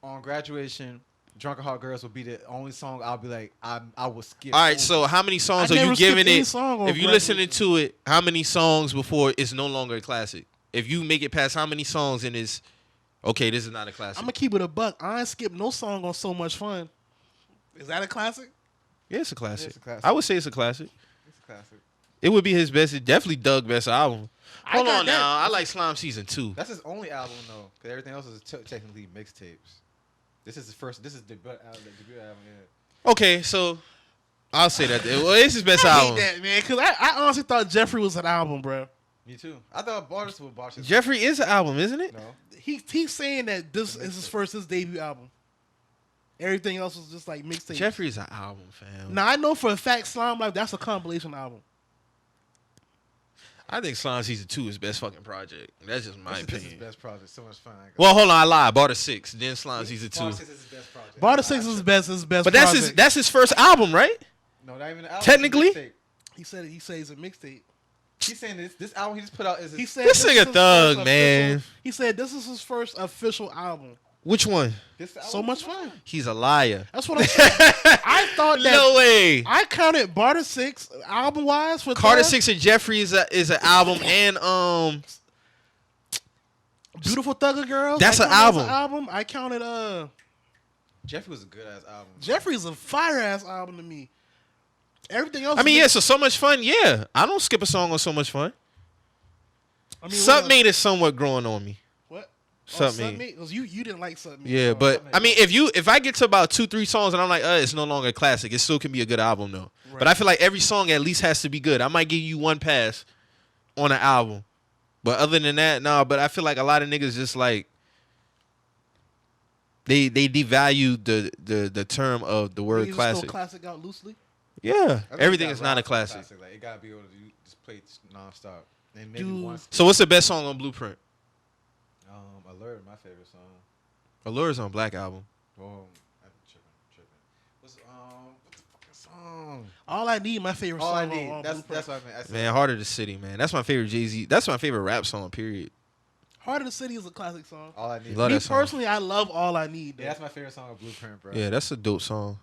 on Graduation, Drunken Heart Girls would be the only song I'll be like, I will skip. All right, over. so how many songs I are you never giving skipped any it? song on If you listening to it, how many songs before it's no longer a classic? If you make it past how many songs and it's okay, this is not a classic. I'm gonna keep it a buck. I ain't skipped no song on So Much Fun. Is that a classic? Yeah, it's a classic. Yeah, it's a classic. I would say it's a classic. It's a classic. It would be his best. It's definitely Doug's best album. Hold got on that. now. I like Slime Season 2. That's his only album though, because everything else is technically mixtapes. This is his first. This is the debut album. Yeah. Okay, so I'll say that. Well, it's his best I album. hate that, man, because I honestly thought Jeffrey was an album, bro. Me too. I thought Bartis would Bartis. Jeffrey is an album, isn't it? No. He's saying that this is his debut album. Everything else was just like mixtape. Jeffrey's an album, fam. Now I know for a fact Slime Life that's a compilation album. I think Slime Season 2 is his best fucking project. That's just my This is opinion. his best project. So much fun. Well, hold on, I lied. Barter 6, then Slime Season 2. Bartis is his best project. Barter 6 is his best. But project. that's his first album, right? No, not even an album. Technically? It's a mixtape. He said it's a mixtape. He's saying this album he just put out is. He said This is nigga his thug, first man. official- He said this is his first official album. Which one? this album So is Much Fun. He's a liar. That's what I'm saying. I thought that. No way. I counted Barter 6 album wise for Carter Thug. 6 and Jeffrey is an album, and Beautiful Thugger Girls. That's I an counted as album. I counted Jeffrey was a good ass album. Jeffrey's a fire ass album to me. Everything else. I mean, is- yeah. So Much Fun, yeah. I don't skip a song on So Much Fun. I mean, Something what? made it somewhat growing on me. What? Something. Because you didn't like something. Yeah, but I mean, if I get to about 2-3 songs and I'm like, it's no longer a classic, it still can be a good album though. Right. But I feel like every song at least has to be good. I might give you one pass on an album, but other than that, no. But I feel like a lot of niggas just like they devalue the term of the word you just classic. throw classic out loosely. Yeah, I think everything you is gotta not a rock classic. Like it gotta be able to just play nonstop. And maybe Dude. once. So what's the best song on Blueprint? Alert, my favorite song. Allure's on Black Album. Well, I'm tripping. What's what the fucking song? All I Need, my favorite All I song. need. on That's Blueprint. what I meant. I said, Man, Heart of the City, man. That's my favorite Jay-Z. That's my favorite rap song, period. Heart of the City is a classic song. All I need. Love Me that song. personally, I love All I Need. Yeah, that's my favorite song of Blueprint, bro. Yeah, that's a dope song.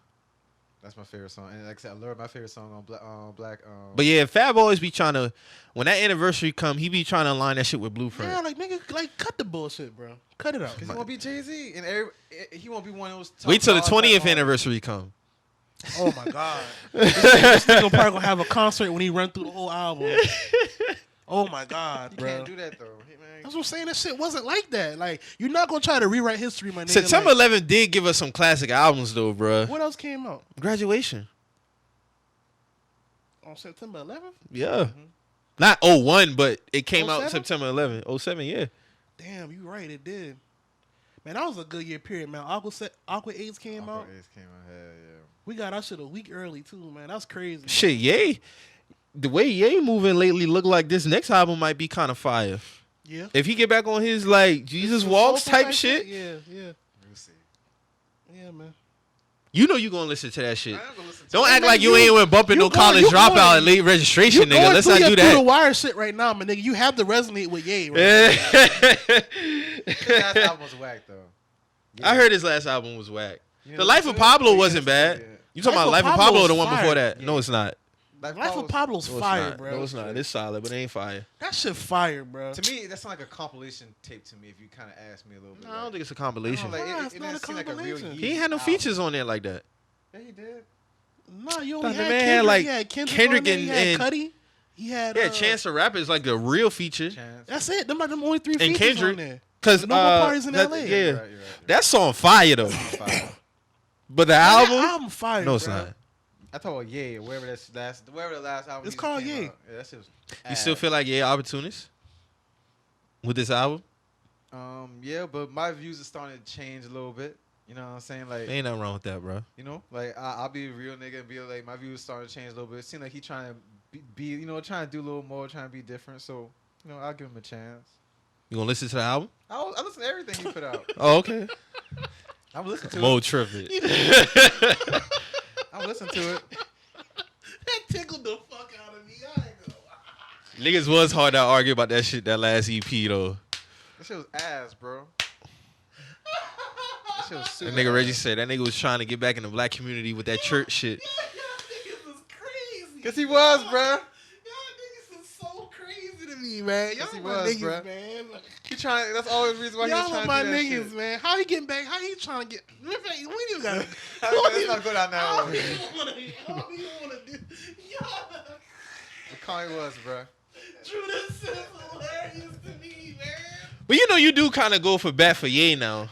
That's my favorite song. And like I said, Alert, my favorite song on Black. But yeah, Fab always be trying to, when that anniversary come, he be trying to align that shit with Blueprint. Yeah, like nigga, like cut the bullshit, bro. Cut it out. Cause he won't be Jay-Z, and he won't be one of those. Wait till the top 20th all-time anniversary come. Oh my god, this nigga probably gonna have a concert when he run through the whole album. Oh my god, You bro. can't do that though. Hey, man. That's what I'm saying. That shit wasn't like that. Like you're not gonna try to rewrite history, my nigga. September like, 11th did give us some classic albums though, bruh. what else came out Graduation. on September 11th? Yeah. Not 01, but it came out 07? September 11th. 07, yeah. Damn, you right. It did. Man, that was a good year period, man. Aqua AIDS came out. Ace came out. Hell yeah. We got our shit a week early too, man. That's crazy. Shit, Ye. The way Ye moving lately look like this next album might be kind of fire. Yeah. If he get back on his like Jesus Walks Soulful type shit, Yeah. We'll see. Yeah, man. you know you gonna listen to that shit. I am gonna listen to Don't it. act Man, like you ain't went bumping no college dropout and late registration, nigga. Going Let's through not do your through the that. wire shit right now, my nigga. You have to resonate with Ye. Right? His last album was whack though. I heard his last album was whack. You The know, Life of Pablo wasn't bad. You talking about Life of Pablo or the one before that? Yeah. No, it's not. Life of Pablo's No, it's fire, not. bro. No, it's not. It's solid, but it ain't fire. That shit fire, bro. To me, that sounds like a compilation tape to me. If you kind of ask me a little bit. No, I don't think it's a compilation. Like, Nah, it's it not didn't a seem like a real compilation. He ain't had no album. features on there like that. Yeah, he did. No, you Nah, only the had man Kendrick. had, like, He had Kendrick on there. He had and- Cudi. He had Yeah, Chance the Rapper is like the real feature. Chance. That's it. Them are them only 3 And features Kendrick. on there. Cause No more parties in that- LA. Yeah, You're right. that song fire though. Fire. But the That album, album fire. no, it's bro. not. I thought yeah, wherever the last album. It's he called came Ye. out. Yeah, that shit was. You still ass. feel like opportunist with this album? Yeah, but my views are starting to change a little bit. You know what I'm saying? Like, Ain't nothing wrong with that, bro. you know, like I'll be a real nigga and be like, my views starting to change a little bit. It seems like he trying to be, you know, trying to do a little more, trying to be different. So, you know, I'll give him a chance. You gonna listen to the album? I listen to everything he put out. Oh, okay. I'm listening to Mo it. tripping. I'm listening to it. That tickled the fuck out of me. I ain't gonna lie. Niggas was hard to argue about that shit that last EP though. That shit was ass, bro. That shit was That super nigga Reggie ass. said that nigga was trying to get back in the black community with that church shit. Y'all niggas is crazy. Cause he was, bro. Y'all niggas is so crazy to me, man. Y'all Yes, he my was, niggas, bruh. man. He trying. That's all the reason why he was Y'all trying are to my do that niggas, shit. man. How he getting back? How he trying to get? We even got. Let's not go down that I road. don't even want to do. Y'all, Kanye was, bro. Drew, this is hilarious to me, man. But you know you do kind of go for bat for Ye now.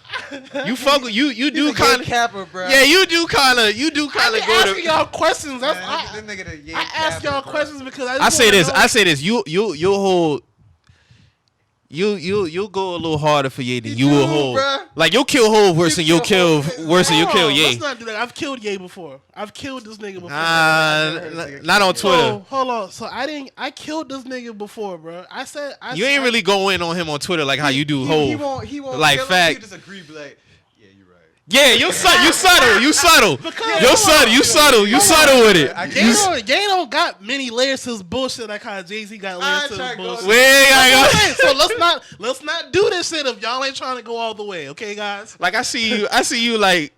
You fuck with you do He's a kind of capper, bro. yeah you do kind of I go be asking to. y'all questions. That's Man, this nigga the Ye I ask capper, y'all bro. questions because I just say wanna this. know- I say this. You'll hold. You'll go a little harder for Ye than you will do, hold. bruh. Like you'll kill Hov worse You than you'll kill kill Hov. worse than you'll kill No, Ye. Let's not do that. I've killed Ye before. I've killed this nigga before. Not on Twitter. So, hold on. So I killed this nigga before, bro. I said You ain't really go in on him on Twitter like how you do He Hov. won't Like kill him, fact. He just agree, be like, yeah, you're right. Yeah, you subtle. You subtle. You subtle Hold with it. I Ye can't- don't got many layers to his bullshit like how Jay-Z got layers I to try his to go- bullshit. Wait, I So let's not do this shit if y'all ain't trying to go all the way, okay, guys? like I see you like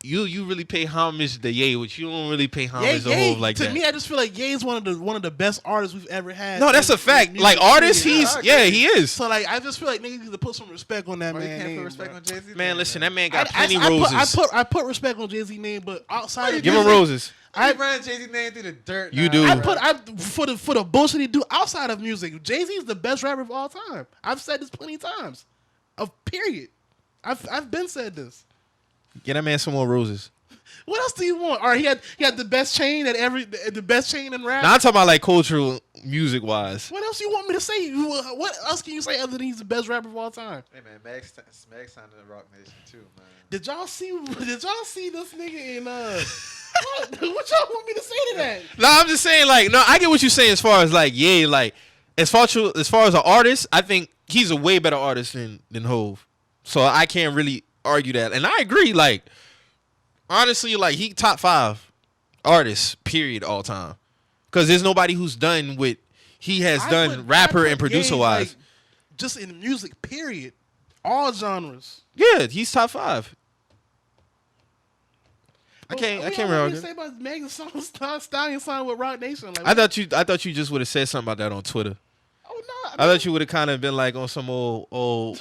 you really pay homage to Ye, which you don't really pay homage to Hov like to that. me, I just feel like Ye is one of the best artists we've ever had. No, that's in- a fact. in music, Like artist, period. he is. So like, I just feel like niggas need to put some respect on that Why you man. can't put name, respect bro. on Jay-Z? Man, listen, that man got I plenty roses. I put respect on Jay-Z name, but outside of Give him music, roses. I ran Jay-Z name through the dirt. You now, do. bro. for the bullshit he do outside of music. Jay-Z is the best rapper of all time. I've said this plenty of times. Period. I've been said this. Get that man some more roses. What else do you want? All right, he had the best chain the best chain in rap. Now I'm talking about like cultural music wise. What else you want me to say? What else can you say other than he's the best rapper of all time? Hey man, Meg signed in the Rock Nation too, man. Did y'all see this nigga in what y'all want me to say to that? No, I'm just saying like no, I get what you're saying as far as like yeah, like as far as an artist, I think he's a way better artist than Hov. So I can't really argue that. And I agree, like honestly, like he top 5 artists, period, all time. Because there's nobody who's done what he has done rapper and producer wise. Like, just in music, period. All genres. Yeah, he's top 5. I can't What remember. you say about Megan Stallion signed with Rock Nation? Like, I thought you just would have said something about that on Twitter. oh no, I thought you would have kind of been like on some old.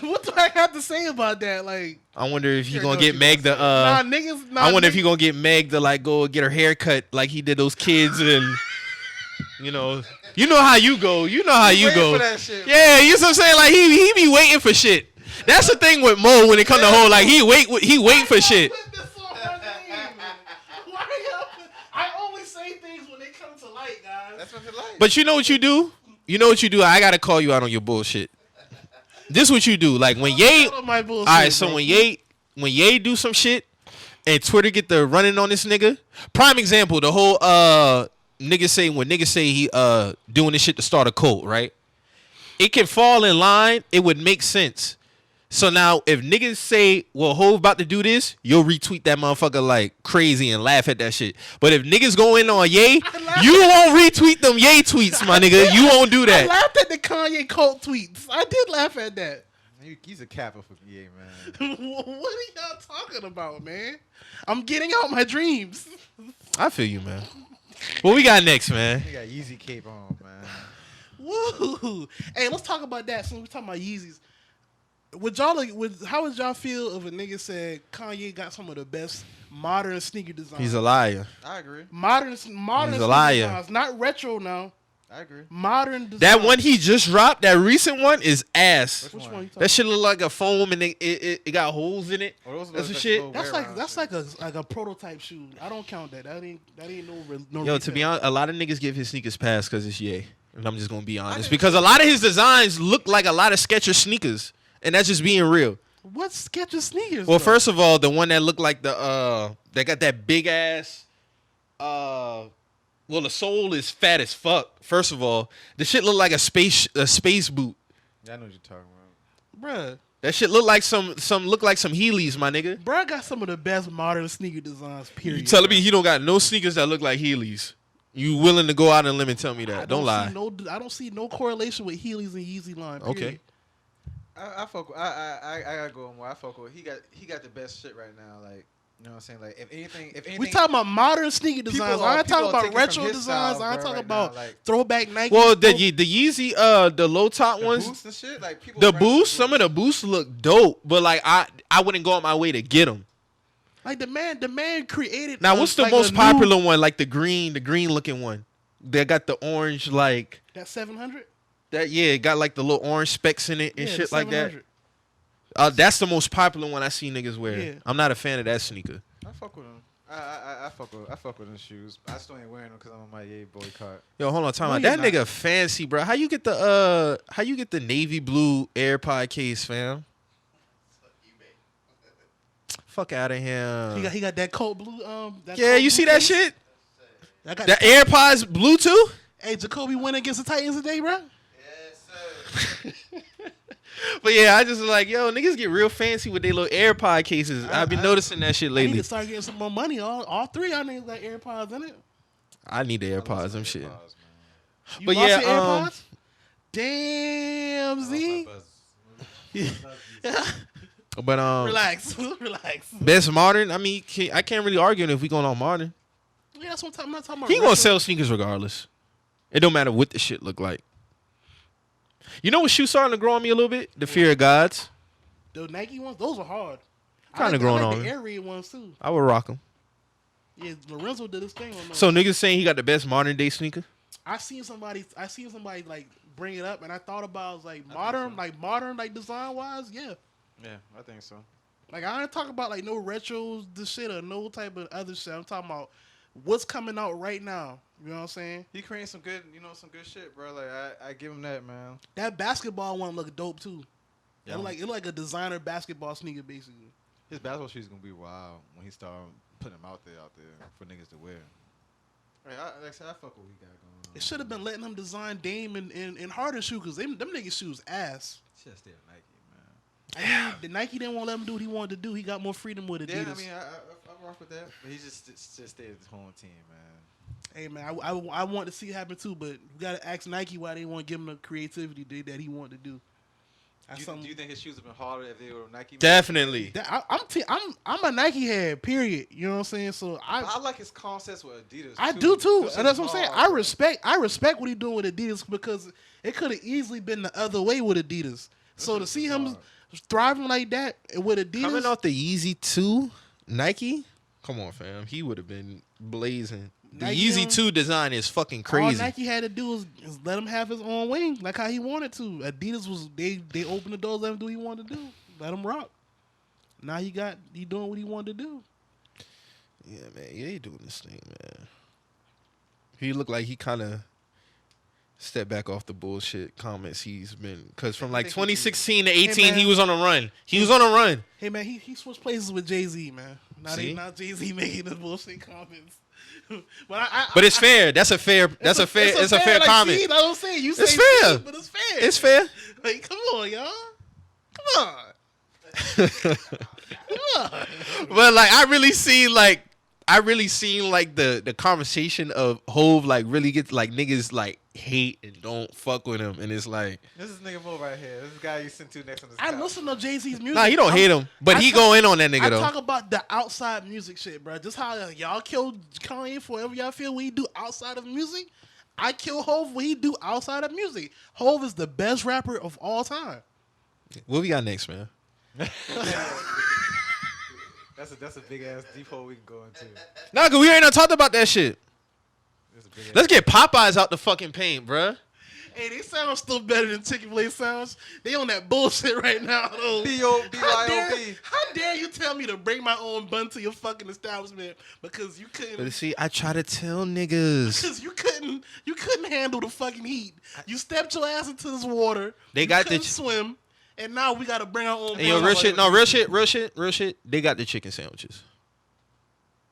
what do I have to say about that? Like, I wonder if he Here gonna goes get you Meg gonna the. nah, niggas. Nah, I wonder if niggas- he gonna get Meg to like go get her hair cut like he did those kids and. You know how you go. You know how you waiting go. for that shit, Yeah, you know what I'm saying? Like he be waiting for shit. That's the thing with Mo when it come to whole like he wait for shit. I only say things when they come to light, guys. That's what they like. But you know what you do? You know what you do? I gotta call you out on your bullshit. This what you do. Like when Ye, My bullshit, all right. So bro. when Ye do some shit, and Twitter get the running on this nigga. Prime example, the whole niggas say he doing this shit to start a cult, right? It can fall in line. It would make sense. So now, if niggas say, well, Hov about to do this, you'll retweet that motherfucker like crazy and laugh at that shit. But if niggas go in on Ye, you won't retweet them Ye tweets, my nigga. You won't do I that. laughed at the Kanye cult tweets. I did laugh at that. He's a capper for EA, man. What are y'all talking about, man? I'm getting out my dreams. I feel you, man. What we got next, man? He got Yeezy cape on, man. Woo! Hey, let's talk about that. Since we're talking about Yeezys, how would y'all feel if a nigga said Kanye got some of the best modern sneaker designs? He's a liar. I agree. Modern He's sneaker a liar. designs, not retro now. I agree. Modern designs. That one he just dropped, that recent one, is ass. Which one you talking That shit look like a foam and it got holes in it. Oh, those That's look some shit. slow That's wear around like shit. a prototype shoe. I don't count that. That ain't no. Yo, to retail. be honest, a lot of niggas give his sneakers pass because it's Ye. And I'm just going to be honest. Because a lot of his designs look like a lot of Skechers sneakers. And that's just being real. What Skechers sneakers? Well, though? first of all, the one that looked like that got that big ass, well, the sole is fat as fuck. First of all, the shit look like a space boot. Yeah, I know what you're talking about. Bruh. That shit look like some Heelys, my nigga. Bruh got some of the best modern sneaker designs, period. You telling me he don't got no sneakers that look like Heelys? You willing to go out on a limb and tell me that? Don't lie. I don't see no correlation with Heelys and Yeezy line, period. Okay. I fuck with, I gotta go more. I fuck with. He got the best shit right now. Like, you know what I'm saying? Like, if anything, We talking about modern sneaker designs. I ain't talking about taking retro from his designs. style, I ain't bro, talking right about now, like, throwback Nike. Well, the Yeezy, the low top the ones, boosts and shit. Like, people the run boosts, into some of the boosts look dope, but like I wouldn't go on my way to get them. like the man created. Now, what's the like most a popular new, one? Like the green looking one. They got the orange, like that 700? that. Yeah, it got like the little orange specks in it and Yeah, shit the like that. 700. That's the most popular one I see niggas wear. Yeah. I'm not a fan of that sneaker. I fuck with them. I fuck with them shoes. I still ain't wearing them because I'm on my Ye boycott. Yo, hold on, time No, out. you're That not. nigga fancy, bro. How you get the navy blue AirPod case, fam? Fuck out of here. He got that cold blue. That Yeah, cold you blue see that case. shit? I got The AirPods blue too? Hey, Jacoby went against the Titans today, bro. Yes, sir. But yeah, I just was like, yo, niggas get real fancy with their little AirPod cases. I've been noticing that shit I need lately. to start getting some more money. All three y'all niggas got AirPods in it. I need the AirPods, them shit. You But lost yeah, your AirPods? Damn, Z. But Relax, relax. best modern. I mean, I can't really argue if we going on modern. Yeah, that's what I'm not talking about. He gonna retro. sell sneakers regardless. It don't matter what the shit look like. You know what shoe starting to grow on me a little bit? The Fear of Gods. The Nike ones, those are hard. Kinda I growing like on the me. Air Raid ones too. I would rock them. Yeah, Lorenzo did his thing on those. So niggas saying he got the best modern day sneaker. I seen somebody like bring it up, and I thought about it was like modern like design wise, yeah. Yeah, I think so. Like I ain't talking about like no retros, this shit or no type of other shit. I'm talking about what's coming out right now. You know what I'm saying? He creating some good shit, bro. Like I give him that, man. That basketball one look dope too. Yeah. It like a designer basketball sneaker basically. His basketball shoes gonna be wild when he start putting them out there for niggas to wear. Like I said, I fuck what we got going on. It should have been letting them design Dame and Harden shoe because them niggas shoes ass. Should stay with Nike, man. I mean, the Nike didn't want to let him do what he wanted to do. He got more freedom with Adidas. Yeah, I mean, I rock with that, but he just stay at his home team, man. Hey man, I want to see it happen too, but we gotta ask Nike why they want to give him the creativity that he wanted to do. Do you think his shoes have been harder if they were Nike? Definitely. I'm a Nike head. Period. You know what I'm saying? So I like his concepts with Adidas. I do too, Those and that's shits what I'm saying. hard, I respect what he's doing with Adidas because it could have easily been the other way with Adidas. So to see him thriving like that with Adidas, Coming off the Yeezy 2 Nike, come on, fam. He would have been blazing. The Nike Yeezy on- 2 design is fucking all crazy. Nike had to do is let him have his own wing, like how he wanted to. Adidas was they opened the doors, let him do what he wanted to do, let him rock. Now he doing what he wanted to do. Yeah, man. Yeah, he doing this thing, man. He looked like he kind of stepped back off the bullshit comments he's been. Because from like 2016 to 18, man. he was on a run. He was on a run. Hey man, he switched places with Jay-Z, man. Now See? they not Jay-Z making the bullshit comments. But it's fair. That's a fair. It's a fair like, comment. See, I don't say you say It's fair. See, but it's fair. It's fair. Like, come on, y'all. Come on. Come on. But like, I really seen like the conversation of Hove like really gets like niggas like hate and don't fuck with him, and it's like, This is nigga Mo right here. This guy you sent to next on this. I couch. listen to Jay-Z's music. nah, you don't hate him, but he go in on that nigga I though. talk about the outside music shit, bro. Just how y'all kill Kanye for whatever y'all feel what he do outside of music. I kill Hove what he do outside of music. Hove is the best rapper of all time. What we got next, man? That's a big ass deep hole we can go into. Nah, cause we ain't not talked about that shit. That's a big ass- Let's get Popeyes out the fucking paint, bruh. Hey, they sound still better than Chick-fil-A sounds. They on that bullshit right now, though. B-O-B-Y-O-B. How dare you tell me to bring my own bun to your fucking establishment because you But couldn't. see, I try to tell niggas. Because you couldn't handle the fucking heat. You stepped your ass into this water. They you got the couldn't swim, and now we got to bring our own. And yo, bun. real shit. They got the chicken sandwiches.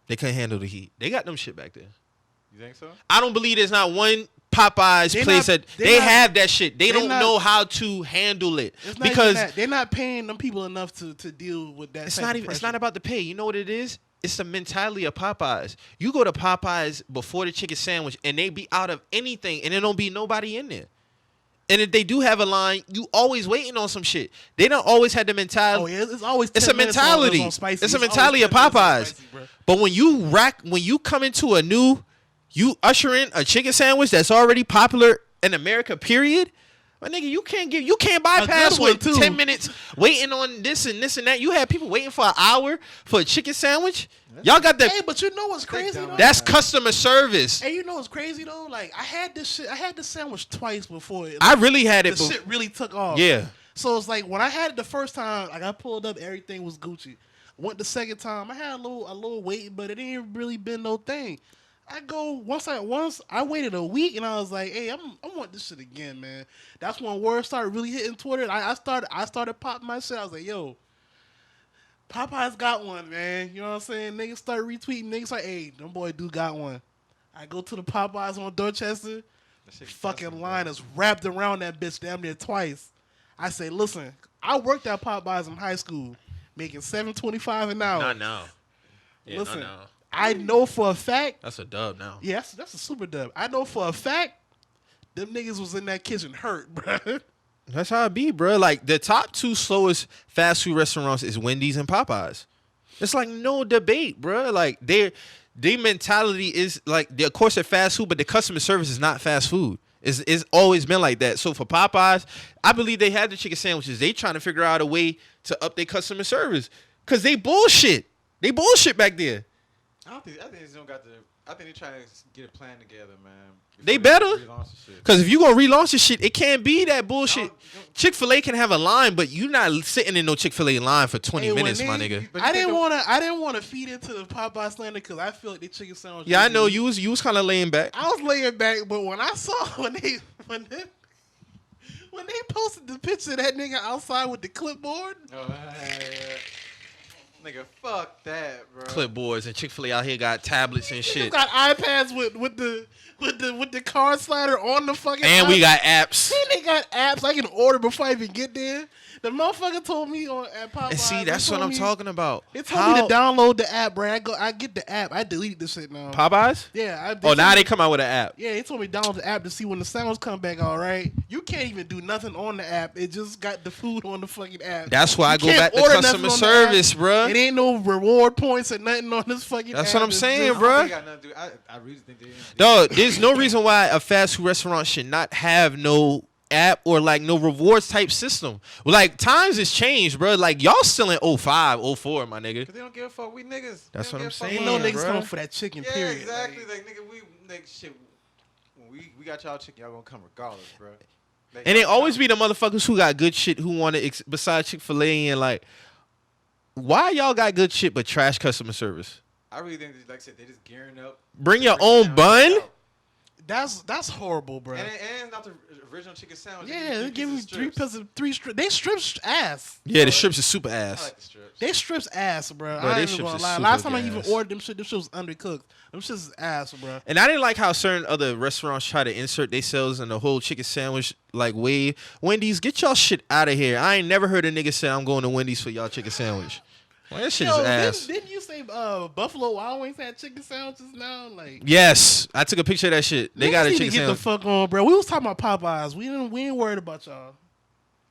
They couldn't handle the heat. They got them shit back there. You think so? I don't believe there's not one Popeyes They place not- that they they not- have that shit. They they don't not- know how to handle it It's not because even that. They're not paying them people enough to deal with that. it's type not of even. It's pressure. not about the pay. You know what it is? It's the mentality of Popeyes. You go to Popeyes before the chicken sandwich, and they be out of anything, and there don't be nobody in there. And if they do have a line, you always waiting on some shit. They don't always have the mentality. Oh yeah, it's always. It's 10 a minutes on- mentality. on spicy. It's a always mentality of 10 minutes on Popeyes. spicy, bro. But when you come into a new, you usher in a chicken sandwich that's already popular in America, period. My nigga, you can't bypass good one, with too. 10 minutes waiting on this and that. You had people waiting for an hour for a chicken sandwich. Y'all got Hey, the but you know what's crazy though? that's customer service. Hey, you know what's crazy though? Like I had this sandwich twice before. I really had the it. shit really took off. Yeah. So it's like when I had it the first time, like I pulled up, everything was Gucci. Went the second time, I had a little wait, but it ain't really been no thing. I go once I waited a week and I was like, hey, I want this shit again, man. That's when word started really hitting Twitter. I started popping my shit. I was like, yo, Popeyes got one, man. You know what I'm saying? Niggas start retweeting. Niggas like, hey, them boy do got one. I go to the Popeyes on Dorchester. That shit Fucking busting, line bro. is wrapped around that bitch damn near twice. I say, listen, I worked at Popeyes in high school, making $7.25 an hour. Not now. Yeah, Listen, not now. I know for a fact. That's a dub now. Yes, that's a super dub. I know for a fact, them niggas was in that kitchen hurt, bruh. That's how it be, bro. Like the top two slowest fast food restaurants is Wendy's and Popeyes. It's like no debate, bro. Like their mentality is like, of course they're fast food, but the customer service is not fast food. It's always been like that. So for Popeyes, I believe they had the chicken sandwiches. They trying to figure out a way to up their customer service because they bullshit. They bullshit back there. I think they don't got the. I think they trying to get a plan together, man. They before better. relaunch the shit. Because if you gonna relaunch this shit, it can't be that bullshit. Don't- Chick-fil-A can have a line, but you not sitting in no Chick-fil-A line for 20 Hey, when minutes, my they- nigga. But I you didn't think want to feed into the Popeye slander because I feel like they chicken sandwich. Yeah, I know you was kind of laying back. I was laying back, but when I saw when they posted the picture of that nigga outside with the clipboard, Oh, yeah. Nigga, fuck that, bro. Clipboards and Chick-fil-A out here got tablets and niggas shit. got iPads with the card slider on the fucking. And we iPad. got apps. Man, they got apps I can order before I even get there. The motherfucker told me at Popeyes. And see, they that's told what I'm me- talking about. They told me to download the app, bro. I get the app. I deleted this shit now. Popeyes? Yeah. Oh, now they come out with an app. Yeah, they told me to download the app to see when the sounds come back. All right, you can't even do nothing on the app. It just got the food on the fucking app. That's why I You go can't back to order customer nothing on the app. service, bruh. It ain't no reward points or nothing on this fucking That's app. what I'm It's saying, just- bro. I don't think it got nothing to do. I really think they didn't. Dog, there's no reason why a fast food restaurant should not have no app or like no rewards type system. Like times has changed, bro. Like y'all still in 05, 04, my nigga. Cause they don't give a fuck. We niggas. That's They what don't I'm give a fuck. saying, You know Yeah, niggas bruh. come for that chicken. Yeah, Period. exactly. Like, Like nigga, shit. When we got y'all chicken, y'all gonna come regardless, bro. Like, And it y'all always come- be the motherfuckers who got good shit who want to besides Chick-fil-A and like, why y'all got good shit but trash customer service? I really think, like I said, they just gearing up. Bring to your bring own down bun? out. That's horrible, bro. And not the original chicken sandwich. Yeah, they give me three strips. pieces, three strips. They strips ass. Yeah, the strips is super I ass. like the strips. They strips ass, bro. Bro, I they ain't even strips gonna is lie. super Last time I even gas. ordered them shit was undercooked. Them shits is ass, bro. And I didn't like how certain other restaurants try to insert themselves in the whole chicken sandwich like way. Wendy's, get y'all shit out of here. I ain't never heard a nigga say I'm going to Wendy's for y'all chicken sandwich. Like, that shit is ass. Didn't you say Buffalo Wild Wings had chicken sandwiches now? Like, Yes, I took a picture of that shit. They got a need chicken to get sandwich. the fuck on, bro. We was talking about Popeyes. We ain't worried about y'all.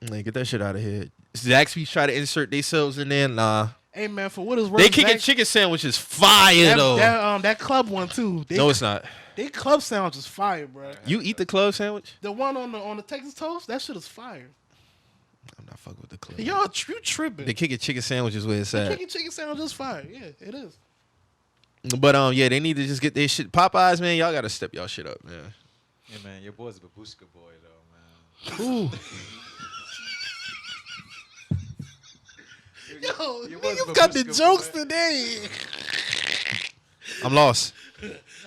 Like, get that shit out of here. Zaxby's try to insert themselves in there. Nah. Hey man, for what is worth, They kicking chicken sandwiches fire though. that club one too. No, it's not. They club sandwich is fire, bro. You eat the club sandwich? The one on the Texas toast, that shit is fire. I'm not fucking with the club. Y'all, you tripping? They kicking chicken sandwiches where it's at. Chicken sandwich is fire. Yeah, it is. But yeah, they need to just get their shit. Popeyes, man, y'all gotta step y'all shit up, man. Yeah, man, your boy's a babushka boy though, man. Ooh. Yo, Your boy's a niggas got the babushka jokes boy. today. I'm lost.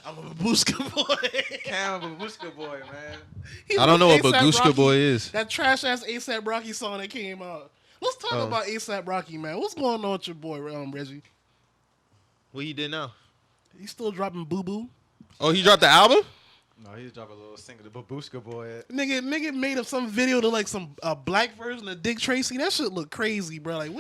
I'm a babushka boy. Cam, babushka boy, man. He I don't know what A$AP Bagushka Rocky, Boy is. That trash ass ASAP Rocky song that came out. Let's talk Oh. about ASAP Rocky, man. What's going on with your boy, Reggie? What you did now? He still dropping Boo Boo? Oh, he dropped the album? No, he dropped a little single, the babushka boy. Nigga made up some video to like some black version of Dick Tracy. That shit look crazy, bro. Like,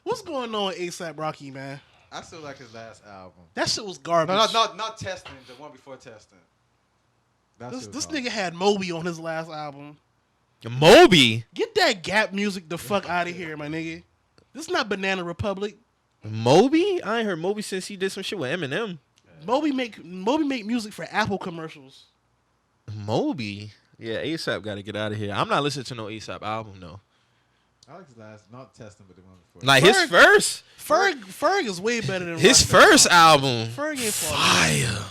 what's going on with ASAP Rocky, man? I still like his last album. That shit was garbage. No, not testing. The one before testing. This nigga had Moby on his last album. Moby? Get that Gap music the fuck out of here, my nigga. This is not Banana Republic. Moby? I ain't heard Moby since he did some shit with Eminem. Moby make music for Apple commercials. Moby? Yeah, ASAP got to get out of here. I'm not listening to no ASAP album, though. I like his last, not testing, but the one before. Like, his first? Ferg is way better than His Rocky. first album. Ferg ain't Fire.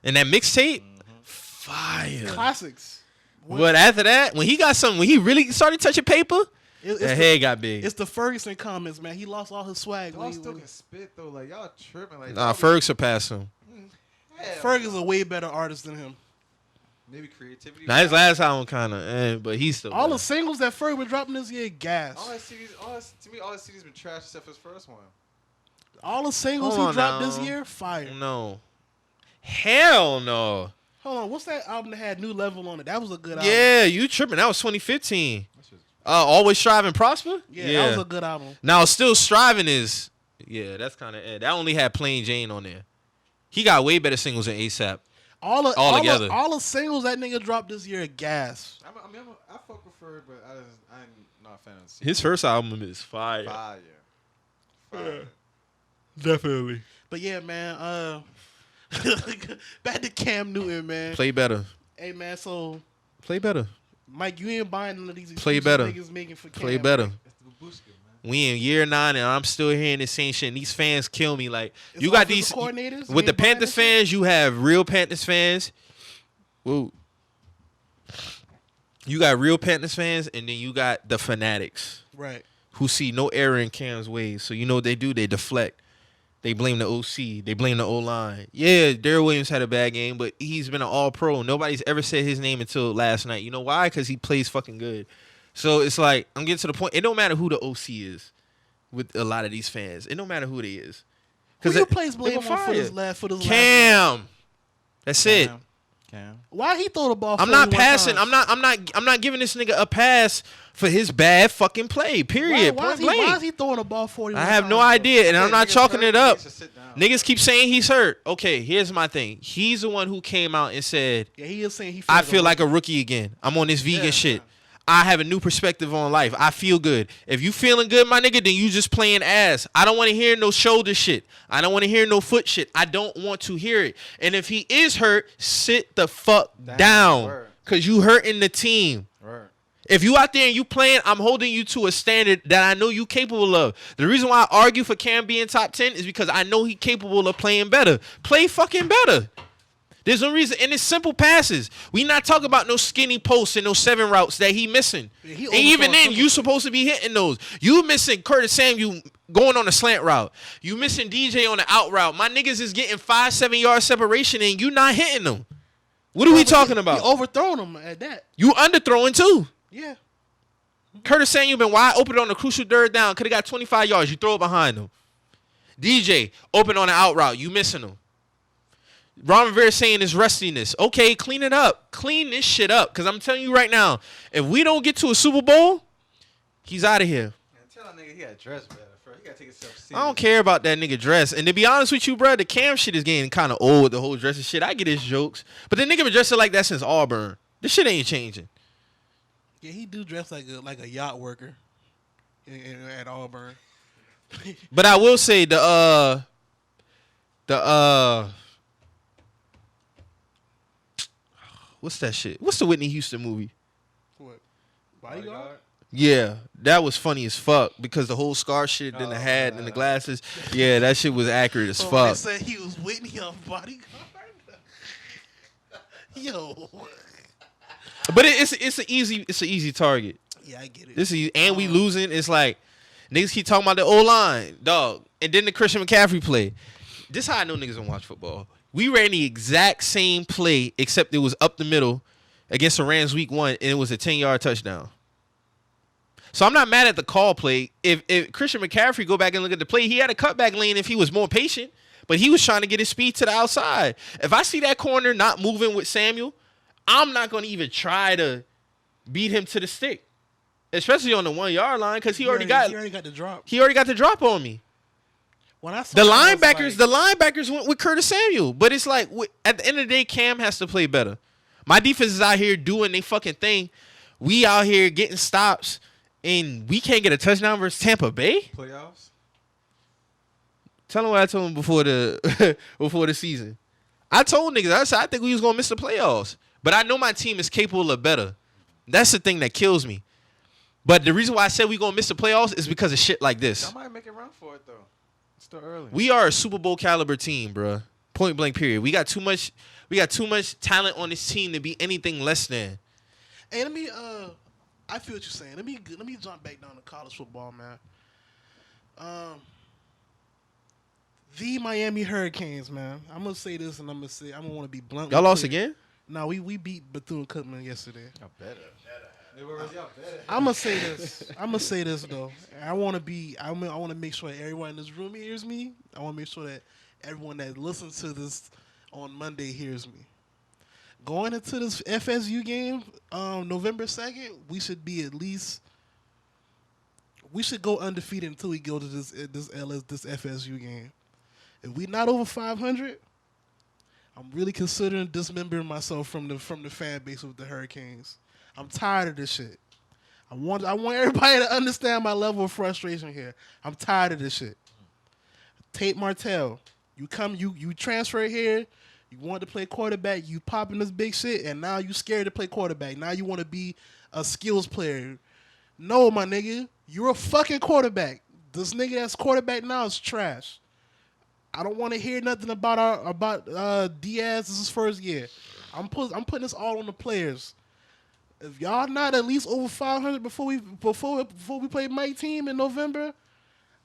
And that mixtape? Fire. classics. But after that, when he really started touching paper, It's that the- head got big. It's the Ferguson comments, man. He lost all his swag. Y'all still can spit though, like y'all tripping. Like Nah, Ferg surpassed him. Ferg is a way better artist than him. maybe creativity. Now, his last album kind of, but he's still All better. the singles that Ferg been dropping this year, gas. all his CDs been trash except for his first one. All the singles Hold he on dropped now. this year, fire. No. Hell no. Hold on, what's that album that had New Level on it? That was a good album. Yeah, you tripping. That was 2015. That's just Always Strive and Prosper? Yeah, that was a good album. Now, Still Striving is, that's kind of, that only had Plain Jane on there. He got way better singles than ASAP. All together. all the singles that nigga dropped this year, gas. I fuck with Ferg, but I'm not a fan of the His first album is fire. Fire. Definitely. But yeah, man. Back to Cam Newton, man. Play better. Hey, man. So, Play better. Mike, you ain't buying none of these Play excuses better. niggas making for Cam. Play better. It's the babushka, man. We in year 9 and I'm still hearing the same shit. And these fans kill me. Like, It's you got offensive these coordinators? You with the ain't buying Panthers that shit? fans. You have real Panthers fans. Whoa. You got real Panthers fans, and then you got the fanatics Right. who see no error in Cam's ways. So you know what they do? They deflect. They blame the OC. They blame the O-line. Yeah, Darrell Williams had a bad game, but he's been an all-pro. Nobody's ever said his name until last night. You know why? Because he plays fucking good. So it's like, I'm getting to the point. It don't matter who the OC is with a lot of these fans. It don't matter who they is. Who you it- place blame they on gonna for this fire. last for this last Cam. That's it. Cam. Why he throw the ball? I'm not 41 passing. times? I'm not giving this nigga a pass for his bad fucking play. Period. Why Point is blank. he throwing the ball 41 I have no times, idea, and I'm not chalking it up. Sit down. Niggas keep saying he's hurt. Okay, here's my thing. He's the one who came out and said, Yeah, he is saying he. I feels feel like a rookie again. I'm on this vegan Yeah, shit. yeah. I have a new perspective on life. I feel good. If you feeling good, my nigga, then you just playing ass. I don't want to hear no shoulder shit. I don't want to hear no foot shit. I don't want to hear it. And if he is hurt, sit the fuck down. Word. Because you hurting the team. Right. If you out there and you playing, I'm holding you to a standard that I know you capable of. The reason why I argue for Cam being top 10 is because I know he capable of playing better. Play fucking better. There's no reason. And it's simple passes. We not talking about no skinny posts and no 7 routes that he missing. Yeah, he and even overthrows then, simple you supposed to be hitting those. You missing Curtis Samuel going on a slant route. You missing DJ on the out route. My niggas is getting 5-7 yard separation and you not hitting them. What are we talking about? You overthrown them at that. You underthrowing too. Yeah. Curtis Samuel been wide open on the crucial third down. Could have got 25 yards. You throw it behind him. DJ open on the out route. You missing him. Ron Rivera saying his rustiness. Okay, clean it up. Clean this shit up. Because I'm telling you right now, if we don't get to a Super Bowl, he's out of here. Man, tell that nigga he got dressed better. He got to take himself serious. I don't care about that nigga dress. And to be honest with you, bro, the Cam shit is getting kind of old with the whole dressing shit. I get his jokes. But the nigga been dressing like that since Auburn. This shit ain't changing. Yeah, he do dress like a yacht worker at Auburn. But I will say what's that shit? What's the Whitney Houston movie? What? Bodyguard? Yeah, that was funny as fuck because the whole scar shit, then the hat and the glasses. Yeah, that shit was accurate as fuck. They said he was Whitney on Bodyguard. Yo. But it's an easy target. Yeah, I get it. This is and we losing. It's like niggas keep talking about the O-line, dog, and then the Christian McCaffrey play. This how I know niggas don't watch football. We ran the exact same play except it was up the middle against the Rams week 1 and it was a 10-yard touchdown. So I'm not mad at the call play. If Christian McCaffrey go back and look at the play, he had a cutback lane if he was more patient, but he was trying to get his speed to the outside. If I see that corner not moving with Samuel, I'm not going to even try to beat him to the stick, especially on the 1 yard line because he already got the drop. He already got the drop on me. When I saw The that, linebackers went with Curtis Samuel, but it's like at the end of the day, Cam has to play better. My defense is out here doing their fucking thing. We out here getting stops, and we can't get a touchdown versus Tampa Bay. Playoffs. Tell them what I told him before the season. I told niggas I said I think we was gonna miss the playoffs, but I know my team is capable of better. That's the thing that kills me. But the reason why I said we gonna miss the playoffs is because of shit like this. I might make a run for it though. It's still early. We are a Super Bowl caliber team, bro. Point blank. Period. We got too much talent on this team to be anything less than. Hey, I feel what you're saying. Let me jump back down to college football, man. The Miami Hurricanes, man. I'm gonna say this, and I'm gonna want to be blunt. Y'all lost again? No, we beat Bethune-Cookman yesterday. Y'all better. I'm gonna say this though. I want to make sure that everyone in this room hears me. I want to make sure that everyone that listens to this on Monday hears me. Going into this FSU game, November 2nd, we should go undefeated until we go to this FSU game. If we not over 500, I'm really considering dismembering myself from the fan base of the Hurricanes. I'm tired of this shit. I want everybody to understand my level of frustration here. I'm tired of this shit. Tate Martell, you transfer here. You want to play quarterback. You popping this big shit, and now you scared to play quarterback. Now you want to be a skills player. No, my nigga, you're a fucking quarterback. This nigga that's quarterback now is trash. I don't want to hear nothing about Diaz. This is his first year. I'm putting this all on the players. If y'all not at least over 500 before we play my team in November,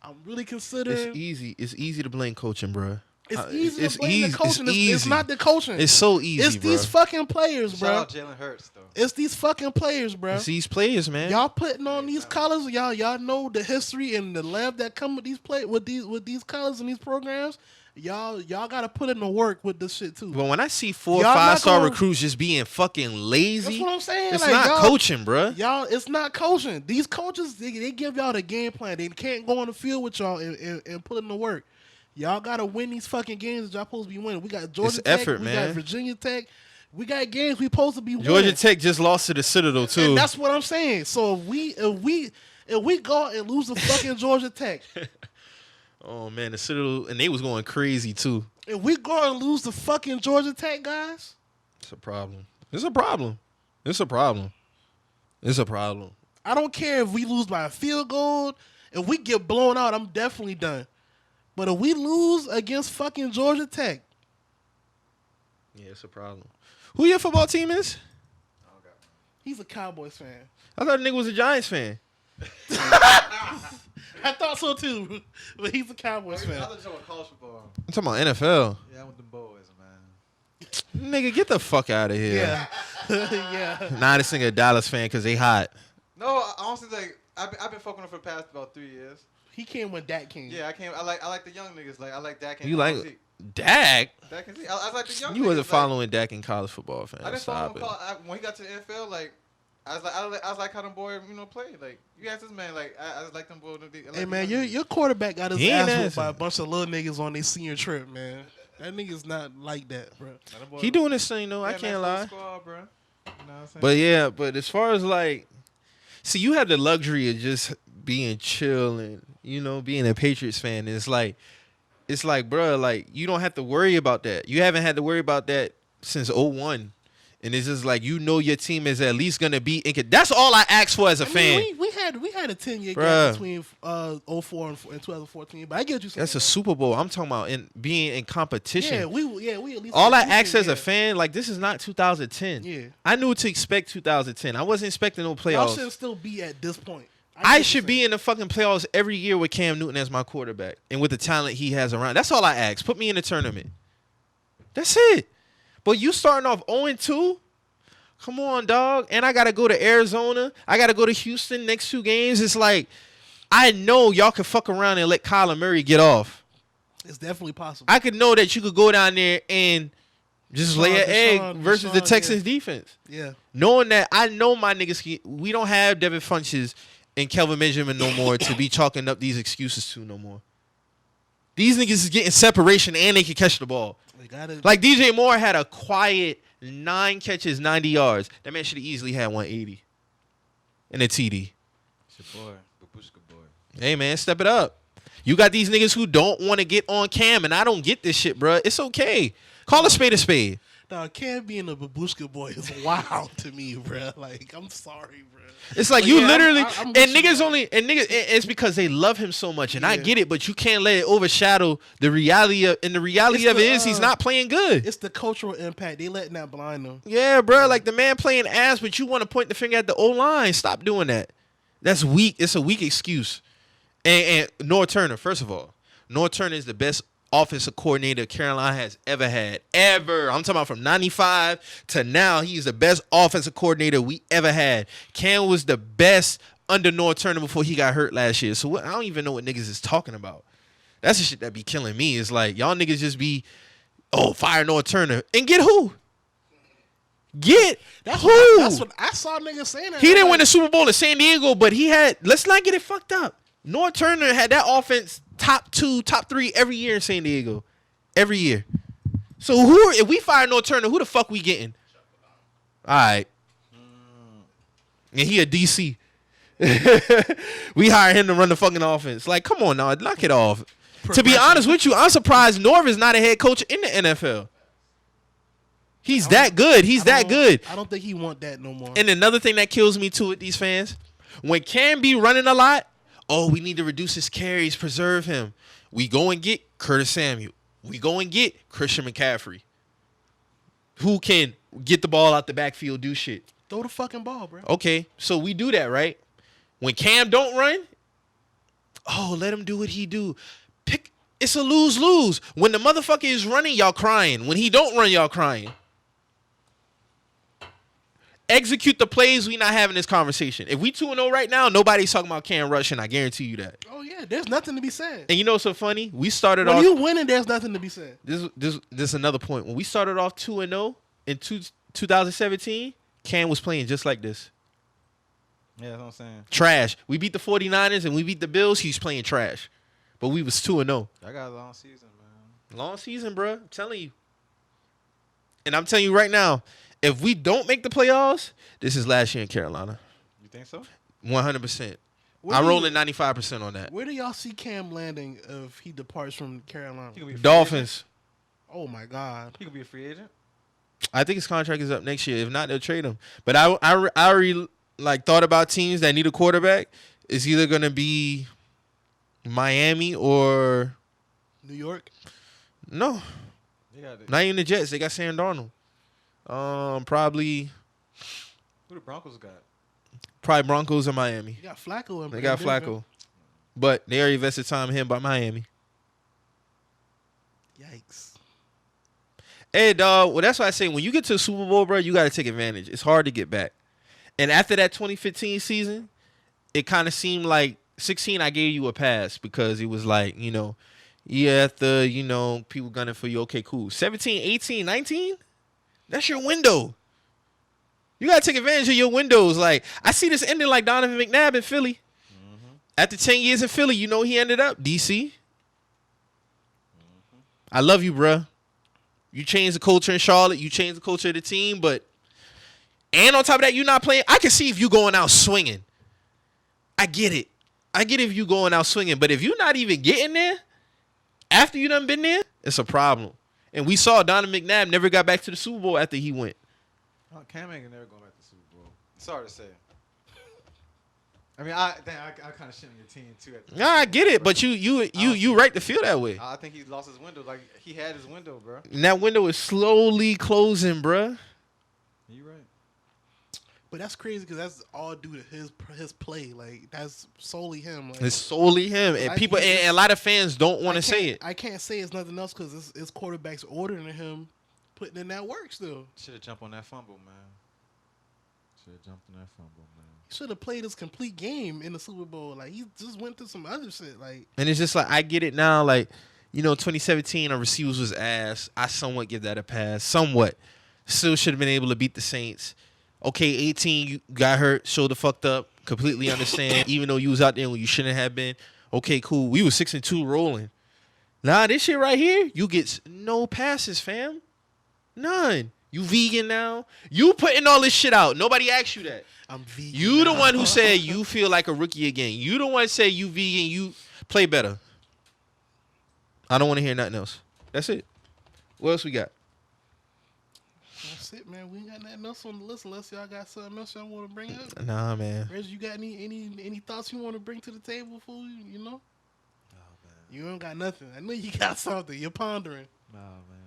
I'm really considering. It's easy to blame coaching, bro. It's easy to blame the coaching. It's not the coaching. It's so easy, It's these fucking players, bro. Shout out Jalen Hurts, though. It's these fucking players, bro. It's these players, man. Y'all putting on these colors. Y'all know the history and the love that come with these colors and these programs. Y'all gotta put in the work with this shit too. But when I see 4 or 5-star recruits just being fucking lazy, that's what I'm saying. It's like, not coaching, bro. Y'all, it's not coaching. These coaches, they give y'all the game plan. They can't go on the field with y'all and put in the work. Y'all gotta win these fucking games that y'all supposed to be winning. We got Georgia Tech, we got Virginia Tech. We got games we supposed to be winning. Georgia Tech just lost to the Citadel too. And that's what I'm saying. So if we go out and lose to fucking Georgia Tech. Oh man, the Citadel, and they was going crazy too. If we go and lose to fucking Georgia Tech, guys, it's a problem. It's a problem. It's a problem. It's a problem. I don't care if we lose by a field goal. If we get blown out, I'm definitely done. But if we lose against fucking Georgia Tech, yeah, it's a problem. Who your football team is? He's a Cowboys fan. I thought the nigga was a Giants fan. I thought so too, but he's a Cowboys fan. I thought you were talking about college football. I'm talking about NFL. Yeah, I'm with them boys, man. Nigga, get the fuck out of here. Yeah, yeah. Nah, this nigga a Dallas fan because they hot. No, I honestly think I've been fucking with him for the past about 3 years. He came when Dak came. Yeah, I like the young niggas. Like I like Dak and You like Zeke. Dak? Dak and Zeke. I like the young. You niggas, wasn't like, following Dak in college football, fam. I didn't Stop follow it. him when he got to the NFL. Like I was like how them boys play. Like you ask this man. Like I just like them boys. Hey man, your quarterback got his He ain't ass whooped by a asking. bunch of little niggas on their senior trip, man. That nigga's not like that, bro. He doing his thing though. I can't lie. Squad, bro. You know what I'm saying? But yeah, but as far as like, see, you have the luxury of just being chill and being a Patriots fan. And it's like, bro, like you don't have to worry about that. You haven't had to worry about that since '01. And it's just like your team is at least gonna be. That's all I ask for as a fan. We had a 10-year Bruh. gap between 04 and 2014, but I get you. That's a Super Bowl. I'm talking about being in competition. Yeah, we at least. All I we ask can as a get- fan, like this is not 2010. Yeah. I knew to expect 2010. I wasn't expecting no Y'all playoffs. should still be at this point. I should be in the fucking playoffs every year with Cam Newton as my quarterback and with the talent he has around. That's all I ask. Put me in the tournament. That's it. But you starting off 0-2? Come on, dog. And I got to go to Arizona. I got to go to Houston next 2 games. It's like, I know y'all can fuck around and let Kyler Murray get off. It's definitely possible. I could know that you could go down there and just lay an egg versus the Deshaun, Texans defense. Yeah. Knowing that I know my niggas, we don't have Devin Funches and Kelvin Benjamin no more to be chalking up these excuses to no more. These niggas is getting separation and they can catch the ball. They got it. Like DJ Moore had a quiet 9 catches, 90 yards. That man should have easily had 180 and a TD. It's your boy, Babushka boy. Hey man, step it up. You got these niggas who don't want to get on cam, and I don't get this shit, bro. It's okay. Call a spade a spade. Now, Cam being a babushka boy is wild to me, bro. Like, I'm sorry, bro. It's like But you yeah, literally I'm and with you, niggas bro. only and niggas it's because they love him so much, and I Yeah. get it, but you can't let it overshadow the reality of. And the reality It's of the, it is he's not playing good. It's the cultural impact. They letting that blind them. Yeah, bro. Like the man playing ass, but you want to point the finger at the O line. Stop doing that. That's weak. It's a weak excuse. And Noah Turner, first of all, Noah Turner is the best offensive coordinator Carolina has ever had. Ever. I'm talking about from 95 to now. He's the best offensive coordinator we ever had. Cam was the best under Noah Turner before he got hurt last year. So I don't even know what niggas is talking about. That's the shit that be killing me. It's like, y'all niggas just be, fire Noah Turner. And get who? Get who? That's what I saw niggas saying. That. He didn't win the Super Bowl in San Diego, but he had, let's not get it fucked up. Noah Turner had that offense top 2, top 3 every year in San Diego. Every year. So if we fire Noah Turner, who the fuck we getting? All right. And he a DC. We hire him to run the fucking offense. Like, come on now, knock it off. To be honest with you, I'm surprised Norv is not a head coach in the NFL. He's that good. He's that good. I don't think he want that no more. And another thing that kills me too with these fans, when Cam be running a lot, we need to reduce his carries, preserve him. We go and get Curtis Samuel. We go and get Christian McCaffrey, who can get the ball out the backfield, do shit. Throw the fucking ball, bro. Okay, so we do that, right? When Cam don't run, let him do what he do. It's a lose-lose. When the motherfucker is running, y'all crying. When he don't run, y'all crying. Execute the plays, we not having this conversation. If we 2-0 right now, nobody's talking about Cam rushing. I guarantee you that. Oh yeah, there's nothing to be said. And you know what's so funny? We started When off. you winning, there's nothing to be said. This is another point. When we started off 2-0 in 2017, Cam was playing just like this. Yeah, that's what I'm saying. Trash. We beat the 49ers and we beat the Bills. He's playing trash. But we was 2-0. I got a long season, man. Long season, bro. I'm telling you. And I'm telling you right now, if we don't make the playoffs, this is last year in Carolina. You think so? 100%. Where I'm do you- rolling 95% on that. Where do y'all see Cam landing if he departs from Carolina? He gonna be a free Dolphins. Oh my God. agent? He gonna be a free agent? I think his contract is up next year. If not, they'll trade him. But I already thought about teams that need a quarterback. It's either gonna be Miami or New York. no, They got it. not even the Jets. They got Sam Darnold. Probably Who the Broncos got? Broncos or Miami. You got Flacco. They got Flacco. But they already invested time in him by Miami. Yikes. Hey, dog. Well, that's why I say when you get to the Super Bowl, bro, you got to take advantage. It's hard to get back. And after that 2015 season, it kind of seemed like 16, I gave you a pass because it was like, after, people gunning for you. Okay, cool. 17, 18, 19, that's your window. You got to take advantage of your windows. Like, I see this ending like Donovan McNabb in Philly. After 10 years in Philly, he ended up DC. I love you, bruh. You changed the culture in Charlotte. You changed the culture of the team. And on top of that, you're not playing. I can see if you going out swinging. I get it. I get if you going out swinging. But if you're not even getting there, after you done been there, it's a problem. And we saw Donovan McNabb never got back to the Super Bowl after he went. Oh, Cam ain't never going back to the Super Bowl. Sorry to say. I mean, I kind of shit on your team too. Nah, I get it, but you right to feel that way. I think he lost his window. Like he had his window, bro. And that window is slowly closing, bruh. You right. But that's crazy because that's all due to his play. Like that's solely him. Like, It's solely him, and people and a lot of fans don't want to say it. I can't say it's nothing else because his quarterback's ordering him, putting in that work still. Should have jumped on that fumble, man. Should have jumped on that fumble, man. He should have played his complete game in the Super Bowl. Like he just went through some other shit. Like, And it's just like I get it now. Like 2017, our receivers was ass. I somewhat give that a pass. Somewhat, still should have been able to beat the Saints. Okay, 18, you got hurt, shoulder fucked up. Completely understand. Even though you was out there when you shouldn't have been. Okay, cool. We was 6-2 rolling. Nah, this shit right here, you get no passes, fam. None. You vegan now. You putting all this shit out. Nobody asked you that. I'm vegan. You the one who said you feel like a rookie again. You the one say you vegan. You play better. I don't want to hear nothing else. That's it. What else we got? That's it, man. We ain't got nothing else on the list unless y'all got something else y'all want to bring up. Nah, man. Reggie, you got any thoughts you want to bring to the table for you know? Oh man. You don't got nothing. I know you got something. You're pondering. Oh man.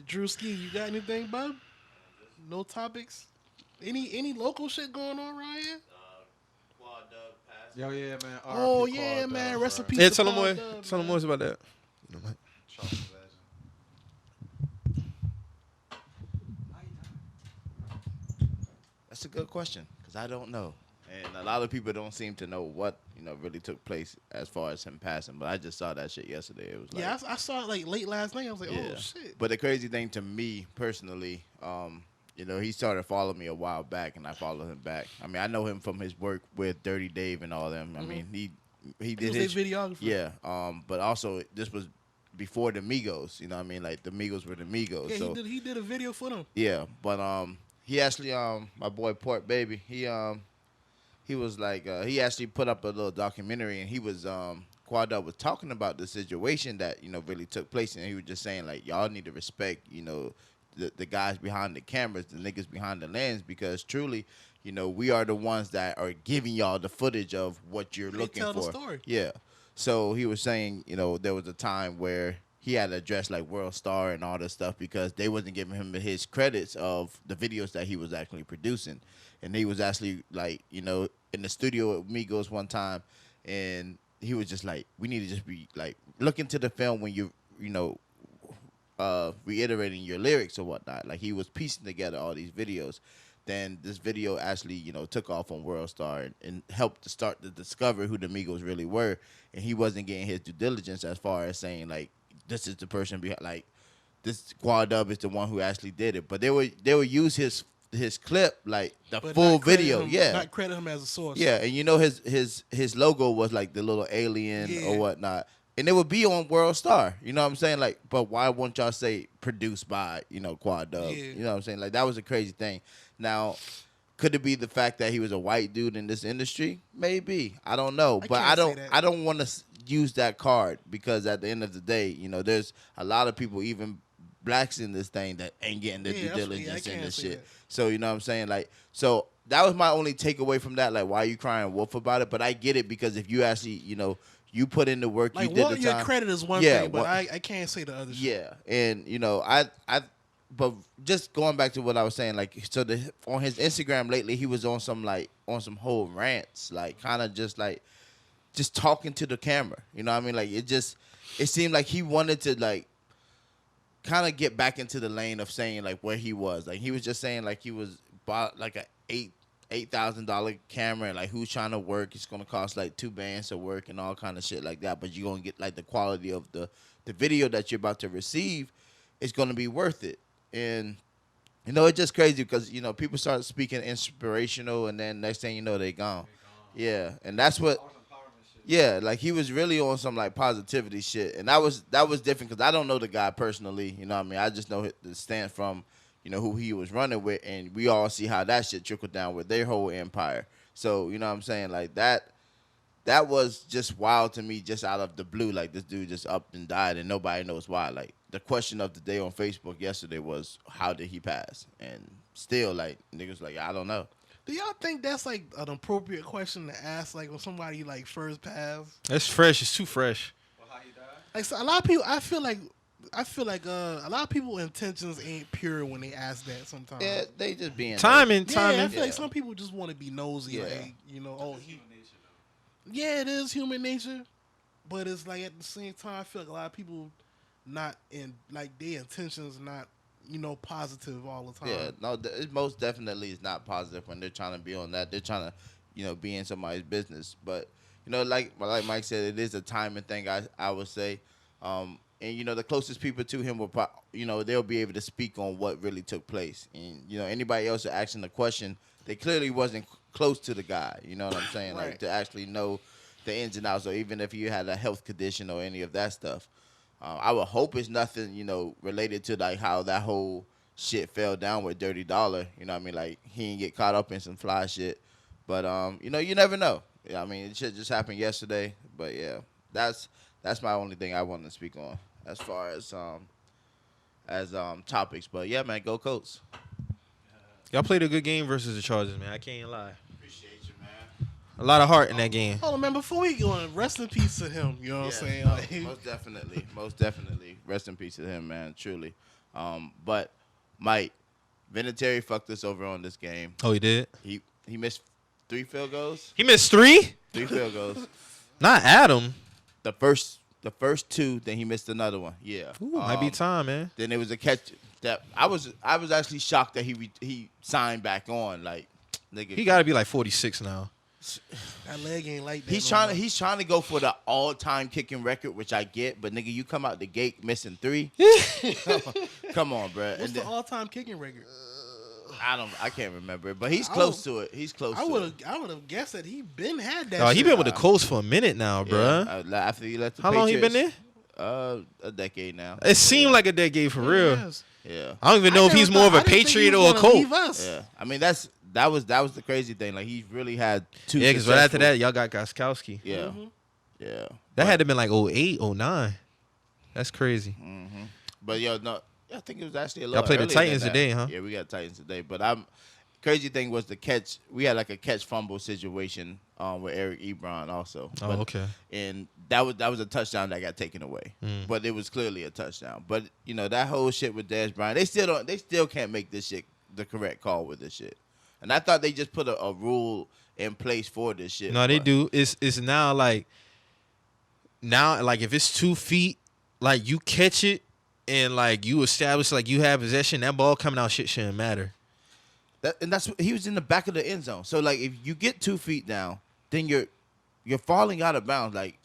Drewski, you got anything, bub? No topics? Any local shit going on around here? Quad Dub passed. Yo, yeah, man. Oh RIP yeah, Quad man. Dub, Rest in bro. peace. Yeah, to tell them Quad more. Dub, Tell them man. more about that. Charles legend. That's a good question because I don't know, and a lot of people don't seem to know what really took place as far as him passing. But I just saw that shit yesterday. It was like, Yeah, I saw it like late last night. I was like, oh shit. But the crazy thing to me personally, he started following me a while back, and I followed him back. I mean, I know him from his work with Dirty Dave and all them. I mean, he He did was his their videographer. yeah. But also this was before the Migos. You know what I mean? Like the Migos were the Migos. Yeah, so he did a video for them. yeah, but he actually my boy Port Baby, he was like he actually put up a little documentary, and he was Quad Up was talking about the situation that really took place, and he was just saying like y'all need to respect the guys behind the cameras, the niggas behind the lens, because truly we are the ones that are giving y'all the footage of what you're looking tell for. the story. Yeah. So he was saying there was a time where he had to address like World Star and all this stuff because they wasn't giving him his credits of the videos that he was actually producing. And he was actually like, in the studio with Migos one time, and he was just like, we need to just be like, look into the film when you reiterating your lyrics or whatnot. Like he was piecing together all these videos. Then this video actually, took off on World Star and helped to start to discover who the Migos really were. And he wasn't getting his due diligence as far as saying like, this is the person behind, like this Quad Dub is the one who actually did it. But they would use his clip, like the But full not credit video. him- Yeah. Not credit him as a source. Yeah, and his logo was like the little alien Yeah. or whatnot. And it would be on World Star. You know what I'm saying? Like, but why won't y'all say produced by, Quad Dub? Yeah. You know what I'm saying? Like that was a crazy thing. Now, could it be the fact that he was a white dude in this industry? Maybe. I don't know. I But can't say that. I don't want to use that card because at the end of the day, there's a lot of people, even blacks in this thing, that ain't getting the Yeah, due that's- yeah, I diligence in can't this say shit. that. So you know what I'm saying? Like, so that was my only takeaway from that. Like, why are you crying wolf about it? But I get it because if you actually, you put in the work, Like you did what the your time. credit is one Yeah, thing, but what- I can't say the other shit. Yeah, and but just going back to what I was saying, like, so on his Instagram lately, he was on some whole rants, like kind of just like just talking to the camera. You know what I mean? Like it seemed like he wanted to like kind of get back into the lane of saying like where he was. Like he was just saying like he was bought like a $8,000 camera and like who's trying to work. It's gonna cost like 2 bands to work and all kind of shit like that. But you're gonna get like the quality of the video that you're about to receive is gonna be worth it. And you know, it's just crazy because you know people start speaking inspirational and then next thing you know they gone. Yeah, and that's what. Yeah, like he was really on some like positivity shit, and that was different because I don't know the guy personally. You know what I mean? I just know the stance from you know who he was running with, and we all see how that shit trickled down with their whole empire. So you know what I'm saying? Like that was just wild to me, just out of the blue. Like this dude just up and died, and nobody knows why. Like the question of the day on Facebook yesterday was, how did he pass? And still, like niggas like I don't know. Do y'all think that's like an appropriate question to ask, like when somebody like first pass? That's fresh. It's too fresh. Well, how he died? Like so a lot of people, I feel like a lot of people intentions ain't pure when they ask that sometimes. Yeah, they just being Timing. Yeah, I feel Yeah. like some people just want to be nosy, Yeah. like you know, oh he. Yeah, it is human nature, but it's like at the same time, I feel like a lot of people not in like their intentions not you know positive all the time. Yeah, no, it most definitely is not positive when they're trying to be on that. They're trying to, you know, be in somebody's business. But you know, like Mike said, it is a timing thing. I would say, and you know, the closest people to him will, you know, they'll be able to speak on what really took place. And you know, anybody else asking the question, they clearly wasn't close to the guy. You know what I'm saying? Right. Like to actually know the ins and outs, or even if you had a health condition or any of that stuff. I would hope it's nothing, you know, related to like how that whole shit fell down with Dirty Dollar. You know what I mean? Like he didn't get caught up in some fly shit. But you know, you never know. Yeah, I mean, it shit just happened yesterday. But yeah, that's my only thing I wanted to speak on as far as topics. But yeah, man, go Colts. Y'all played a good game versus the Chargers, man. I can't lie. Appreciate you, man. A lot of heart in that game. Hold on, man. Before we go on, rest in peace to him. You know what I'm saying? no, Like, most definitely. Rest in peace to him, man. Truly. But Mike, Vinatieri fucked us over on this game. Oh, he did? He missed 3 field goals. He missed 3? 3 field goals. Not Adam. The first 2, then he missed another one. Yeah. Ooh, might be time, man. Then there was a catch that I was actually shocked that he signed back on. Like, nigga, He got to be like 46 now. that leg ain't like that. he's trying to go for the all-time kicking record, which I get, but nigga, you come out the gate missing 3. Come on, bro. What's the all-time kicking record? I can't remember it, but he's close to it. He's close. I would have guessed that he been had that. Oh, he shit. been with the Colts for a minute now, bruh. After he left the How long he been Patriots, there? A decade now. It seemed like a decade for real. Yes. Yeah. I don't even know if he's more of a Patriot or a Colt. Us. Yeah. I mean, that was the crazy thing. Like he's really had 2. Yeah, because right after that, y'all got Goskowski. Yeah. Mm-hmm. Yeah. That had to been like 08, 09. That's crazy. But yo, no, I think it was actually a little. Y'all played the earlier Titans than that. today, huh? Yeah, we got Titans today. But crazy thing was the catch. We had like a catch fumble situation with Eric Ebron also. Oh, But- okay. And that was a touchdown that got taken away. But it was clearly a touchdown. But you know that whole shit with Dez Bryant, they still can't make this shit the correct call with this shit. And I thought they just put a rule in place for this shit. No, they but- do. It's now like if it's 2 feet, like you catch it and like you establish like you have possession, that ball coming out shit shouldn't matter. That's he was in the back of the end zone. So like if you get 2 feet down, then you're falling out of bounds. Like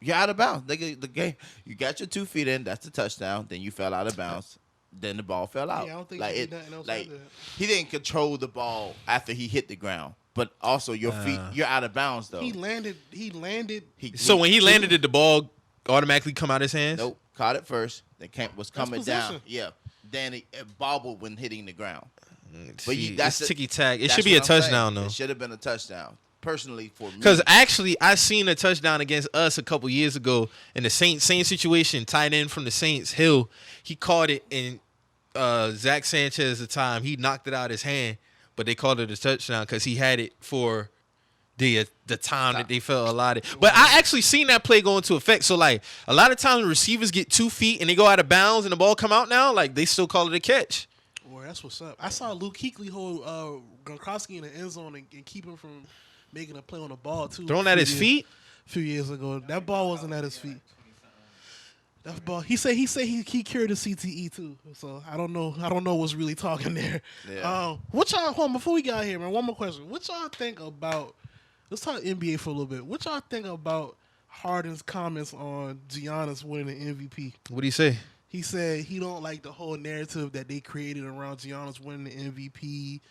you're out of bounds. The game, you got your 2 feet in. That's the touchdown. Then you fell out of bounds. Then the ball fell out. Yeah, I don't think like he did nothing else like after that. he didn't control the ball after he hit the ground. But also your feet, you're out of bounds though. He landed. So when he landed, did the ball automatically come out his hands? Nope, caught it first. Then was coming down. possession. Yeah. Then it bobbled when hitting the ground. But you- that's that's ticky tack. It That's should be a what I'm saying. touchdown though. It should have been a touchdown. Personally, for me, Because actually, I seen a touchdown against us a couple years ago in the same situation. Tight end from the Saints, Hill, he caught it, and Zach Sanchez at the time he knocked it out his hand, but they called it a touchdown because he had it for the time that they felt allotted. But I actually seen that play go into effect. So like a lot of times receivers get 2 feet and they go out of bounds and the ball come out now, like they still call it a catch. Boy, that's what's up. I saw Luke Kuechly hold Gronkowski in the end zone and keep him from making a play on the ball too. Thrown at his feet. a few years ago. That ball wasn't at his feet. That ball. He said he cured the CTE too. So I don't know what's really talking there. Yeah. What y'all hold on, before we got here, man? One more question. What y'all think about? Let's talk NBA for a little bit. What y'all think about Harden's comments on Giannis winning the MVP? What do you say? He said he don't like the whole narrative that they created around Giannis winning the MVP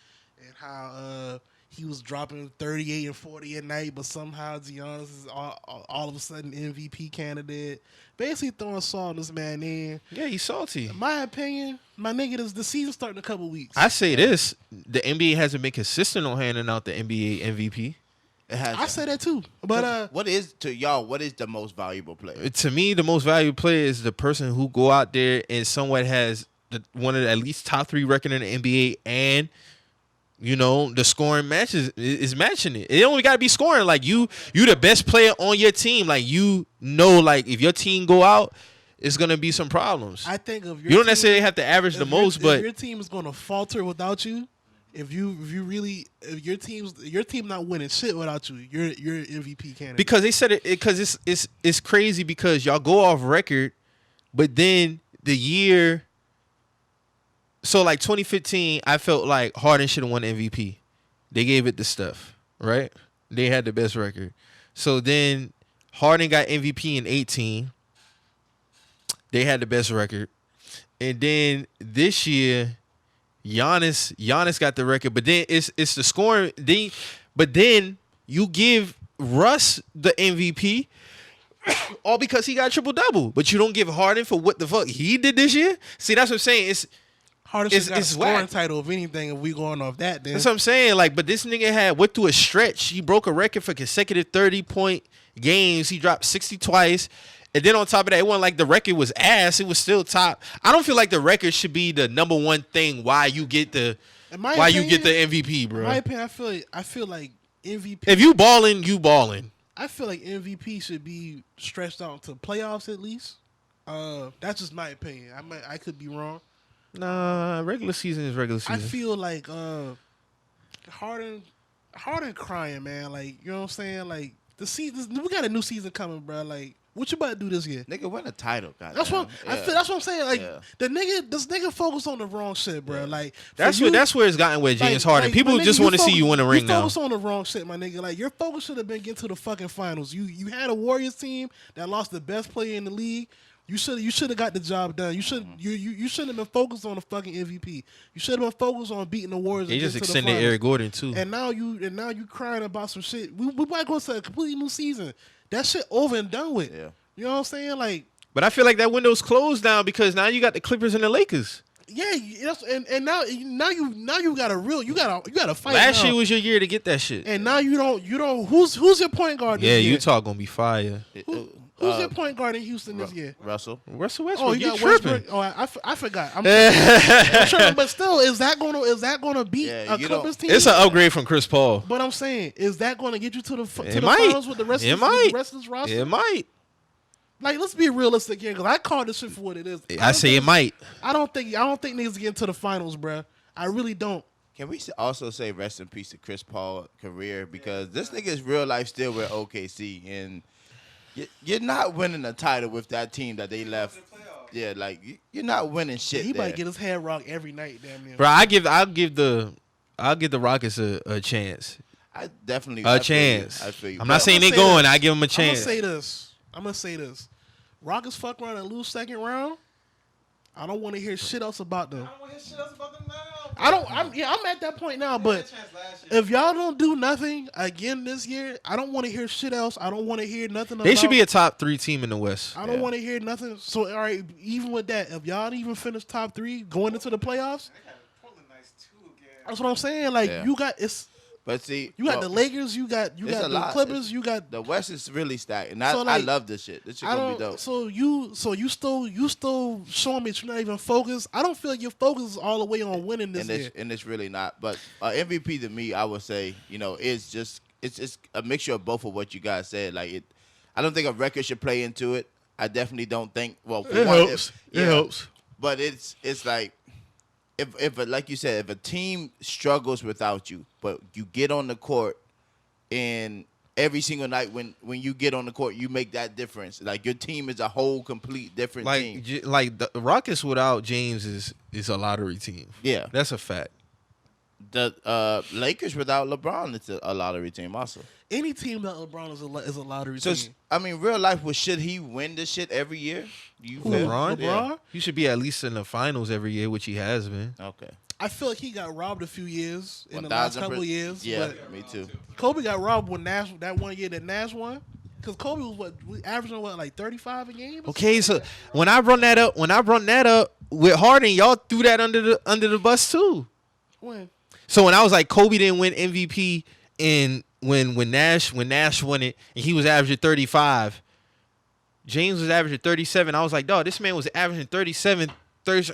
and how he was dropping 38 and 40 a night, but somehow Giannis is all of a sudden MVP candidate. Basically throwing salt on this man in. Yeah, he's salty. In my opinion, my nigga, the season's starting in a couple weeks. I say this: the NBA hasn't been consistent on handing out the NBA MVP. It has. I say that too. But what is the most valuable player? To me, the most valuable player is the person who go out there and somewhat has one of the at least top 3 record in the NBA, and the scoring matches is matching it. It only got to be scoring. Like you the best player on your team. Like like if your team go out, it's gonna be some problems. I think if you don't necessarily have to average the most, but if your team is gonna falter without you. If your team not winning shit without you, you're an MVP candidate. Because they said it because it's crazy because y'all go off record, but then the year. So like 2015, I felt like Harden should have won MVP. They gave it to Steph, right? They had the best record. So then Harden got MVP in 18. They had the best record, and then this year. Giannis got the record, but then it's the scoring. But then you give Russ the MVP, all because he got triple double. But you don't give Harden for what the fuck he did this year. See, that's what I'm saying. Harden got a scoring whack. title. If anything, if we going off that, then That's what I'm saying. Like, but this nigga went through a stretch. He broke a record for consecutive 30-point games. He dropped 60 twice. And then on top of that, it wasn't like the record was ass. It was still top. I don't feel like the record should be the number one thing why you get the MVP, bro. In my opinion, I feel like MVP. If you balling, you balling. I feel like MVP should be stretched out to playoffs at least. That's just my opinion. I could be wrong. Nah, regular season is regular season. I feel like Harden crying, man. Like, you know what I'm saying? Like we got a new season coming, bro. Like, what you about to do this year? Nigga win a title, goddamn. That's what I'm saying. Like this nigga focus on the wrong shit, bro. Like that's where it's gotten with James Harden. People nigga, just want to see you win a ring now. You focus on the wrong shit, my nigga. Like your focus should have been getting to the fucking finals. You had a Warriors team that lost the best player in the league. You should have got the job done. You shouldn't have been focused on the fucking MVP. You should have been focused on beating the Warriors. They just extended Eric Gordon too. And now you crying about some shit. We might go to a completely new season. That shit over and done with. Yeah. You know what I'm saying? Like, but I feel like that window's closed now because now you got the Clippers and the Lakers. Yeah, and now you got a fight. Last year was your year to get that shit. And now you don't. Who's your point guard? Yeah, this year? Utah gonna be fire. Who's your point guard in Houston this year? Russell Westbrook. Oh, you got tripping. Westbrook. Oh, I forgot. I'm tripping, but still, is that gonna beat a Clippers team? It's an upgrade from Chris Paul. But I'm saying, is that gonna get you to the finals with the rest of this roster? It might. Like, let's be realistic here, because I call this shit for what it is. I say it might. I don't think niggas get to the finals, bruh. I really don't. Can we also say rest in peace to Chris Paul's career? Because this nigga's real life still with OKC, and you're not winning a title with that team that they left. Yeah, like you're not winning shit. He might get his head rocked every night, damn near. Bro, I'll give the Rockets a chance. I definitely a chance. I feel you. I'm not saying they going. I give them a chance. I'm gonna say this. Rockets fuck around and lose second round. I don't want to hear shit else about them. I don't want to hear shit else about them now. I'm at that point now, but if y'all don't do nothing again this year, I don't want to hear shit else. I don't want to hear nothing. They should be a top 3 team in the West. I don't want to hear nothing. So, all right, even with that, if y'all don't even finish top 3 going into the playoffs, that's what I'm saying. Like you got But see, you got the Lakers, you got the Clippers, you got the West is really stacked, and I love this shit. This shit gonna be dope. So you still showing me that you're not even focused. I don't feel like your focus is all the way on winning this year. And it's really not. But MVP to me, I would say, is just it's a mixture of both of what you guys said. Like I don't think a record should play into it. I definitely don't think. Well, it helps. It helps. But it's like. If like you said, if a team struggles without you, but you get on the court and every single night when you get on the court, you make that difference. Like your team is a whole complete different team. Like the Rockets without James is a lottery team. Yeah. That's a fact. The Lakers without LeBron, it's a lottery team also. Any team that LeBron is a lottery So team. I mean, real life, should he win this shit every year? You feel? LeBron? LeBron? He should be at least in the finals every year, which he has been. Okay. I feel like he got robbed a few years in the last 1000%. couple of years. Yeah, But me too. Kobe got robbed when that 1 year that Nash won. Because Kobe was averaging like 35 a game. Okay, so when I run that up with Harden, y'all threw that under the bus too. When? So when I was like Kobe didn't win MVP, and when Nash won it and he was averaging 35, James was averaging 37. I was like, dog, this man was averaging 37.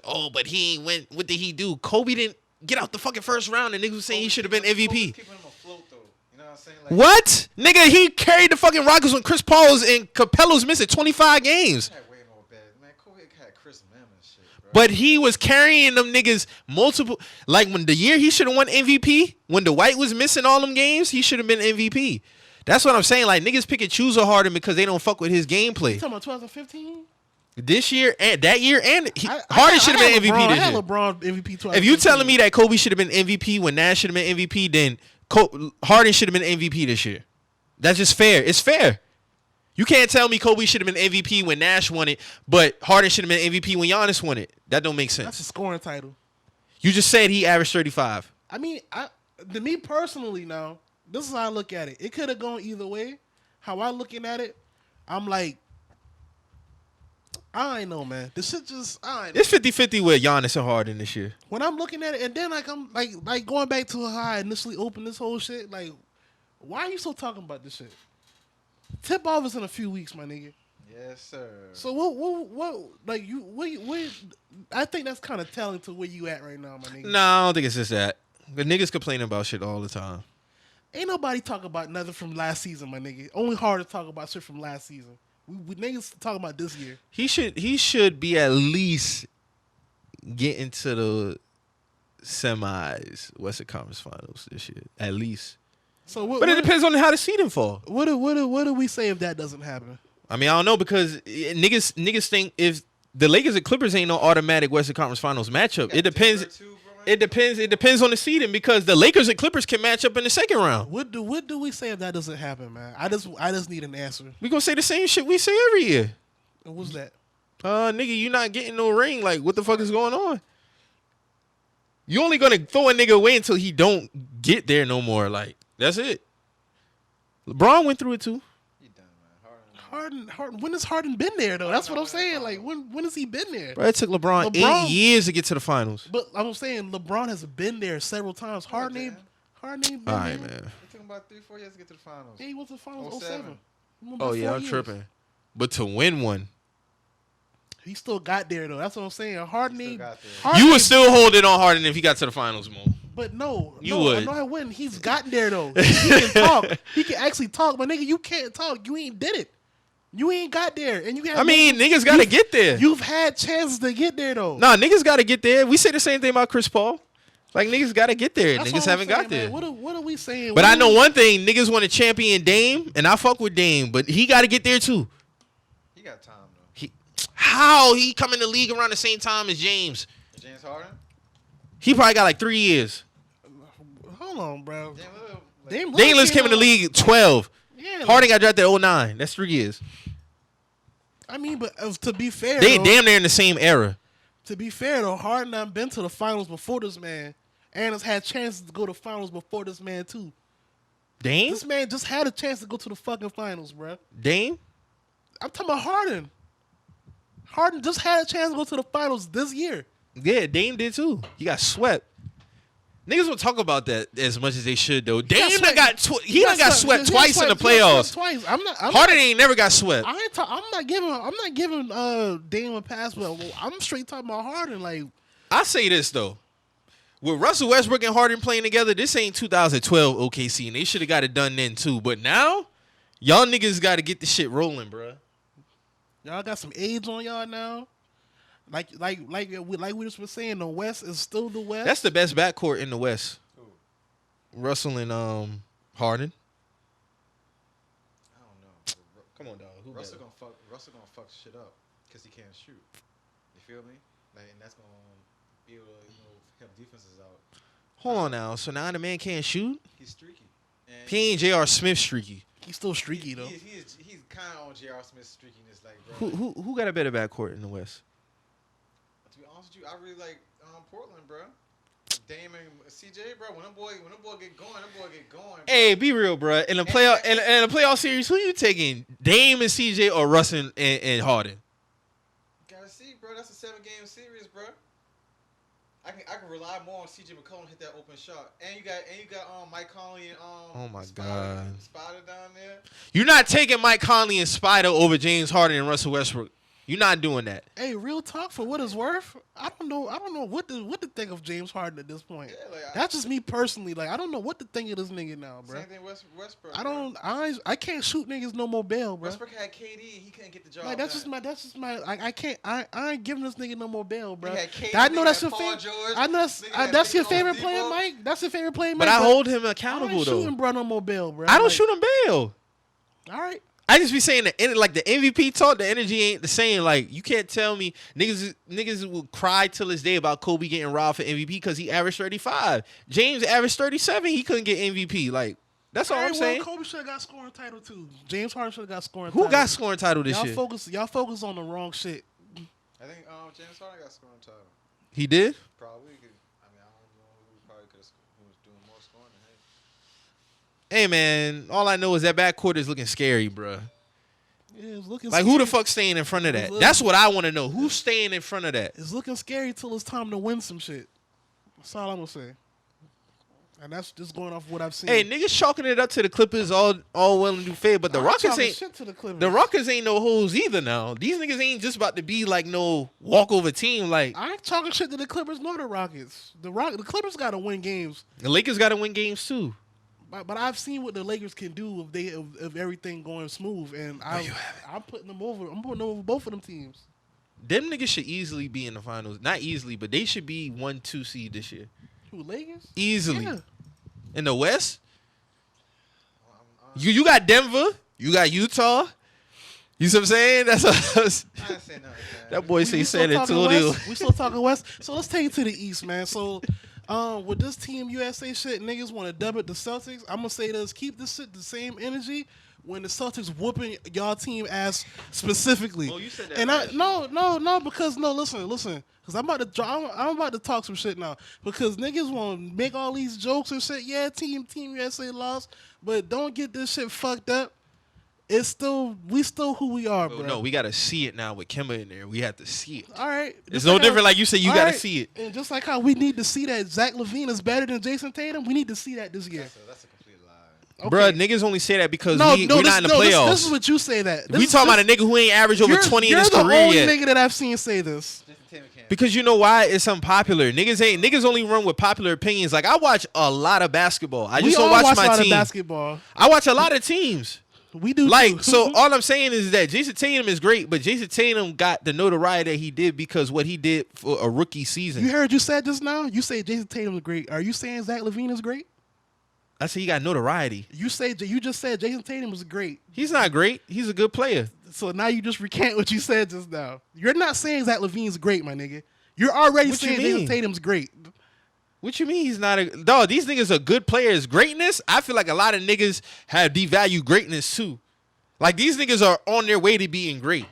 Oh, but he ain't win. What did he do? Kobe didn't get out the fucking first round, and niggas was saying he should have been MVP. Keeping him afloat though. You know what I'm saying? Like, What? Nigga, he carried the fucking Rockets when Chris Paul was and Capello's missing 25 games. Had way more bad. Man, Kobe had Chris Mem and shit, bro. But he was carrying them niggas multiple. Like when the year he should have won MVP, when Dwight was missing all them games, he should have been MVP. That's what I'm saying. Like niggas pick and choose a Harden because they don't fuck with his gameplay. You talking about 2015? This year and that year, and Harden should have been MVP I this had year. LeBron MVP 2015. If you telling me that Kobe should have been MVP when Nash should have been MVP, then Harden should have been MVP this year. That's just fair. It's fair. You can't tell me Kobe should have been MVP when Nash won it, but Harden should have been MVP when Giannis won it. That don't make sense. That's a scoring title. You just said he averaged 35. I mean, to me personally now, this is how I look at it. It could have gone either way. How I looking at it, I'm like, I ain't know, man. This shit just, I ain't know. It's 50-50 with Giannis and Harden this year. When I'm looking at it, and then like I'm like going back to how I initially opened this whole shit, like, why are you still talking about this shit? Tip off is in a few weeks, my nigga. Yes, sir. So what like you what I think that's kind of telling to where you at right now, my nigga. Nah, I don't think it's just that. The niggas complain about shit all the time. Ain't nobody talk about nothing from last season, my nigga. Only hard to talk about shit from last season. We niggas talking about this year. He should be at least getting to the semis, Western Conference Finals this year, at least. So what? But it depends on how the seeding fall. What do we say if that doesn't happen? I mean, I don't know because niggas think if the Lakers and Clippers ain't no automatic Western Conference Finals matchup. It depends. It depends on the seeding because the Lakers and Clippers can match up in the second round. What do we say if that doesn't happen, man? I just need an answer. We gonna say the same shit we say every year. And what's that? Nigga, you not getting no ring. Like, what the fuck is going on? You only gonna throw a nigga away until he don't get there no more. Like, that's it. LeBron went through it too. You done, man. Harden. When has Harden been there though? That's what I'm saying. Like when has he been there? Bro, it took LeBron 8 years to get to the finals. But I'm saying LeBron has been there several times. Harden ain't been All right, there. man. It took him about 3-4 years to get to the finals. Yeah, he went to the finals 07. 07. He went Oh about yeah, 4 I'm years. tripping. But to win one, He still got there though. That's what I'm saying. Harden Still ain't. got there. Harden you would ain't- still hold it on Harden if he got to the finals, Mo. But no, You no, would. No, I wouldn't. He's gotten there though. He can talk. He can actually talk. But nigga, you can't talk. You ain't did it. You ain't got there, and you have. I mean, niggas gotta get there. You've had chances to get there though. Nah, niggas gotta get there. We say the same thing about Chris Paul. Like, niggas gotta get there. That's Niggas all I'm haven't saying, got there. man. What are we saying? But What I are know we- one thing. Niggas want to champion Dame, and I fuck with Dame, but he gotta get there too. He got time though. How he come in the league around the same time as James? James Harden. He probably got like 3 years. Hold on, bro. James Lillard, like, Dame Dame Lillard came in the league 12. Yeah, like, Harden got drafted 09. That's 3 years. I mean, but to be fair, They though, damn near in the same era. to be fair though, Harden done been to the finals before this man, and has had chances to go to finals before this man too. Dame? This man just had a chance to go to the fucking finals, bro. Dame? I'm talking about Harden. Harden just had a chance to go to the finals this year. Yeah, Dame did too. He got swept. Niggas don't talk about that as much as they should though. Dame done got swept twice in the playoffs. Twice. Harden ain't never got swept. I'm not giving Dame a pass, but I'm straight talking about Harden. Like, I say this though. With Russell Westbrook and Harden playing together, this ain't 2012 OKC, and they should have got it done then too. But now, y'all niggas got to get the shit rolling, bruh. y'all got some age on y'all now. Like we just were saying, the West is still the West. That's the best backcourt in the West. Russell and Harden. Come on, dog. Who Russell better? gonna fuck shit up because he can't shoot. You feel me? Like, and that's gonna be able to help defenses out. Hold on now. So now the man can't shoot? He's streaky. And He ain't J.R. Smith streaky. He's still streaky though. He's kind of on J.R. Smith's streakiness, like, bro. Who got a better backcourt in the West? To be honest with you, I really like Portland, bro. Dame and CJ, bro. When them boy get going, Bro. Hey, be real, bro. In the playoff series, who you taking? Dame and CJ or Russ and Harden? Gotta see, bro. That's a 7-game series, bro. I can rely more on CJ McCollum to hit that open shot. And you got Mike Conley and Oh my Spider, God. Spider down there. You're not taking Mike Conley and Spider over James Harden and Russell Westbrook. You're not doing that. Hey, real talk, for what it's worth, I don't know what to think of James Harden at this point. Yeah, like, That's just me personally. Like, I don't know what to think of this nigga now, bro. Same thing Westbrook. I can't shoot niggas no more bail, bro. Westbrook had KD. He couldn't get the job. Like, that's just my. I ain't giving this nigga no more bail, bro. He had KD, I know that's he your had Paul favorite. George, I know nigga had that's your Big favorite Oladipo. player, Mike. That's your favorite player, Mike. But I hold him I accountable, ain't though. shooting bro no more bail, bro. I don't Like, shoot him bail. All right. I just be saying the MVP talk, the energy ain't the same. Like, you can't tell me niggas will cry till this day about Kobe getting robbed for MVP because he averaged 35. James averaged 37. He couldn't get MVP. Like, that's all I'm saying. Kobe should have got scoring title too. James Harden should have got scoring. Who title. got scoring title this year? Y'all focus on the wrong shit. I think James Harden got scoring title. He did? Probably. I don't know who probably could have who was doing more scoring than him. Hey, man, all I know is that backcourt is looking scary, bruh. Yeah, it's looking Like, scary. who the fuck staying in front of that? That's what I want to know. Who's staying in front of that? It's looking scary till it's time to win some shit. That's all I'm gonna say. And that's just going off what I've seen. Hey, niggas chalking it up to the Clippers all well and do fair, but the I ain't Rockets talking ain't. shit to the Clippers. The Rockets ain't no hoes either now. These niggas ain't just about to be like no walkover team. Like, I ain't talking shit to the Clippers nor the Rockets. The Clippers got to win games. the Lakers got to win games too. But I've seen what the Lakers can do if everything going smooth, and I'm putting them over. I'm putting them over both of them teams. Them niggas should easily be in the finals. Not easily, but they should be 1-2 seed this year. Who, Lakers? Easily. Yeah. In the West? You got Denver. You got Utah. You see what I'm saying? That's I didn't say nothing, man. that boy say We San still talking Antonio. West. We still talking West. So let's take it to the East, man. So with this Team USA shit, niggas want to dub it the Celtics. I'm gonna say this: keep this shit the same energy when the Celtics whooping y'all team ass specifically. Oh, you said that And last no, because listen. Because I'm about to talk some shit now. Because niggas want to make all these jokes and shit. Yeah, Team USA lost, but don't get this shit fucked up. We still who we are, bro. No, we got to see it now with Kemba in there. We have to see it. All right. It's no different like you said, you all got to right. see it. And just like how we need to see that Zach LaVine is better than Jason Tatum, we need to see that this year. That's a complete lie. Okay. Bruh, niggas only say that because we're not in the playoffs. This is what you say that. We talking about a nigga who ain't averaged over 20 in his career You're the only yet. nigga that I've seen say this. Because you know why? It's unpopular. Niggas only run with popular opinions. Like, I watch a lot of basketball. I We just all don't watch watch a my lot of team. basketball. I watch a lot of teams. We do Like, too. so all I'm saying is that Jason Tatum is great, but Jason Tatum got the notoriety that he did because what he did for a rookie season. You heard you said just now? You say Jason Tatum is great. Are you saying Zach LaVine is great? I said he got notoriety. You just said Jason Tatum was great. He's not great. He's a good player. So now you just recant what you said just now. You're not saying Zach LaVine's great, my nigga. You're already What you saying mean? Jason Tatum's great. What you mean he's not a dog? These niggas are good players. Greatness, I feel like a lot of niggas have devalued greatness too. Like, these niggas are on their way to being great.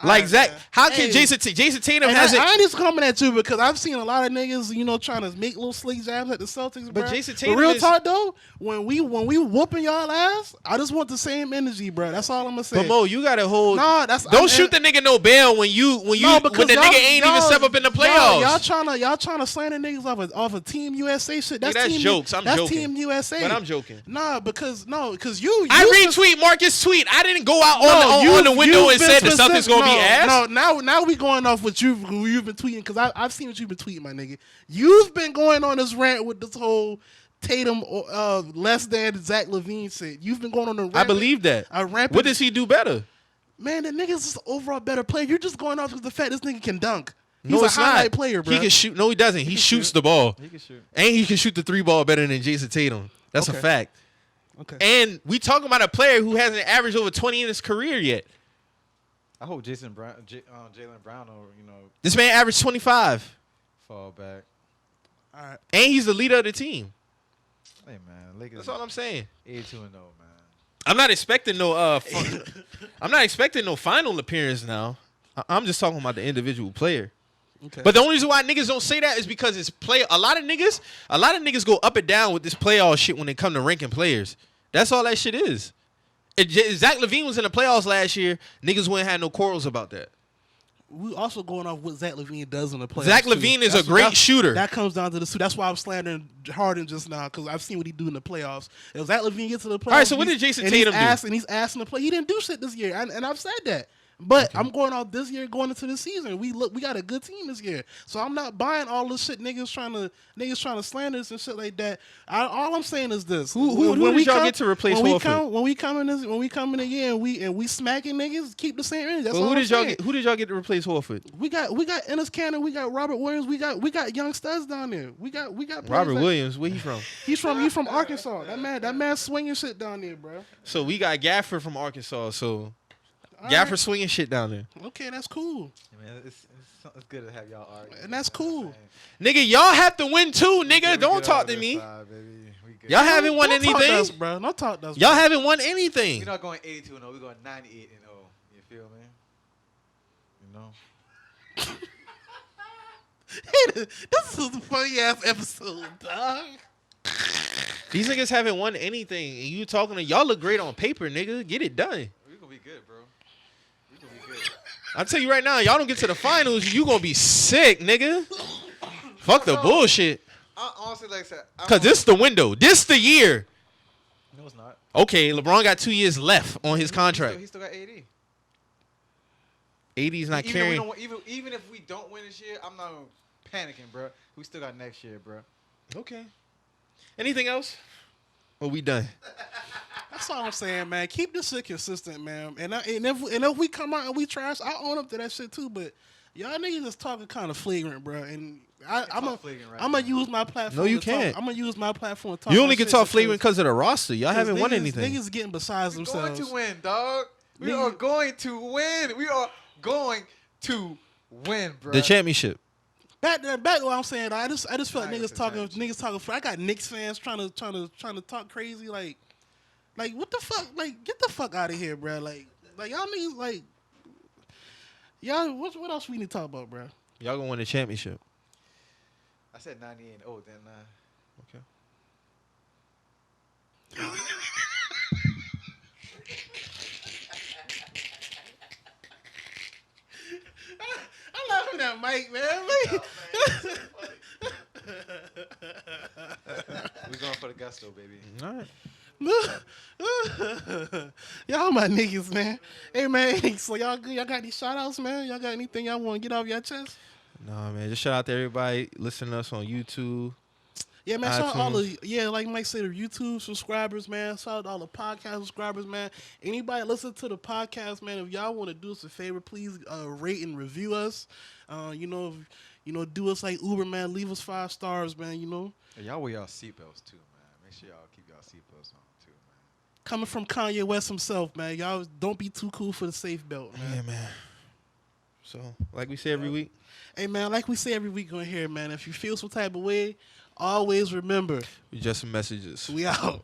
Like, right, Zach, man. how can Hey. Jason Tatum And hasn't? I ain't just coming at you because I've seen a lot of niggas, trying to make little slick jabs at the Celtics. But bruh. Jason Tatum real is- talk though, when we whooping y'all ass, I just want the same energy, bro. That's all I'm gonna say. But Mo, you gotta hold. Nah, Don't shoot the nigga no bail when the nigga ain't even step up in the playoffs. Y'all trying to slander niggas off of Team USA shit. That's, that's team, jokes. I'm that's joking. Team USA. But I'm joking. Nah, because you. I just- retweet Marcus' tweet. I didn't go out No, on the window you've and been said the specific- Celtics gonna be ass. No, now we going off what you've been tweeting because I've seen what you've been tweeting, my nigga. You've been going on this rant with this whole Tatum less than Zach LaVine shit. You've been going on a rant. I believe that. A rampant. What does he do better? Man, the nigga's just overall better player. You're just going off because the fact this nigga can dunk. He's No, a it's highlight not. player, bro. He can shoot. No, he doesn't. He shoots the ball, He can shoot. and he can shoot the 3 ball better than Jason Tatum. That's a Okay. fact. Okay. And we talking about a player who hasn't averaged over 20 in his career yet. I hope Jalen Brown, will, This man averaged 25. fall back. All right. And he's the leader of the team. Hey man, Lakers. That's all I'm saying. 82-0, man. I'm not expecting no I'm not expecting no final appearance now. I'm just talking about the individual player. Okay. But the only reason why niggas don't say that is because it's a lot of niggas go up and down with this playoff shit when they come to ranking players. That's all that shit is. If Zach LaVine was in the playoffs last year, niggas wouldn't have no quarrels about that. We also going off what Zach LaVine does in the playoffs. Zach LaVine is a great shooter. That comes down to the suit. That's why I'm slandering Harden just now, because I've seen what he do in the playoffs. If Zach LaVine gets to the playoffs, All right, so what did Jason Tatum do? And he's asking to play. He didn't do shit this year, and I've said that. But I'm going off this year, going into the season. We got a good team this year, so I'm not buying all this shit. Niggas trying to slander us and shit like that. All I'm saying is this: Who did y'all get to replace Horford? When we come in the year and we smacking niggas, keep the same energy. That's Well, all I'm saying. who did y'all get to replace Horford? We got Ennis Cannon, we got Robert Williams, we got young studs down there. We got Robert Williams, where he from? He's from Arkansas. That man swinging shit down there, bro. So we got Gafford from Arkansas. So All Gafford right. swinging shit down there. Okay, that's cool. I mean, it's good to have y'all argue. And that's cool. Nigga, y'all have to win too, nigga. Don't talk to me. Y'all haven't won Don't talk to anything. us, bro. Don't talk to us. Y'all bro. haven't won anything. We're not going 82-0. We're going 98-0. You feel me? This is a funny ass episode, dog. These niggas haven't won anything. And you talking to y'all look great on paper, nigga. Get it done. We're going to be good, bro. We're going to be good. I'll tell you right now, y'all don't get to the finals, you gonna be sick, nigga. Fuck the bullshit. I honestly, like I said, Cause this the window. This the year. No, it's not. Okay, LeBron got 2 years left on his contract. He still got 80. 80's not Even carrying. even if we don't win this year, I'm not panicking, bro. We still got next year, bro. Okay. Anything else? Or we done? That's all I'm saying, man. Keep this shit consistent, man. And if we come out and we trash, I own up to that shit too. But y'all niggas is talking kind of flagrant, bro. And I'm gonna use my platform. No, you to can't. I'm gonna use my platform to talk. You only my can shit talk flagrant because of the roster. Y'all haven't won anything. Niggas getting besides We're themselves. going to win, dog. We are going to win. We are going to win, bro. The championship. Back to what I'm saying. I just feel like I niggas talking. guess I got Knicks fans trying to talk crazy. Like what the fuck? Like get the fuck out of here, bro. Like y'all niggas like y'all. What else we need to talk about, bro? Y'all gonna win the championship. I said 98 and 0, didn't I? Okay. I'm laughing at Mike, man. We're going for the gusto, baby. All right. Y'all my niggas, man. Hey, man. So y'all good? Y'all got any shout outs, man? Y'all got anything y'all want to get off your chest? Nah, man. Just shout out to everybody listening to us on YouTube. Yeah, man. Shout out all iTunes. the like Mike said, the YouTube subscribers, man. Shout out to all the podcast subscribers, man. Anybody listen to the podcast, man? If y'all want to do us a favor, please rate and review us. Do us like Uber, man. Leave us 5 stars, man. You know. Hey, y'all wear y'all seatbelts too, man. Make sure y'all keep y'all seatbelts on too, man. Coming from Kanye West himself, man. Y'all don't be too cool for the safe belt, man. Yeah, man. So, like we say every week. Hey, man, like we say every week on here, man, if you feel some type of way, always remember, We just some messages. we out.